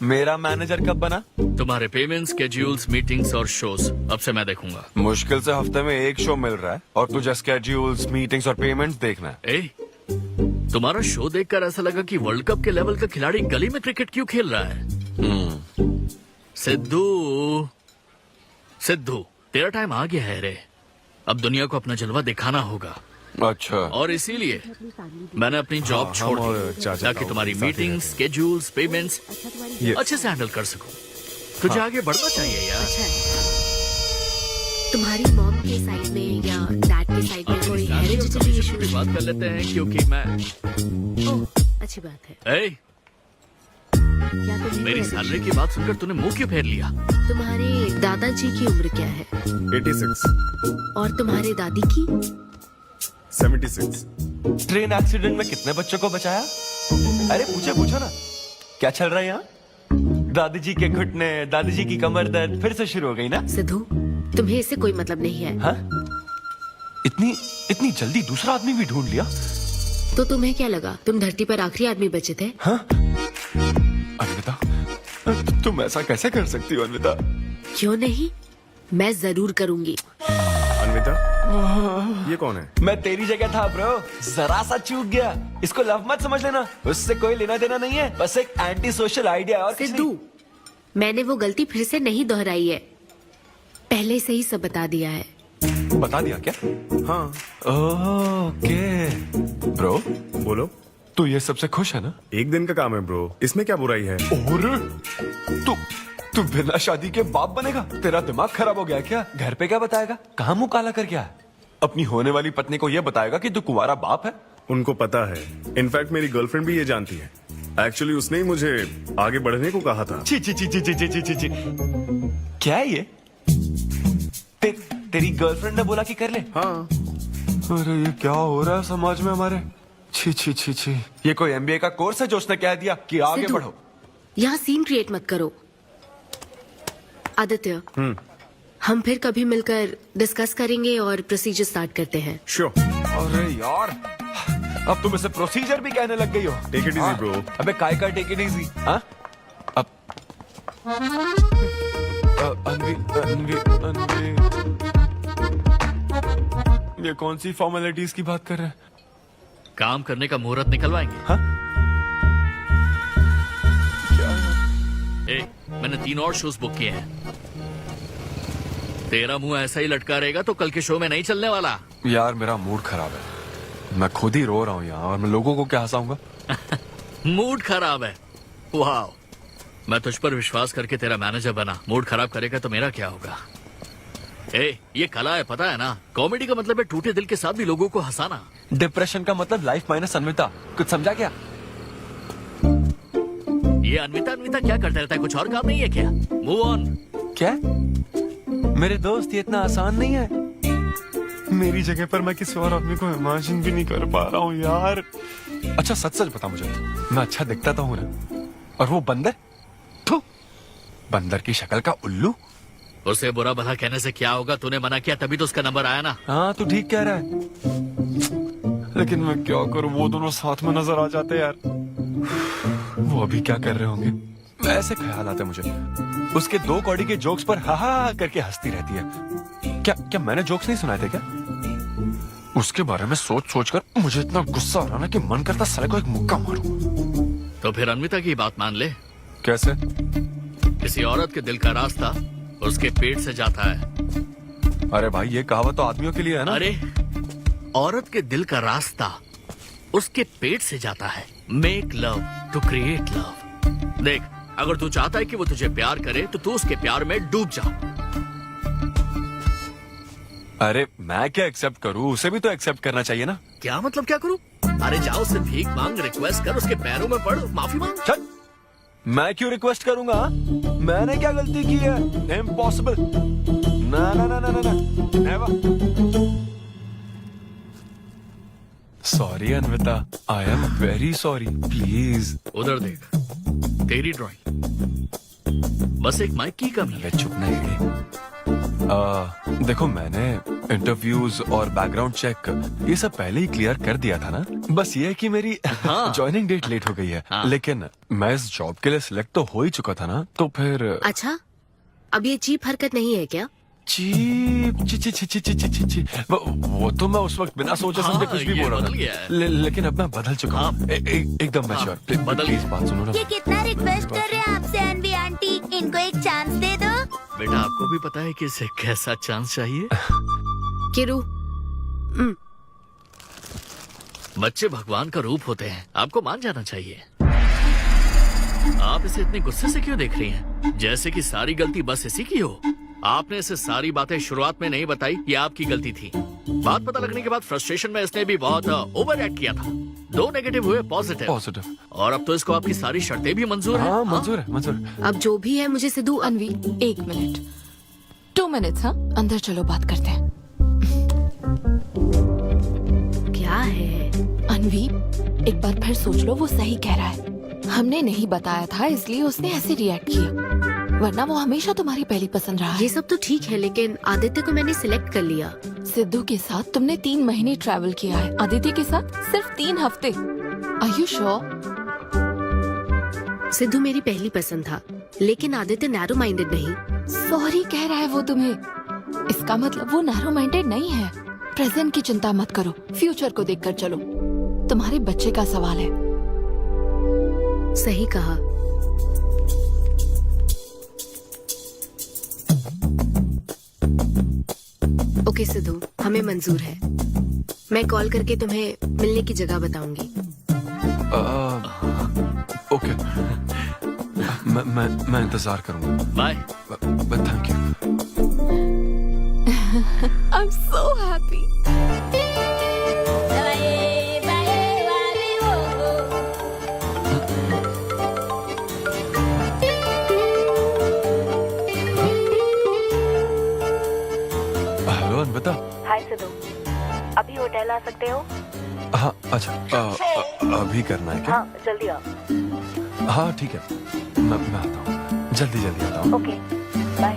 Speaker 3: मेरा मैनेजर कब बना?
Speaker 18: तुम्हारे पेमेंट्स, स्केड्यूल्स, मीटिंग्स और शोज अब से मैं देखूंगा।
Speaker 3: मुश्किल से हफ्ते में 1 शो मिल रहा है और तुझे स्केड्यूल्स, मीटिंग्स और पेमेंट्स देखना है।
Speaker 18: तुम्हारा शो देखकर ऐसा लगा कि वर्ल्ड कप के लेवल का खिलाड़ी गली में क्रिकेट क्यों खेल रहा है। सिद्धू तेरा टाइम आ गया है रे, अब दुनिया को अपना जलवा दिखाना होगा।
Speaker 3: अच्छा।
Speaker 18: और इसीलिए मैंने अपनी जॉब छोड़ दी ताकि तुम्हारी मीटिंग्स, स्केड्यूल्स, पेमेंट्स अच्छे से हैंडल कर सकूं। तुझे आगे बढ़ना चाहिए यार।
Speaker 1: तुम्हारी मॉम के साइड में या डैड के साइड में कोई हेरिडिटरी इशू?
Speaker 18: बात कर लेते हैं क्योंकि मैं
Speaker 1: अच्छी बात है।
Speaker 18: मेरी सैलरी की बात सुनकर तूने मुंह क्यों फेर लिया?
Speaker 1: तुम्हारे दादाजी की उम्र क्या है?
Speaker 11: 86।
Speaker 1: और तुम्हारे दादी की?
Speaker 11: 76।
Speaker 3: ट्रेन एक्सीडेंट में कितने बच्चों को बचाया? अरे पूछो ना, क्या चल रहा है यहाँ? दादी जी के घुटने, दादी जी की कमर दर्द फिर से शुरू हो गई ना?
Speaker 1: सिद्धू तुम्हें इससे कोई मतलब नहीं है।
Speaker 3: हाँ? इतनी जल्दी दूसरा आदमी भी ढूंढ लिया?
Speaker 1: तो तुम्हें क्या लगा तुम धरती पर आखिरी आदमी बचे थे?
Speaker 3: हाँ? अन्विता, तुम ऐसा कैसे कर सकती हो अन्विता?
Speaker 1: क्यों नहीं, मैं जरूर करूंगी।
Speaker 11: अन्विता, ये कौन है?
Speaker 3: मैं तेरी जगह था ब्रो, जरा सा चूक गया। इसको लव मत समझ लेना, उससे कोई लेना देना नहीं है, बस एक एंटी सोशल आइडिया। और
Speaker 1: सिद्धू, मैंने वो गलती फिर से नहीं दोहराई है, पहले से ही सब बता दिया है।
Speaker 3: बता दिया क्या?
Speaker 11: हाँ।
Speaker 3: ओके ब्रो,
Speaker 11: बोलो।
Speaker 3: तू ये सबसे खुश है ना?
Speaker 11: एक दिन का काम है ब्रो, इसमें क्या बुराई है?
Speaker 3: और तू बिना शादी के बाप बनेगा? तेरा दिमाग खराब हो गया क्या? घर पे क्या बताएगा? कहाँ मुंह काला कर गया है? अपनी होने वाली पत्नी को ये बताएगा कि तू कुंवारा बाप है?
Speaker 11: उनको पता है, इनफैक्ट मेरी गर्लफ्रेंड भी ये जानती है। एक्चुअली उसने ही मुझे आगे बढ़ने को कहा था।
Speaker 3: ची ची ची ची ची ची ची ची। क्या है ये? तेरी गर्लफ्रेंड ने बोला कि कर ले?
Speaker 11: हाँ।
Speaker 3: अरे ये क्या हो रहा है समाज में हमारे? छी छी छी छी। ये कोई एमबीए का कोर्स है जो उसने कह दिया कि आगे बढ़ो?
Speaker 1: यहाँ सीन क्रिएट मत करो। आदित्य, हम फिर कभी मिलकर डिस्कस करेंगे और प्रोसीजर स्टार्ट करते हैं।
Speaker 11: श्योर।
Speaker 3: अरे यार, अब तुम इसे प्रोसीजर भी कहने लग गई हो।
Speaker 11: Take it easy bro.
Speaker 3: अबे काय का टेक इट इजी? हाँ? अब अनवी ये कौन सी फॉर्मेलिटीज की बात कर रहे हैं?
Speaker 18: काम करने का मुहूर्त निकलवाएंगे।
Speaker 3: हाँ?
Speaker 18: मैंने 3 और शोज बुक किए हैं। तेरा मुंह ऐसा ही लटका रहेगा तो कल के शो में नहीं चलने वाला।
Speaker 3: यार मेरा मूड खराब है, मैं खुद ही रो रहा हूँ यहाँ, और मैं लोगों को क्या हंसाऊंगा?
Speaker 18: मूड खराब है? वाह, मैं तुझ पर विश्वास करके तेरा मैनेजर बना, मूड खराब करेगा तो मेरा क्या होगा? ये कला है, पता है ना? कॉमेडी का मतलब है टूटे दिल के साथ भी लोगों को हंसाना।
Speaker 3: डिप्रेशन का मतलब लाइफ माइनस अन्विता, कुछ समझा क्या?
Speaker 18: ये अन्विता क्या करता रहता है, कुछ और काम नहीं है क्या? Move on.
Speaker 3: क्या? मेरे दोस्त ये इतना आसान नहीं है। मेरी जगह पर मैं किसी और आदमी को इमेजिन भी नहीं कर पा रहा हूँ यार। अच्छा सच सच बता मुझे, मैं अच्छा दिखता तो हूँ ना? और वो बंदर, थू, बंदर की शक्ल का उल्लू।
Speaker 18: उसे बुरा भला कहने से क्या होगा? तूने मना किया तभी तो उसका नंबर आया ना।
Speaker 3: हाँ तू ठीक कह रहा है, लेकिन मैं क्या करूँ, वो दोनों साथ में नजर आ जाते यार। वो अभी क्या कर रहे होंगे? ऐसे ख्याल आते मुझे, उसके 2 कौड़ी के जोक्स पर हा हा करके हंसती रहती है। क्या मैंने जोक्स नहीं सुनाए थे क्या? उसके बारे में सोच सोच कर मुझे इतना गुस्सा आ रहा ना कि मन करता साले को एक मुक्का मारूं।
Speaker 18: तो फिर अन्विता की बात मान ले।
Speaker 3: कैसे?
Speaker 18: किसी औरत के दिल का रास्ता उसके पेट से जाता है।
Speaker 3: अरे भाई ये कहावत तो आदमियों के लिए है ना।
Speaker 18: अरे औरत के दिल का रास्ता उसके पेट से जाता है। Make love to create love. देख, अगर तू चाहता है कि वो तुझे प्यार करे तो तू उसके प्यार में डूब जा।
Speaker 3: अरे मैं क्या एक्सेप्ट करूं, उसे भी तो एक्सेप्ट करना चाहिए ना।
Speaker 18: क्या मतलब क्या करूं? अरे जाओ उससे भीख मांग, रिक्वेस्ट कर, उसके पैरों में पड़, माफी मांग।
Speaker 3: चल, मैं क्यों रिक्वेस्ट करूंगा? मैंने क्या गलती की है? इम्पॉसिबल। ना ना ना ना ना never. Sorry Anvita, I am very sorry, please.
Speaker 18: उधर देख, तेरी ड्राइंग, बस एक माइक की कमी है।
Speaker 3: चुप नहीं। देखो मैंने इंटरव्यूज और बैकग्राउंड चेक ये सब पहले ही क्लियर कर दिया था ना। बस ये है कि मेरी ज्वाइनिंग डेट लेट हो गई है। लेकिन मैं इस जॉब के लिए सिलेक्ट तो हो ही चुका था ना, तो फिर।
Speaker 1: अच्छा, अब ये चीप हरकत नहीं है क्या?
Speaker 3: चीप ची ची ची ची ची ची ची वो तो मैं उस वक्त बिना सोचे समझे कुछ भी बोल रहा था। लेकिन अब मैं बदल चुका हूँ, एकदम मैच्योर। प्लीज बात सुनो ना।
Speaker 10: ये कितना रिक्वेस्ट कर रहे हैं आपसे अनवी आंटी, इनको एक चांस दे दो।
Speaker 18: बेटा आपको भी पता है कि इसे कैसा चांस चाहिए?
Speaker 1: किरू,
Speaker 18: बच्चे भगवान का रूप होते हैं, आपको मान जाना चाहिए। आप इसे इतने गुस्से से क्यों देख रही हैं? जैसे कि सारी गलती बस इसी की हो। आपने इसे सारी बातें शुरुआत में नहीं बताई, ये आपकी गलती थी। बात पता लगने के बाद फ्रस्ट्रेशन में इसने भी बहुत ओवर एक्ट किया था। 2 नेगेटिव हुए पॉजिटिव, और अब तो इसको आपकी सारी शर्तें भी मंजूर हैं।
Speaker 3: मंजूर है, मंजूर।
Speaker 1: अब जो भी है मुझे सिद्धू।
Speaker 6: अनवी 1 मिनट, 2 मिनट्स। हाँ, अंदर चलो, बात करते हैं।
Speaker 1: क्या है
Speaker 6: अनवी, एक बार फिर सोच लो, वो सही कह रहा है। हमने नहीं बताया था इसलिए उसने ऐसे रिएक्ट किया, वरना वो हमेशा तुम्हारी पहली पसंद रहा है।
Speaker 1: ये सब तो ठीक है, लेकिन आदित्य को मैंने सिलेक्ट कर लिया।
Speaker 6: सिद्धू के साथ तुमने 3 महीने ट्रैवल किया है, आदित्य के साथ सिर्फ 3 हफ्ते। Are you sure?
Speaker 1: सिद्धू मेरी पहली पसंद था, लेकिन आदित्य नैरो माइंडेड नहीं।
Speaker 6: सॉरी कह रहा है वो तुम्हें, इसका मतलब वो नैरो माइंडेड नहीं है। प्रेजेंट की चिंता मत करो, फ्यूचर को देखकर चलो। तुम्हारे बच्चे का सवाल है।
Speaker 1: सही कहा। ओके सिद्धू, हमें मंजूर है। मैं कॉल करके तुम्हें मिलने की जगह बताऊंगी।
Speaker 3: ओके, मैं इंतजार करूंगा।
Speaker 18: Bye.
Speaker 3: Thank you.
Speaker 6: I am so happy.
Speaker 3: Hello Anvitha.
Speaker 14: Hi Siddhu, अभी होटल आ सकते हो?
Speaker 3: हाँ अच्छा, अभी करना है क्या?
Speaker 14: हाँ जल्दी आओ।
Speaker 3: हाँ ठीक है, मैं आता हूँ, जल्दी आता हूँ।
Speaker 14: Okay bye.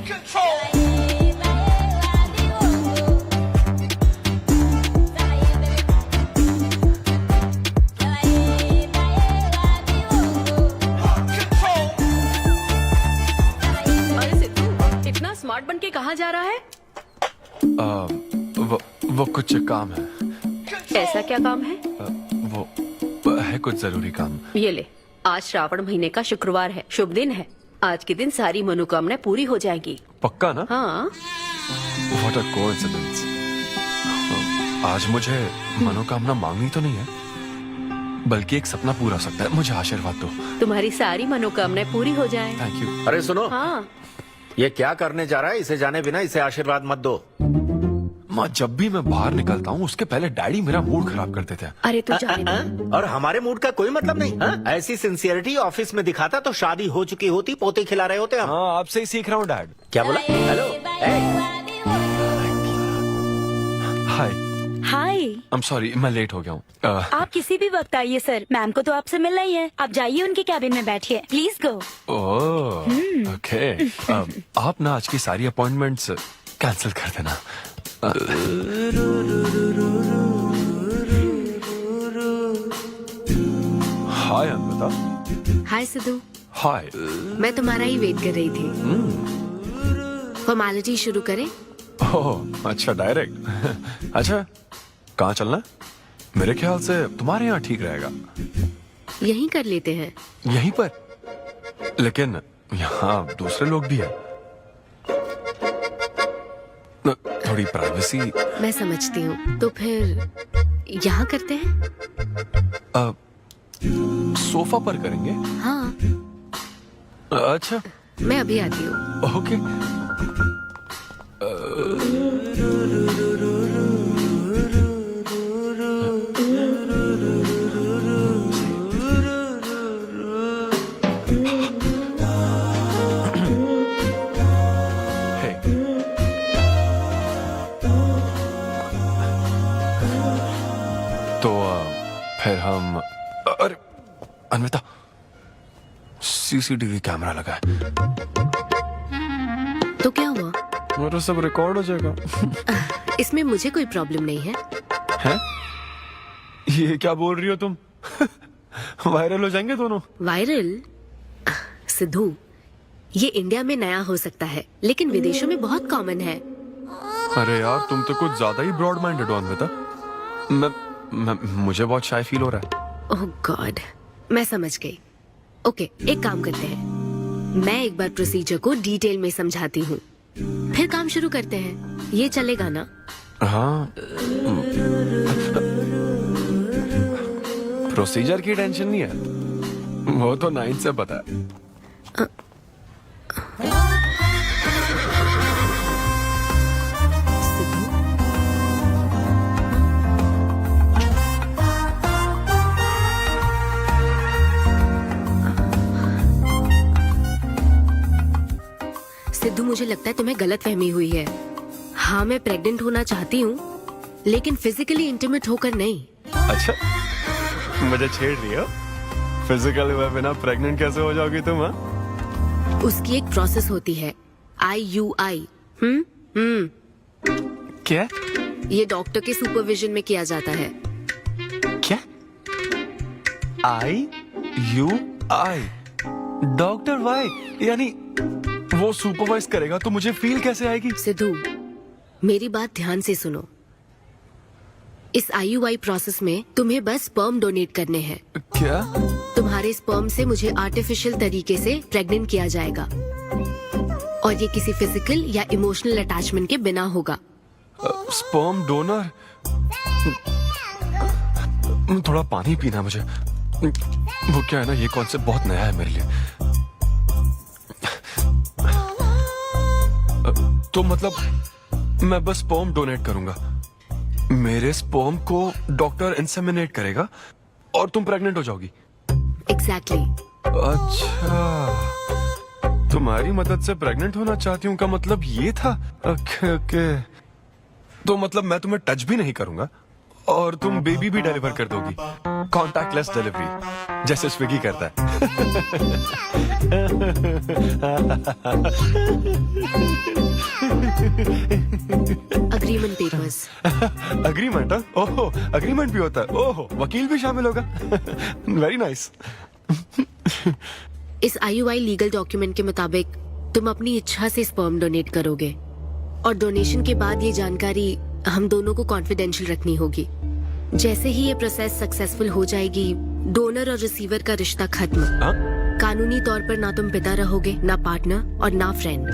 Speaker 13: अरे सिद्धू, इतना स्मार्ट बन के कहाँ जा रहा है?
Speaker 3: वो कुछ काम है।
Speaker 13: ऐसा क्या काम है?
Speaker 3: वो है कुछ जरूरी काम।
Speaker 13: ये ले, आज श्रावण महीने का शुक्रवार है, शुभ दिन है। आज के दिन सारी मनोकामनाएं पूरी हो जाएंगी।
Speaker 3: पक्का ना?
Speaker 13: हाँ।
Speaker 3: What a coincidence। आज मुझे मनोकामना मांगनी तो नहीं है, बल्कि एक सपना पूरा हो सकता है। मुझे आशीर्वाद दो।
Speaker 13: तुम्हारी सारी मनोकामनाएं पूरी हो जाएं।
Speaker 3: Thank you.
Speaker 8: अरे सुनो,
Speaker 13: हाँ।
Speaker 8: ये क्या करने जा रहा है? इसे जाने बिना इसे आशीर्वाद मत दो।
Speaker 3: माँ, जब भी मैं बाहर निकलता हूँ उसके पहले डैडी मेरा मूड खराब कर देते हैं।
Speaker 13: अरे तू जाने दे।
Speaker 8: और हमारे मूड का कोई मतलब नहीं। ऐसी सिंसियरिटी ऑफिस में दिखाता तो शादी हो चुकी होती, पोते खिला रहे होते हम।
Speaker 3: हाँ, आपसे ही सीख रहा हूँ डैड।
Speaker 8: क्या बोला? Hello,
Speaker 3: hi.
Speaker 10: Hi.
Speaker 3: I'm sorry, मैं लेट हो गया हूँ।
Speaker 10: आप किसी भी वक्त आइए सर, मैम को तो आपसे मिलना ही है। आप जाइए उनके कैबिन में बैठिए, प्लीज गो।
Speaker 3: Oh, okay. आप ना आज की सारी अपॉइंटमेंट्स कैंसिल कर देना। हाय अन्विता।
Speaker 1: हाय सिद्धू।
Speaker 3: हाय।
Speaker 1: मैं तुम्हारा ही वेट कर रही थी। फॉर्मेलिटी शुरू करें?
Speaker 3: ओह, अच्छा डायरेक्ट। अच्छा, कहाँ चलना है? मेरे ख्याल से तुम्हारे यहाँ ठीक रहेगा।
Speaker 1: यहीं कर लेते हैं।
Speaker 3: यहीं पर? लेकिन यहाँ दूसरे लोग भी हैं। थोड़ी प्राइवेसी।
Speaker 1: मैं समझती हूँ, तो फिर यहाँ करते हैं?
Speaker 3: सोफा पर करेंगे?
Speaker 1: हाँ।
Speaker 3: अच्छा,
Speaker 1: मैं अभी आती हूँ।
Speaker 3: ओके। फिर हम, अरे अन्विता, सीसीटीवी कैमरा लगा है।
Speaker 1: तो क्या हुआ?
Speaker 3: मेरा सब रिकॉर्ड हो जाएगा।
Speaker 1: इसमें मुझे कोई प्रॉब्लम नहीं है।
Speaker 3: हैं? ये क्या बोल रही हो तुम? वायरल हो जाएंगे दोनों।
Speaker 1: वायरल? सिद्धू, ये इंडिया में नया हो सकता है, लेकिन विदेशों में बहुत कॉमन है।
Speaker 3: अरे यार, तुम तो कुछ ज्यादा ही ब्रॉड माइंडेड हो अन्विता। मुझे बहुत शाय फील हो रहा है।
Speaker 1: ओह गॉड, मैं समझ गई। ओके, एक काम करते हैं, मैं एक बार प्रोसीजर को डिटेल में समझाती हूँ, फिर काम शुरू करते हैं। ये चलेगा ना?
Speaker 3: हाँ। प्रोसीजर की टेंशन नहीं है, वो तो 9 से पता है।
Speaker 1: सिद्धू, मुझे लगता है तुम्हें गलतफहमी हुई है। हाँ, मैं प्रेग्नेंट होना चाहती हूँ, लेकिन फिजिकली इंटीमेट होकर नहीं।
Speaker 3: अच्छा, मुझे छेड़ रही हो? फिजिकली हुए बिना प्रेग्नेंट कैसे हो जाओगी तुम? हाँ,
Speaker 1: उसकी एक प्रोसेस होती है, IUI।
Speaker 3: क्या?
Speaker 1: ये डॉक्टर के सुपरविजन में किया जाता है।
Speaker 3: क्या? IUI? Doctor why? यानी वो सुपरवाइज करेगा तो मुझे फील कैसे आएगी?
Speaker 1: सिद्धू, मेरी बात ध्यान से सुनो। इस IUI प्रोसेस में तुम्हें बस स्पर्म डोनेट करने हैं।
Speaker 3: क्या?
Speaker 1: तुम्हारे स्पर्म से मुझे आर्टिफिशियल तरीके से प्रेग्नेंट किया जाएगा, और ये किसी फिजिकल या इमोशनल अटैचमेंट के बिना होगा।
Speaker 3: Sperm donor? थोड़ा पानी पीना है मुझे। वो क्या है ना, ये कॉन्सेप्ट बहुत नया है मेरे लिए। तो मतलब मैं बस स्पर्म डोनेट करूंगा, मेरे स्पर्म को डॉक्टर इंसेमिनेट करेगा और तुम प्रेग्नेंट हो जाओगी?
Speaker 1: एग्जैक्टली।
Speaker 3: अच्छा, तुम्हारी मदद से प्रेग्नेंट होना चाहती हूँ का मतलब ये था? ओके। तो मतलब मैं तुम्हें टच भी नहीं करूंगा और तुम बेबी भी डिलीवर कर दोगी, कॉन्टैक्टलेस डिलीवरी, जैसे स्विगी करता है।
Speaker 1: Agreement papers.
Speaker 3: अग्रीमेंट? ओहो, अग्रीमेंट भी होता है? ओहो, वकील भी शामिल होगा। Very nice.
Speaker 1: इस IUI लीगल डॉक्यूमेंट के मुताबिक तुम अपनी इच्छा से स्पर्म डोनेट करोगे, और डोनेशन के बाद ये जानकारी हम दोनों को कॉन्फिडेंशियल रखनी होगी। जैसे ही ये प्रोसेस सक्सेसफुल हो जाएगी, डोनर और रिसीवर का रिश्ता खत्म। कानूनी तौर पर ना तुम पिता रहोगे, ना पार्टनर और ना फ्रेंड।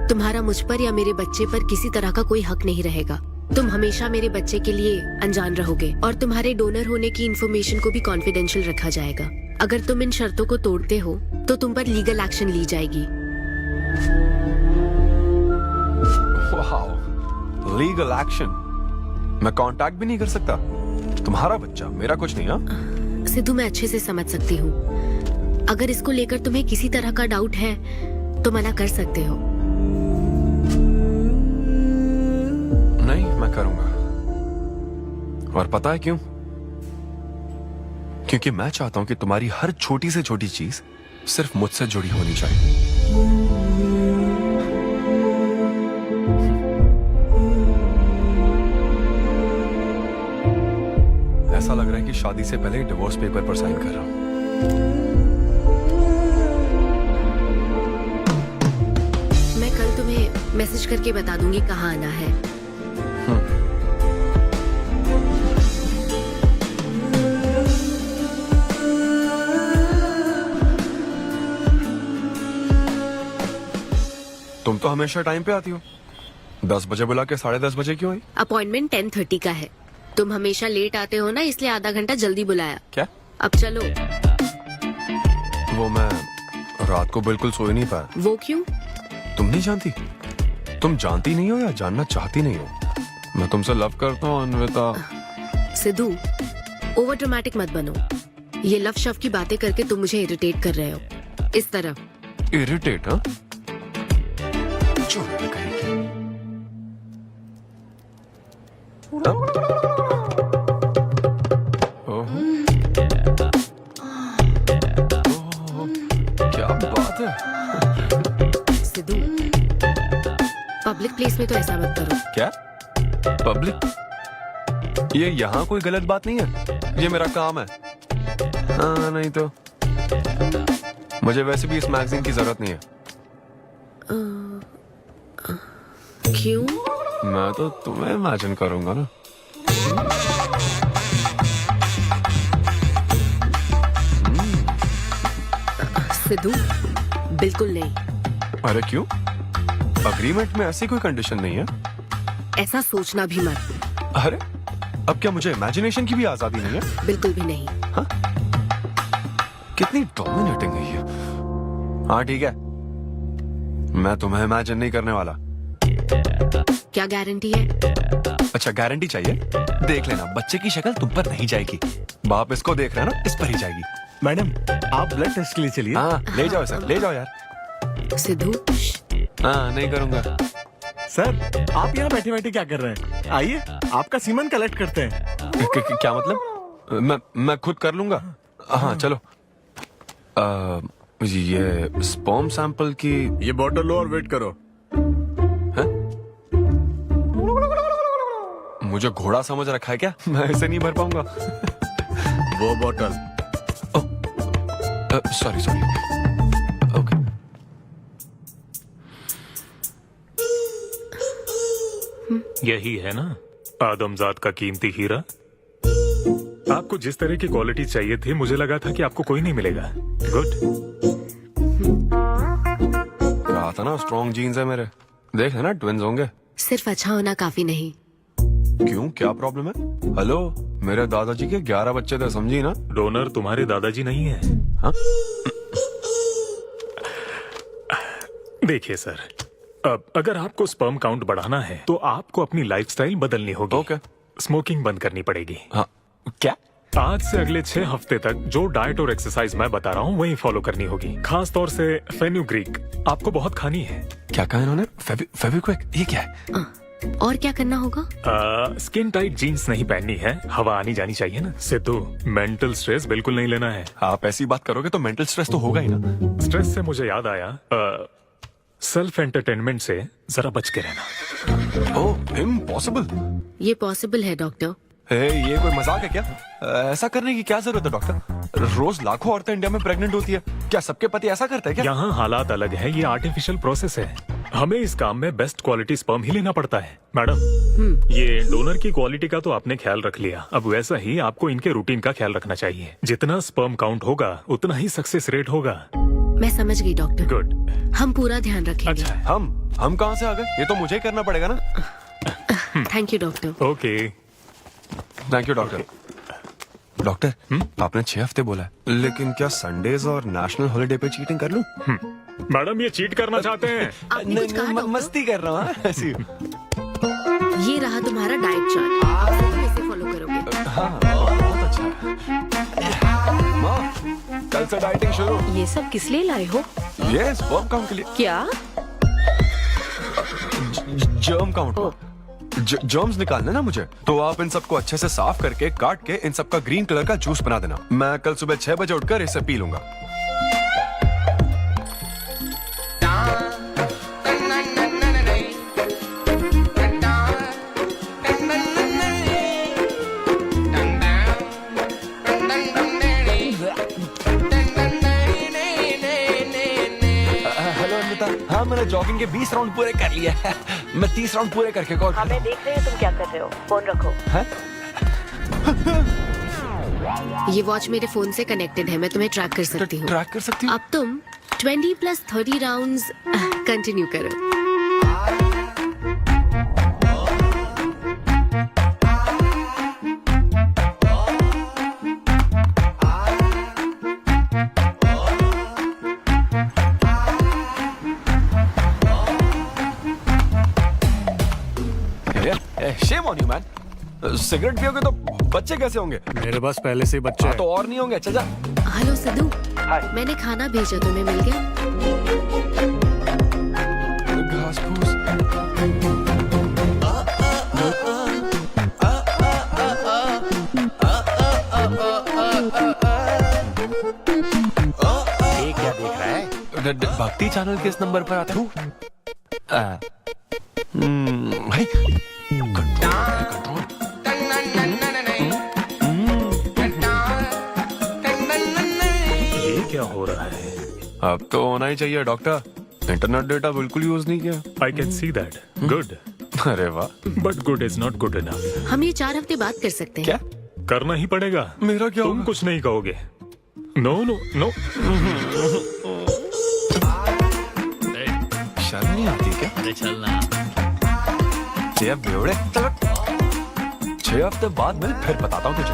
Speaker 1: तुम्हारा मुझ पर या मेरे बच्चे पर किसी तरह का कोई हक नहीं रहेगा। तुम हमेशा मेरे बच्चे के लिए अनजान रहोगे, और तुम्हारे डोनर होने की इन्फॉर्मेशन को भी कॉन्फिडेंशियल रखा जाएगा। अगर तुम इन शर्तों को तोड़ते हो तो तुम पर लीगल एक्शन ली जाएगी।
Speaker 3: Legal action? मैं कांटेक्ट भी नहीं कर सकता? तुम्हारा बच्चा, मेरा कुछ नहीं। हाँ
Speaker 1: सिद्धू, मैं अच्छे से समझ सकती हूँ। अगर इसको लेकर तुम्हें किसी तरह का डाउट है तो मना कर सकते हो।
Speaker 3: नहीं, मैं करूंगा। और पता है क्यों? क्योंकि मैं चाहता हूं कि तुम्हारी हर छोटी से छोटी चीज सिर्फ मुझसे जुड़ी होनी चाहिए। ऐसा लग रहा है कि शादी से पहले डिवोर्स पेपर पर साइन कर रहा हूं।
Speaker 1: मैं कल तुम्हें मैसेज करके बता दूंगी कहाँ आना है।
Speaker 3: तुम तो हमेशा टाइम पे आती हो। 10 बजे बुला के 10:30 बजे क्यों आई?
Speaker 1: अपॉइंटमेंट 10:30 का है। तुम हमेशा लेट आते हो ना, इसलिए आधा घंटा जल्दी बुलाया।
Speaker 3: क्या?
Speaker 1: अब चलो।
Speaker 3: वो मैं रात को बिल्कुल सो ही नहीं पाया।
Speaker 1: वो क्यों?
Speaker 3: तुम नहीं जानती? तुम जानती नहीं हो या जानना चाहती नहीं हो? मैं तुमसे लव करता हूँ अन्विता।
Speaker 1: सिद्धू, ओवर ड्रामेटिक मत बनो। ये लव शव की बातें करके तुम मुझे इरिटेट कर रहे हो। इस तरह
Speaker 3: इरिटेट? हाँ, क्या बात है।
Speaker 1: सिद्धू, पब्लिक प्लेस में तो ऐसा मत करो।
Speaker 3: क्या पब्लिक? ये यहाँ कोई गलत बात नहीं है, ये मेरा काम है। हाँ, नहीं तो मुझे वैसे भी इस मैगजीन की जरूरत नहीं है।
Speaker 1: क्यों?
Speaker 3: मैं तो तुम्हें इमेजिन करूंगा ना।
Speaker 1: सिद्धू, बिल्कुल नहीं।
Speaker 3: अरे क्यों? अग्रीमेंट में ऐसी कोई कंडीशन नहीं है।
Speaker 1: ऐसा सोचना भी मत।
Speaker 3: अरे अब क्या मुझे इमेजिनेशन की भी आजादी नहीं है?
Speaker 1: बिल्कुल भी नहीं।
Speaker 3: हाँ? कितनी डोमिनेटिंग है ये। हाँ ठीक है, मैं तुम्हें इमेजिन नहीं करने वाला।
Speaker 1: क्या गारंटी है?
Speaker 3: अच्छा, गारंटी चाहिए? देख लेना, बच्चे की शक्ल तुम पर नहीं जाएगी। बाप इसको देख रहा है ना, इस पर ही जाएगी।
Speaker 11: मैडम, आप ब्लड टेस्ट के लिए चलिए।
Speaker 3: हाँ, ले जाओ सर, ले जाओ यार।
Speaker 1: सिद्धू,
Speaker 3: हाँ, नहीं करूंगा।
Speaker 11: सर, आप यहाँ बैठे बैठे क्या कर रहे हैं? आइए, आपका सीमन कलेक्ट करते हैं।
Speaker 3: क्या मतलब? मैं खुद कर लूंगा। हाँ चलो। ये स्पर्म सैंपल की
Speaker 11: ये बोतल लो और वेट करो।
Speaker 3: मुझे घोड़ा समझ रखा है क्या? मैं ऐसे नहीं भर पाऊंगा।
Speaker 11: वो बोतल।
Speaker 3: Sorry sorry. ओके।
Speaker 9: यही है ना आदमजात का कीमती हीरा? आपको जिस तरह की क्वालिटी चाहिए थी, मुझे लगा था कि आपको कोई नहीं मिलेगा। गुड।
Speaker 3: कहा था ना स्ट्रॉन्ग जीन्स है मेरे। देख लेना, ट्विंस होंगे।
Speaker 1: सिर्फ अच्छा होना काफी नहीं।
Speaker 3: क्यों, क्या प्रॉब्लम है? हेलो, मेरे दादाजी के 11 बच्चे थे, समझी ना?
Speaker 9: डोनर तुम्हारे दादाजी नहीं है।
Speaker 3: हाँ?
Speaker 9: देखिए सर, अब अगर आपको स्पर्म काउंट बढ़ाना है तो आपको अपनी लाइफस्टाइल बदलनी होगी।
Speaker 3: ओके।
Speaker 9: स्मोकिंग बंद करनी पड़ेगी।
Speaker 3: हाँ। क्या?
Speaker 9: आज से अगले 6 हफ्ते तक जो डाइट और एक्सरसाइज मैं बता रहा हूँ वही फॉलो करनी होगी। खास तौर से फेन्यूग्रीक आपको बहुत खानी है।
Speaker 3: क्या कहा इन्होंने? फेविक्विक? ये क्या है?
Speaker 1: और क्या करना होगा?
Speaker 9: स्किन टाइट जीन्स नहीं पहननी है, हवा आनी जानी चाहिए ना। सिद्धू, मेंटल स्ट्रेस बिल्कुल नहीं लेना है।
Speaker 3: आप ऐसी बात करोगे तो मेंटल स्ट्रेस तो होगा ही ना।
Speaker 9: स्ट्रेस से मुझे याद आया, सेल्फ एंटरटेनमेंट से जरा बच के रहना।
Speaker 3: ओह, इम्पॉसिबल।
Speaker 1: ये पॉसिबल है डॉक्टर।
Speaker 3: ये कोई मजाक है क्या? ऐसा करने की क्या जरूरत है डॉक्टर? रोज लाखों औरतें इंडिया में प्रेग्नेंट होती है। क्या सबके पति ऐसा करते हैं क्या?
Speaker 9: यहाँ हालात अलग है, ये आर्टिफिशियल प्रोसेस है। हमें इस काम में बेस्ट क्वालिटी स्पर्म ही लेना पड़ता है। मैडम, ये डोनर की क्वालिटी का तो आपने ख्याल रख लिया, अब वैसा ही आपको इनके रूटीन का ख्याल रखना चाहिए। जितना स्पर्म काउंट होगा उतना ही सक्सेस रेट होगा।
Speaker 1: मैं समझ गई डॉक्टर।
Speaker 9: गुड।
Speaker 1: हम पूरा ध्यान रखेंगे।
Speaker 9: अच्छा,
Speaker 3: हम कहाँ से आ गए? ये तो मुझे ही करना पड़ेगा ना।
Speaker 1: Thank you doctor.
Speaker 9: Okay.
Speaker 3: Thank you doctor. Doctor, आपने 6 हफ्ते बोला है, लेकिन क्या संडेज और नेशनल हॉलिडे पे चीटिंग कर लूं?
Speaker 9: मैडम, ये चीट करना चाहते हैं?
Speaker 3: नहीं, मस्ती कर रहा हूँ ऐसी।
Speaker 1: ये रहा तुम्हारा डाइट चार्ट, आप सब कैसे फॉलो करोगे?
Speaker 3: हाँ, बहुत अच्छा। माँ, कल से डाइटिंग शुरू।
Speaker 14: ये सब किस लिए लाए हो?
Speaker 3: ये स्पर्म काउंट के लिए।
Speaker 14: क्या?
Speaker 3: Germ count. जर्म्स निकालने ना मुझे, तो आप इन सबको अच्छे से साफ करके काट के इन सबका ग्रीन कलर का जूस बना देना। मैं कल सुबह 6 बजे उठकर इसे पी लूंगा। हेलो अमृता, हाँ मैंने जॉगिंग के 20 राउंड पूरे कर लिए। मैं 30 राउंड पूरे करके कॉल
Speaker 14: हमें देख रहे हैं तुम क्या कर रहे हो, फोन रखो।
Speaker 1: ये वॉच मेरे फोन से कनेक्टेड है, मैं तुम्हें ट्रैक कर सकती हूँ।
Speaker 3: ट्रैक कर सकती हूँ?
Speaker 1: अब तुम 20 + 30 राउंड्स कंटिन्यू करो।
Speaker 3: Shame on you, man. Cigarette पियोगे तो बच्चे कैसे होंगे?
Speaker 11: मेरे पास पहले से ही बच्चे
Speaker 3: तो और नहीं होंगे। चल जा।
Speaker 1: हेलो सिद्धू, मैंने खाना भेजा, तुम्हें मिल गया?
Speaker 3: घास फूस।
Speaker 8: ये क्या देख रहा है?
Speaker 3: भक्ति चैनल किस नंबर पर आता है? भाई
Speaker 9: ये क्या हो रहा है?
Speaker 3: अब तो होना ही चाहिए डॉक्टर। इंटरनेट डेटा बिल्कुल यूज नहीं किया।
Speaker 9: I can see that. Good.
Speaker 3: अरे वाह।
Speaker 9: But good is not good enough.
Speaker 1: हम ये 4 हफ्ते बाद कर सकते हैं।
Speaker 3: क्या
Speaker 9: करना ही पड़ेगा?
Speaker 3: मेरा क्या
Speaker 9: तुम
Speaker 3: होगा?
Speaker 9: कुछ नहीं कहोगे। No no no.
Speaker 3: शर्म नहीं आती क्या?
Speaker 18: अरे चलना।
Speaker 3: ये बेवड़े, चलो 6 हफ्ते बाद मिल, फिर बताता हूँ तुझे।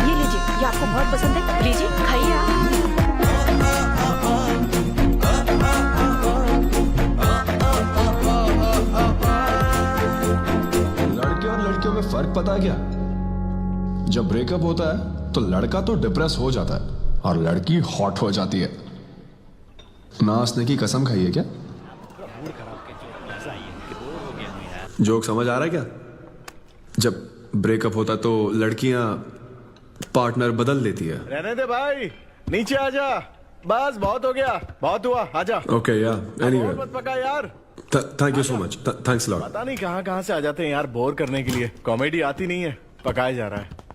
Speaker 10: ये लीजिए, ये आपको बहुत पसंद है, लीजिए खाइए आप।
Speaker 12: लड़के और लड़कियों में फर्क पता है क्या? जब ब्रेकअप होता है तो लड़का तो डिप्रेस हो जाता है और लड़की हॉट हो जाती है। नाचने की कसम खाई है क्या? जोक समझ आ रहा है क्या? जब ब्रेकअप होता तो लड़कियां पार्टनर बदल देती है।
Speaker 11: रहने दे भाई, नीचे आ जा। बस बहुत हो गया, बहुत हुआ, आजा।
Speaker 12: ओके या एनीवे,
Speaker 11: मत पका यार।
Speaker 12: Thank you so much, thanks lot.
Speaker 11: पता नहीं कहाँ से आ जाते हैं यार बोर करने के लिए। कॉमेडी आती नहीं है, पकाया जा रहा है।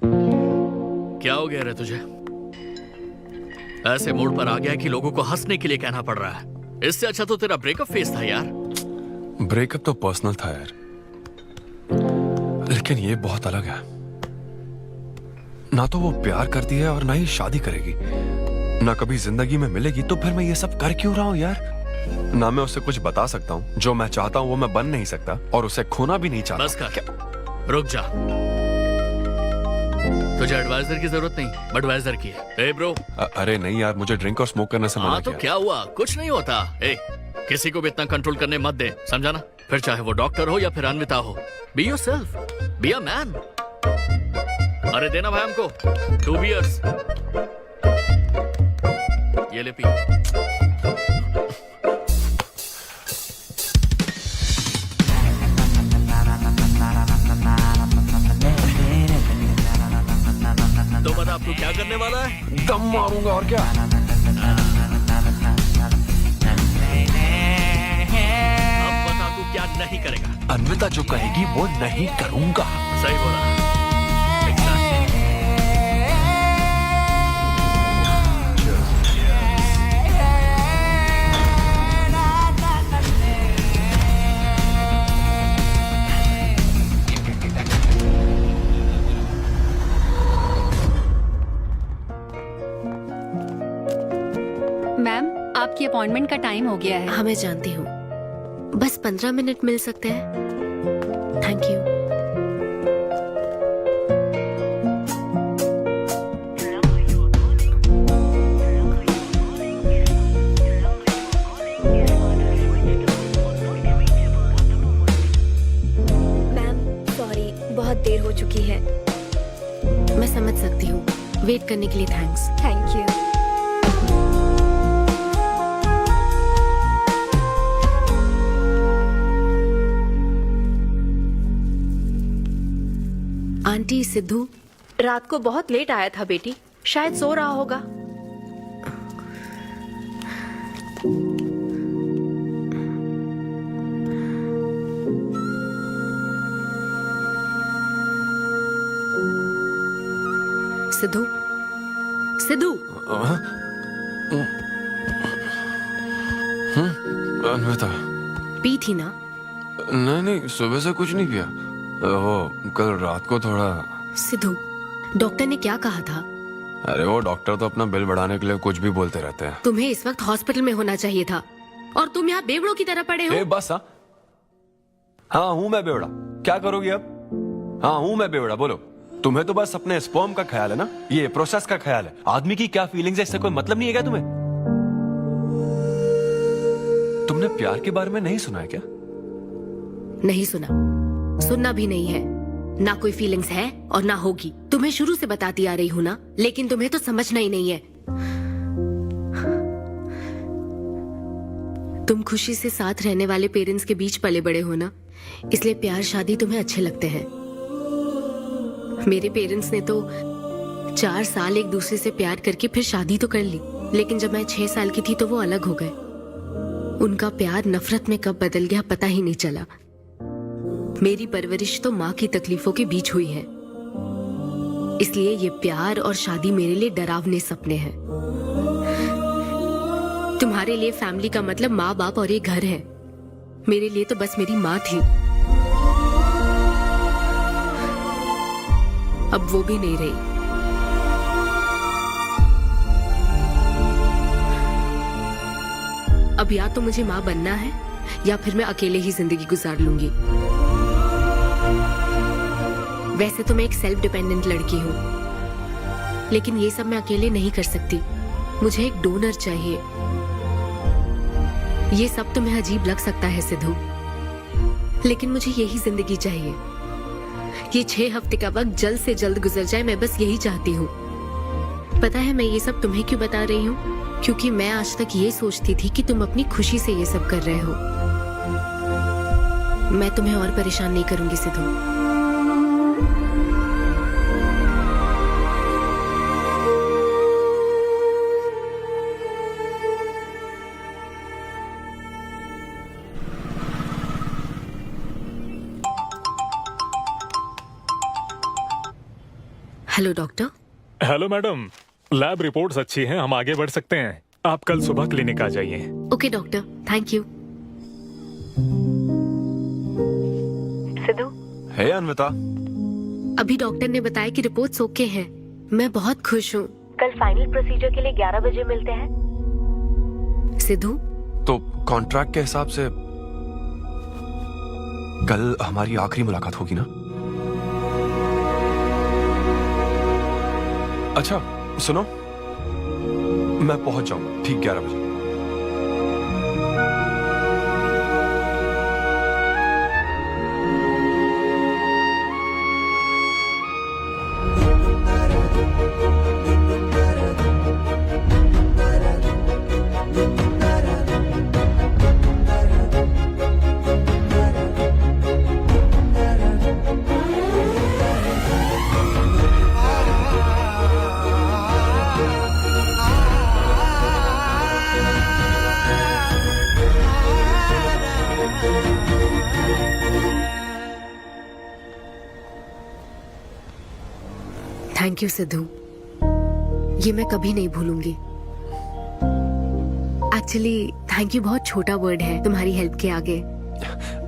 Speaker 18: क्या हो गया रे तुझे? ऐसे मूड पर आ गया कि लोगों को हंसने के लिए कहना पड़ रहा है। इससे अच्छा तो तेरा ब्रेकअप फेस था यार।
Speaker 3: ब्रेकअप तो पर्सनल था यार, लेकिन ये बहुत अलग है। ना तो वो प्यार करती है और ना ही शादी करेगी, ना कभी जिंदगी में मिलेगी, तो फिर मैं ये सब कर क्यों रहा हूँ यार? ना मैं उसे कुछ बता सकता हूँ, जो मैं चाहता हूँ वो मैं बन नहीं सकता, और उसे खोना भी नहीं चाहता।
Speaker 18: बस कर, रुक जा। तुझे एडवाइजर की जरूरत नहीं, बडवाइजर की है। ए ब्रो।
Speaker 3: अरे नहीं यार, मुझे ड्रिंक और स्मोक करने से मना
Speaker 18: हाँ तो
Speaker 3: किया।
Speaker 18: क्या हुआ? कुछ नहीं होता। ए, किसी को भी इतना कंट्रोल करने मत दे, समझा ना? फिर चाहे वो डॉक्टर हो या फिर अन्विता हो। Be yourself, be a man. अरे देना भाई हमको 2 बियर्स। ये ले पी। तो बता अब तू क्या करने वाला है?
Speaker 3: दम मारूंगा और क्या।
Speaker 18: अब बता तू क्या नहीं करेगा?
Speaker 3: अन्विता जो कहेगी वो नहीं करूंगा।
Speaker 18: सही बोला।
Speaker 5: मैम, आपकी अपॉइंटमेंट का टाइम हो गया है।
Speaker 1: हाँ मैं जानती हूँ, बस 15 मिनट मिल सकते हैं? Thank you.
Speaker 10: मैम सॉरी, बहुत देर हो चुकी है।
Speaker 1: मैं समझ सकती हूँ। वेट करने के लिए thanks.
Speaker 5: Thank you.
Speaker 1: Aunty, Sidhu
Speaker 13: रात को बहुत लेट आया था बेटी, शायद सो रहा होगा।
Speaker 1: सिद्धू, सिद्धू,
Speaker 3: अन्विता,
Speaker 1: पी थी ना?
Speaker 3: नहीं, सुबह से कुछ नहीं किया। वो कल रात को थोड़ा।
Speaker 1: सिद्धू, डॉक्टर ने क्या कहा था?
Speaker 3: अरे वो डॉक्टर तो अपना बिल बढ़ाने के लिए कुछ भी बोलते रहते हैं।
Speaker 1: तुम्हें इस वक्त हॉस्पिटल में होना चाहिए था और तुम यहाँ बेवड़ों की तरह पड़े हो।
Speaker 3: बस हाँ हूँ मैं बेवड़ा। क्या करोगी अब? हाँ हूँ मैं बेवड़ा, बोलो। तुम्हें तो बस अपने स्पर्म का ख्याल है ना, ये प्रोसेस का ख्याल है। आदमी की क्या फीलिंग्स है इससे कोई मतलब नहीं है क्या तुम्हें? तुमने प्यार के बारे में नहीं सुना है क्या?
Speaker 1: नहीं सुना, सुनना भी नहीं है। ना कोई फीलिंग्स है और ना होगी। तुम्हें शुरू से बताती आ रही हूँ ना, लेकिन तुम्हें तो समझना ही नहीं है। तुम खुशी से साथ रहने वाले पेरेंट्स के बीच पले बड़े हो ना, इसलिए प्यार शादी तुम्हें अच्छे लगते हैं। मेरे पेरेंट्स ने तो 4 साल एक दूसरे से प्यार करके फिर शादी तो कर ली, लेकिन जब मैं 6 साल की थी तो वो अलग हो गए। उनका प्यार नफरत में कब बदल गया पता ही नहीं चला। मेरी परवरिश तो माँ की तकलीफों के बीच हुई है, इसलिए ये प्यार और शादी मेरे लिए डरावने सपने हैं। तुम्हारे लिए फैमिली का मतलब माँ बाप और ये घर है। मेरे लिए तो बस मेरी माँ थी, अब वो भी नहीं रही। अब या तो मुझे माँ बनना है या फिर मैं अकेले ही जिंदगी गुजार लूंगी। वैसे तो मैं एक सेल्फ डिपेंडेंट लड़की हूँ, लेकिन ये सब मैं अकेले नहीं कर सकती। मुझे एक डोनर चाहिए। ये सब तुम्हें अजीब लग सकता है सिद्धू, लेकिन मुझे यही जिंदगी चाहिए। ये 6 हफ्ते का वक्त जल्द से जल्द गुजर जाए, मैं बस यही चाहती हूँ। पता है मैं ये सब तुम्हें क्यों बता रही हूँ? क्योंकि मैं आज तक ये सोचती थी कि तुम अपनी खुशी से ये सब कर रहे हो। मैं तुम्हें और परेशान नहीं करूंगी Sidhu. Hello doctor.
Speaker 9: Hello madam, lab reports अच्छी हैं, हम आगे बढ़ सकते हैं। आप कल सुबह क्लिनिक आ जाइए।
Speaker 1: Okay doctor, thank you.
Speaker 10: Siddhu,
Speaker 3: hey Anvitha.
Speaker 1: अभी डॉक्टर ने बताया कि रिपोर्ट्स ओके हैं। मैं बहुत खुश हूँ।
Speaker 10: कल फाइनल प्रोसीजर के लिए 11 बजे मिलते हैं।
Speaker 1: सिद्धू,
Speaker 3: तो कॉन्ट्रैक्ट के हिसाब से कल हमारी आखिरी मुलाकात होगी ना? अच्छा सुनो, मैं पहुंच जाऊंगा ठीक 11 बजे।
Speaker 1: थैंक यू सिद्धू, ये मैं कभी नहीं भूलूंगी। एक्चुअली थैंक यू बहुत छोटा वर्ड है तुम्हारी हेल्प के आगे।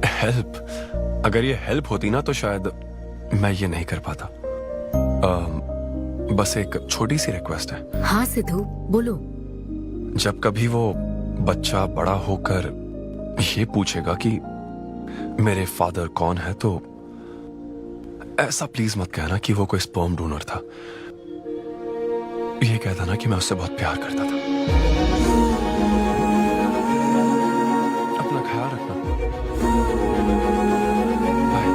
Speaker 3: हेल्प? अगर ये हेल्प होती ना तो शायद मैं ये नहीं कर पाता। बस एक छोटी सी रिक्वेस्ट है।
Speaker 1: हाँ सिद्धू, बोलो।
Speaker 3: जब कभी वो बच्चा बड़ा होकर ये पूछेगा कि मेरे फादर कौन है, तो ऐसा प्लीज मत कहना कि वो कोई स्पर्म डोनर था। ये कहता ना कि मैं उससे बहुत प्यार करता था। अपना ख्याल रखना। Bye.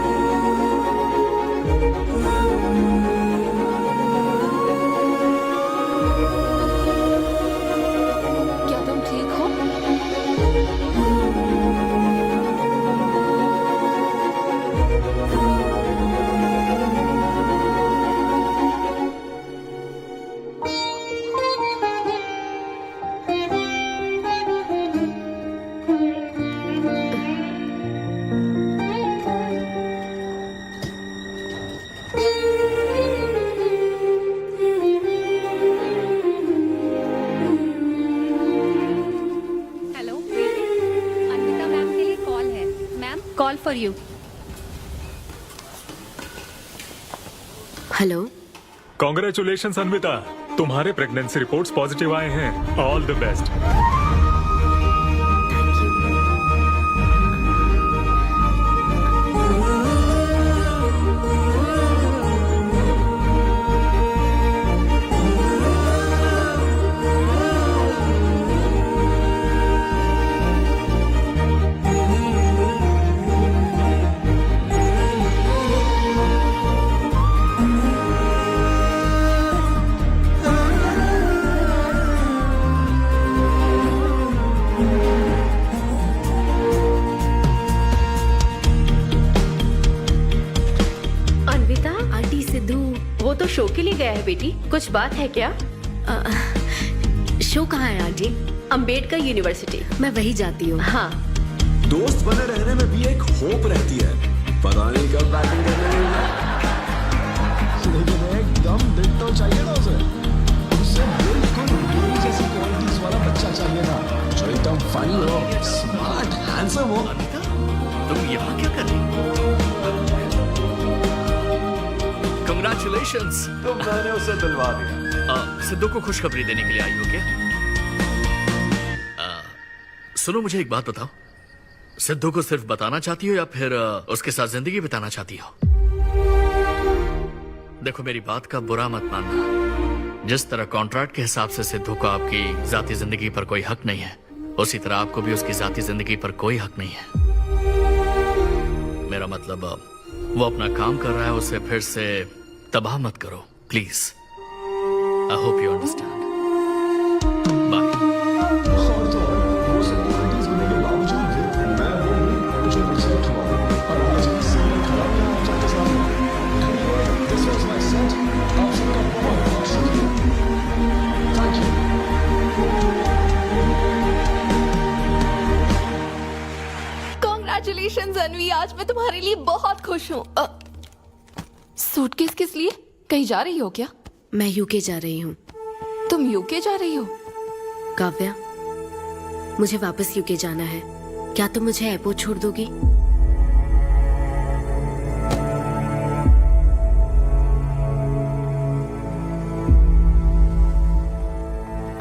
Speaker 6: You?
Speaker 1: Hello.
Speaker 9: Congratulation Anvita, तुम्हारे प्रेगनेंसी रिपोर्ट्स पॉजिटिव आए हैं। All the best.
Speaker 13: Anvita,
Speaker 1: aunty Sidhu.
Speaker 13: वो तो शो के लिए गया है बेटी, कुछ बात है क्या?
Speaker 1: शो कहाँ है आंटी?
Speaker 13: अंबेडकर यूनिवर्सिटी।
Speaker 1: मैं वही जाती हूँ।
Speaker 13: हाँ।
Speaker 12: दोस्त बने रहने में भी एक होप रहती है, पता नहीं कब बैटिंग करने लगेगा। लेकिन एकदम दिल तो चाहिए ना उसे बिल्कुल मेरी जैसी क्वालिटीज वाला बच्चा चाहिए था, जो एकदम फनी हो, स्मार्ट, हैंडसम हो।
Speaker 18: तुम यहाँ क्या कर रही हो? Congratulations!
Speaker 3: तो मैंने उसे दिलवा दिया।
Speaker 18: सिद्धू को खुशखबरी देने के लिए आई हो क्या? सुनो, मुझे एक बात बताओ, सिद्धू को सिर्फ बताना चाहती हो या फिर उसके साथ जिंदगी बिताना चाहती हो? देखो, मेरी बात का बुरा मत मानना। जिस तरह कॉन्ट्रैक्ट के हिसाब से सिद्धू को आपकी जाती जिंदगी पर कोई हक नहीं है, उसी तरह आपको भी उसकी जाती जिंदगी पर कोई हक नहीं है। मेरा मतलब, वो अपना काम कर रहा है, उसे फिर से तबाह मत करो please. I hope you understand.
Speaker 6: Congratulation Anvi, आज मैं तुम्हारे लिए बहुत खुश हूँ। सूटकेस किस लिए? कहीं जा रही हो क्या?
Speaker 1: मैं यूके जा रही हूँ।
Speaker 6: तुम यूके जा रही हो?
Speaker 1: काव्या, मुझे वापस यूके जाना है। क्या तुम मुझे एयरपोर्ट छोड़ दोगी?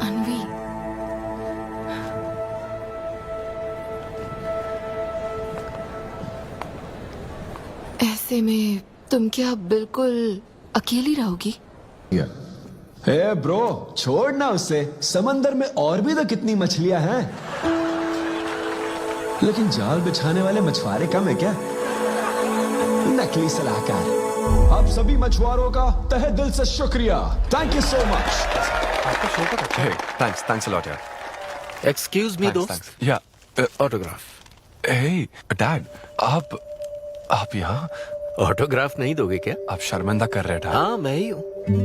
Speaker 6: अनवी, ऐसे में तुम क्या बिल्कुल अकेली रहोगी?
Speaker 12: हे ब्रो, छोड़ना उसे, समंदर में और भी तो कितनी मछलियां हैं। लेकिन जाल बिछाने वाले मछुआरे कम है क्या? नकली सलाहकार। आप सभी मछुआरों का तहे दिल से शुक्रिया। Thank you so much.
Speaker 3: आपका शो का अच्छा है। थैंक्स अ लॉट यार।
Speaker 8: एक्सक्यूज मी दोस्त,
Speaker 3: या
Speaker 8: ऑटोग्राफ।
Speaker 3: हे डैड, आप यहाँ?
Speaker 8: ऑटोग्राफ नहीं दोगे क्या?
Speaker 3: आप शर्मिंदा कर रहे थे।
Speaker 8: हाँ, मैं ही हूँ।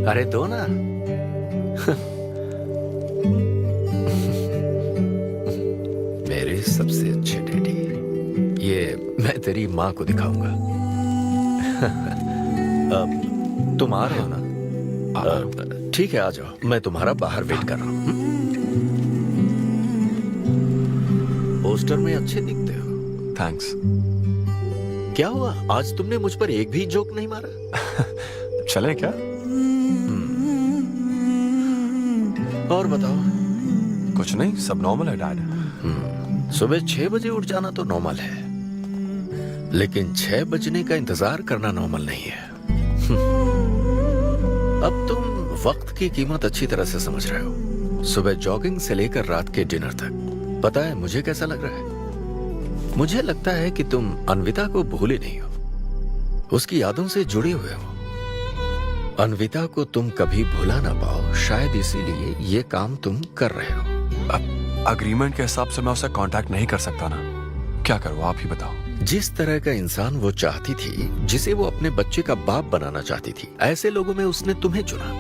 Speaker 8: अरे दो ना। मेरे सबसे अच्छे डैडी, ये मैं तेरी माँ को दिखाऊंगा। तुम आ रहे हो ना? ठीक है, आ जाओ, मैं तुम्हारा बाहर वेट कर रहा हूँ। पोस्टर में अच्छे दिखते हो।
Speaker 3: थैंक्स।
Speaker 8: क्या हुआ, आज तुमने मुझ पर एक भी जोक नहीं मारा?
Speaker 3: चले क्या?
Speaker 8: और बताओ।
Speaker 3: कुछ नहीं, सब नॉर्मल है डैड।
Speaker 8: सुबह 6 बजे उठ जाना तो नॉर्मल है, लेकिन 6 बजने का इंतजार करना नॉर्मल नहीं है। अब तुम वक्त की कीमत अच्छी तरह से समझ रहे हो। सुबह जॉगिंग से लेकर रात के डिनर तक। पता है मुझे कैसा लग रहा है? मुझे लगता है कि तुम अन्विता को भूले नहीं हो, उसकी यादों से जुड़े हुए हो। अन्विता को तुम कभी भुला ना पाओ, शायद इसीलिए ये काम तुम कर रहे हो।
Speaker 3: अब अग्रीमेंट के हिसाब से मैं उसे कांटेक्ट नहीं कर सकता ना, क्या करूं आप ही बताओ।
Speaker 8: जिस तरह का इंसान वो चाहती थी, जिसे वो अपने बच्चे का बाप बनाना चाहती थी, ऐसे लोगों में उसने तुम्हें चुना।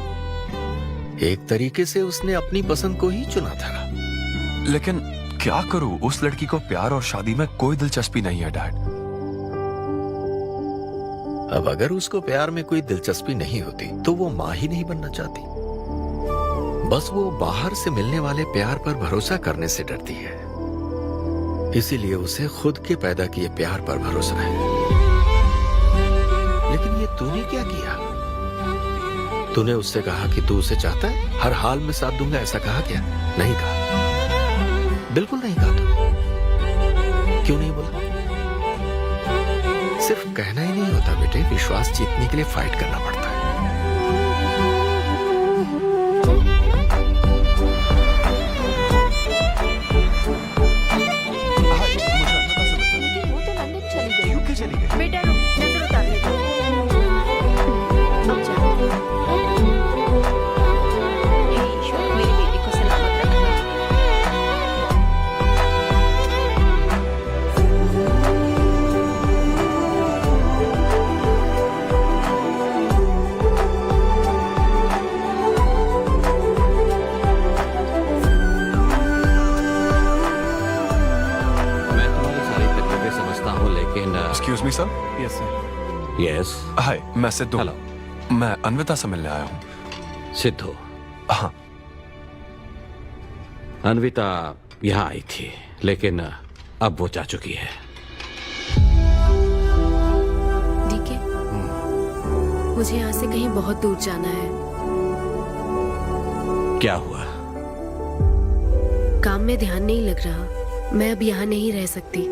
Speaker 8: एक तरीके से उसने अपनी पसंद को ही चुना था।
Speaker 3: लेकिन क्या करूं, उस लड़की को प्यार और शादी में कोई दिलचस्पी नहीं है डैड।
Speaker 8: अब अगर उसको प्यार में कोई दिलचस्पी नहीं होती तो वो माँ ही नहीं बनना चाहती। बस वो बाहर से मिलने वाले प्यार पर भरोसा करने से डरती है।
Speaker 19: इसीलिए उसे खुद के पैदा किए प्यार पर भरोसा है। लेकिन ये तूने क्या किया? तूने उससे कहा कि तू उसे चाहता है, हर हाल में साथ दूंगा, ऐसा कहा क्या? नहीं कहा, बिल्कुल नहीं कहा। तू क्यों नहीं बोला? सिर्फ कहना ही नहीं होता बेटे, विश्वास जीतने के लिए फाइट करना पड़ता है।
Speaker 1: बेटा रुक, नजर उतार ले। अब जा। ईश्वर मेरी बेटी को सलामत रखना।
Speaker 19: मैं तुम्हारी सारी तकलीफें समझता हूँ, लेकिन
Speaker 3: excuse me sir.
Speaker 11: Yes sir.
Speaker 19: Yes.
Speaker 3: Hi, मैं सिद्धू।
Speaker 19: हेलो।
Speaker 3: मैं अन्विता से मिलने आया हूँ।
Speaker 19: सिद्धू?
Speaker 3: हाँ।
Speaker 19: अन्विता यहाँ आई थी, लेकिन अब वो जा चुकी है।
Speaker 1: डीके, मुझे यहाँ से कहीं बहुत दूर जाना है।
Speaker 19: क्या हुआ?
Speaker 1: काम में ध्यान नहीं लग रहा। मैं अब यहाँ नहीं रह सकती।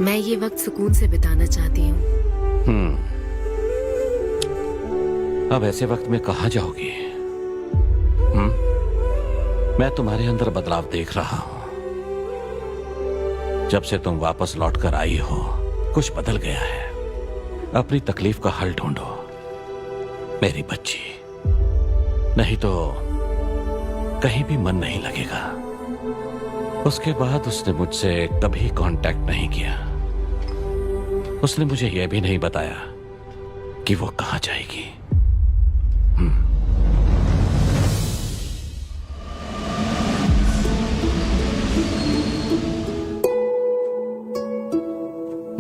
Speaker 1: मैं ये वक्त सुकून से बिताना चाहती हूँ।
Speaker 19: अब ऐसे वक्त में कहाँ जाओगी? मैं तुम्हारे अंदर बदलाव देख रहा हूं। जब से तुम वापस लौट कर आई हो, कुछ बदल गया है। अपनी तकलीफ का हल ढूंढो मेरी बच्ची, नहीं तो कहीं भी मन नहीं लगेगा। उसके बाद उसने मुझसे कभी कांटेक्ट नहीं किया। उसने मुझे यह भी नहीं बताया कि वो कहां जाएगी।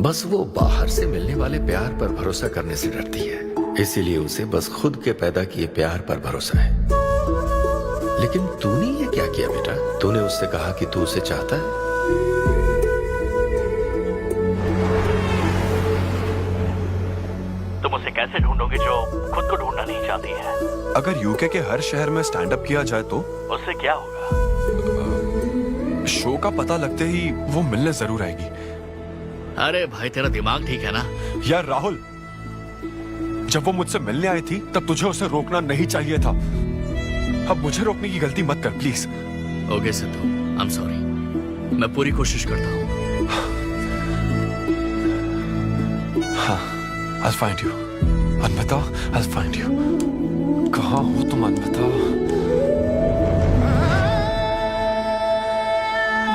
Speaker 19: बस वो बाहर से मिलने वाले प्यार पर भरोसा करने से डरती है, इसीलिए उसे बस खुद के पैदा किए प्यार पर भरोसा है। लेकिन तूने ये क्या किया बेटा? तूने उससे कहा कि तू उसे चाहता है।
Speaker 18: तुम उसे कैसे ढूंढोगे जो खुद को ढूंढना नहीं चाहती है?
Speaker 3: अगर यूके के हर शहर में स्टैंड अप किया जाए तो
Speaker 18: उससे क्या होगा?
Speaker 3: शो का पता लगते ही वो मिलने जरूर आएगी।
Speaker 18: अरे भाई, तेरा दिमाग ठीक है ना?
Speaker 3: यार राहुल, जब वो मुझसे मिलने आई थी तब तुझे उसे रोकना नहीं चाहिए था। अब मुझे रोकने की गलती मत कर please.
Speaker 18: Okay Sidhu, I am sorry. मैं पूरी कोशिश करता हूँ।
Speaker 3: हाँ, I'll find you. Anvita, I'll find you. कहाँ हो तुम अन्विता?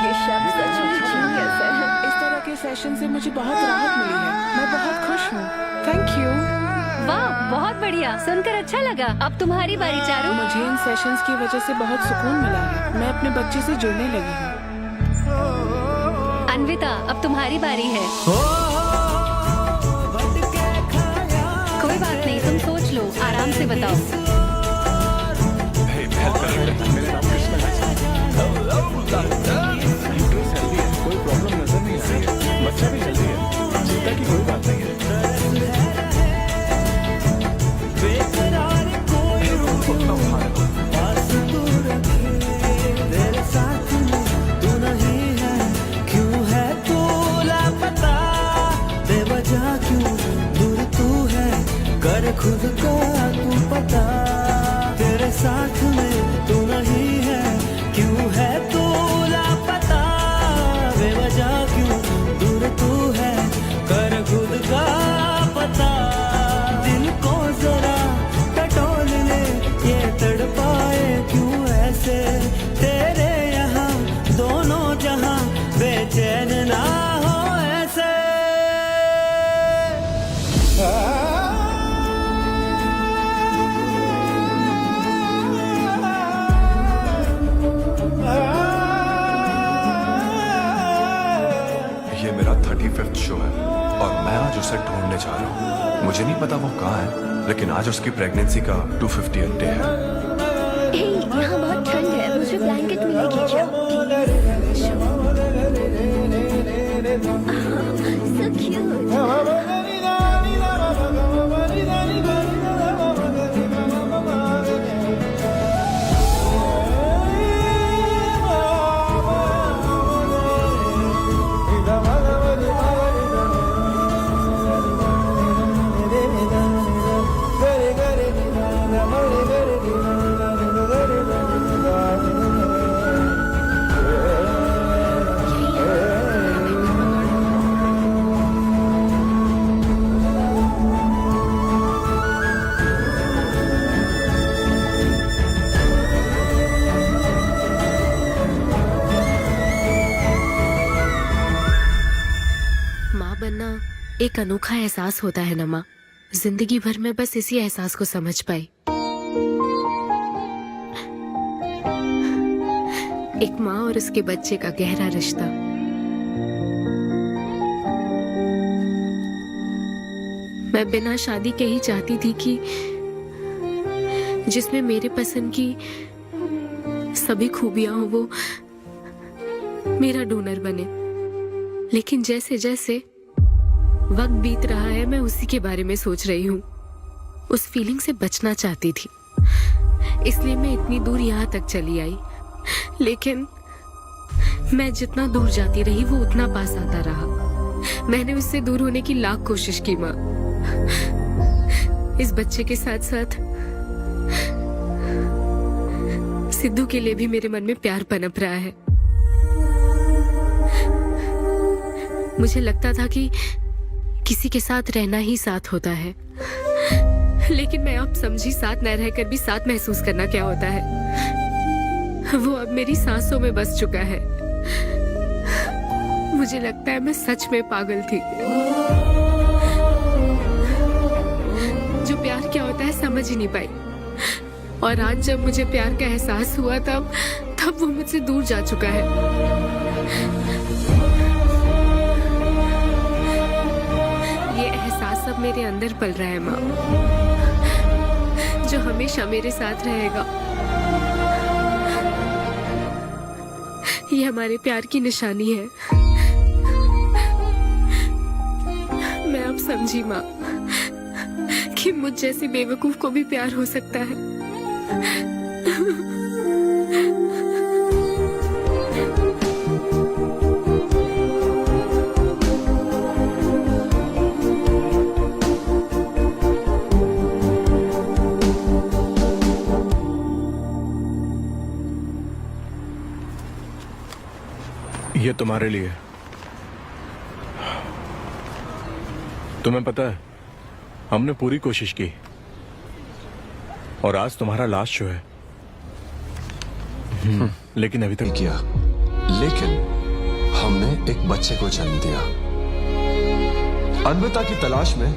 Speaker 16: ये शब्द सच में जीनियस है। इस तरह के सेशन से मुझे बहुत राहत मिली है। मैं बहुत खुश हूँ। Thank you.
Speaker 10: वाह, बहुत बढ़िया, सुनकर अच्छा लगा। अब तुम्हारी बारी चारू।
Speaker 16: मुझे इन सेशंस की वजह से बहुत सुकून मिला है। मैं अपने बच्चे से जुड़ने लगी हूँ।
Speaker 10: अन्विता, अब तुम्हारी बारी है। कोई बात नहीं, तुम सोच लो, आराम से बताओ।
Speaker 11: कोई प्रॉब्लम नजर नहीं आ रही है। बच्चा भी जल्दी है, चिंता की कोई बात नहीं है।
Speaker 20: खुद का तू पता, तेरे साथ में तू नहीं है, क्यों है तू लापता, बेवजह क्यों दूर तू है, कर खुद का पता। दिल को जरा टटोल ले, ये तड़पाए क्यों ऐसे, तेरे यहाँ दोनों जहाँ बेचैन ना हो ऐसे।
Speaker 3: मेरा 35th शो है और मैं आज उसे ढूंढने जा रहा हूँ। मुझे नहीं पता वो कहाँ है, लेकिन आज उसकी प्रेगनेंसी का 250th डे है।
Speaker 10: यहाँ बहुत ठंड है, मुझे ब्लैंकेट में लेके जाओ।
Speaker 1: माँ बनना एक अनोखा एहसास होता है ना माँ। जिंदगी भर में बस इसी एहसास को समझ पाई। एक माँ और उसके बच्चे का गहरा रिश्ता। मैं बिना शादी के ही चाहती थी कि जिसमें मेरे पसंद की सभी खूबियां हो वो मेरा डोनर बने। लेकिन जैसे जैसे वक्त बीत रहा है मैं उसी के बारे में सोच रही हूँ। उस फीलिंग से बचना चाहती थी, इसलिए मैं इतनी दूर यहाँ तक चली आई। लेकिन मैं जितना दूर जाती रही वो उतना पास आता रहा। मैंने उससे दूर होने की लाख कोशिश की माँ। इस बच्चे के साथ साथ सिद्धू के लिए भी मेरे मन में प्यार पनप रहा है। मुझे लगता था कि किसी के साथ रहना ही साथ होता है, लेकिन मैं अब समझी साथ न रहकर भी साथ महसूस करना क्या होता है। वो अब मेरी सांसों में बस चुका है। मुझे लगता है मैं सच में पागल थी। जो प्यार क्या होता है समझ ही नहीं पाई। और आज जब मुझे प्यार का एहसास हुआ तब वो मुझसे दूर जा चुका है। सब मेरे अंदर पल रहा है माँ, जो हमेशा मेरे साथ रहेगा। ये हमारे प्यार की निशानी है। मैं अब समझी माँ कि मुझ जैसी बेवकूफ को भी प्यार हो सकता है।
Speaker 11: ये तुम्हारे लिए। तुम्हें पता है हमने पूरी कोशिश की और आज तुम्हारा लास्ट शो है। लेकिन अभी तक
Speaker 12: किया, लेकिन हमने एक बच्चे को जन्म दिया। अन्विता की तलाश में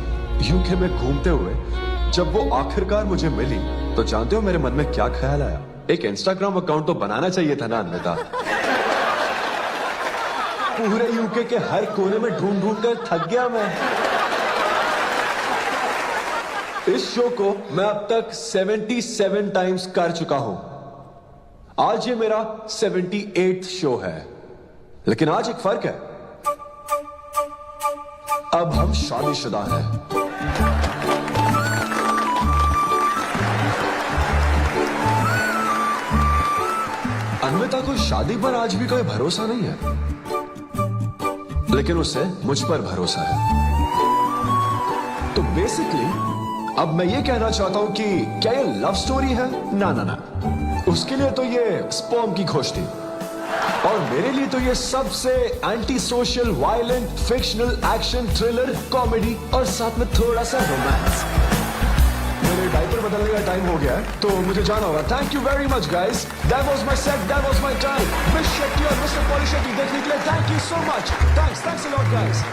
Speaker 12: यूके में घूमते हुए जब वो आखिरकार मुझे मिली तो जानते हो मेरे मन में क्या ख्याल आया? एक इंस्टाग्राम अकाउंट तो बनाना चाहिए था ना अन्विता। पूरे यूके के हर कोने में ढूंढ ढूंढ कर थक गया मैं। इस शो को मैं अब तक 77 टाइम्स कर चुका हूं। आज ये मेरा 78th शो है। लेकिन आज एक फर्क है, अब हम शादीशुदा हैं। अन्विता को शादी पर आज भी कोई भरोसा नहीं है, लेकिन उसे मुझ पर भरोसा है। तो बेसिकली अब मैं ये कहना चाहता हूं कि क्या ये लव स्टोरी है? ना ना ना, उसके लिए तो ये स्पर्म की खोज थी, और मेरे लिए तो ये सबसे anti social, violent, fictional, action, thriller, comedy और साथ में थोड़ा सा रोमांस। मेरे डायपर बदलने का टाइम हो गया है, तो मुझे जाना होगा। Thank you very much guys, that was my set, that was my time. Miss Shetty और मिस्टर पॉली शेट्टी देखने के लिए thank you so much. Thanks a lot guys.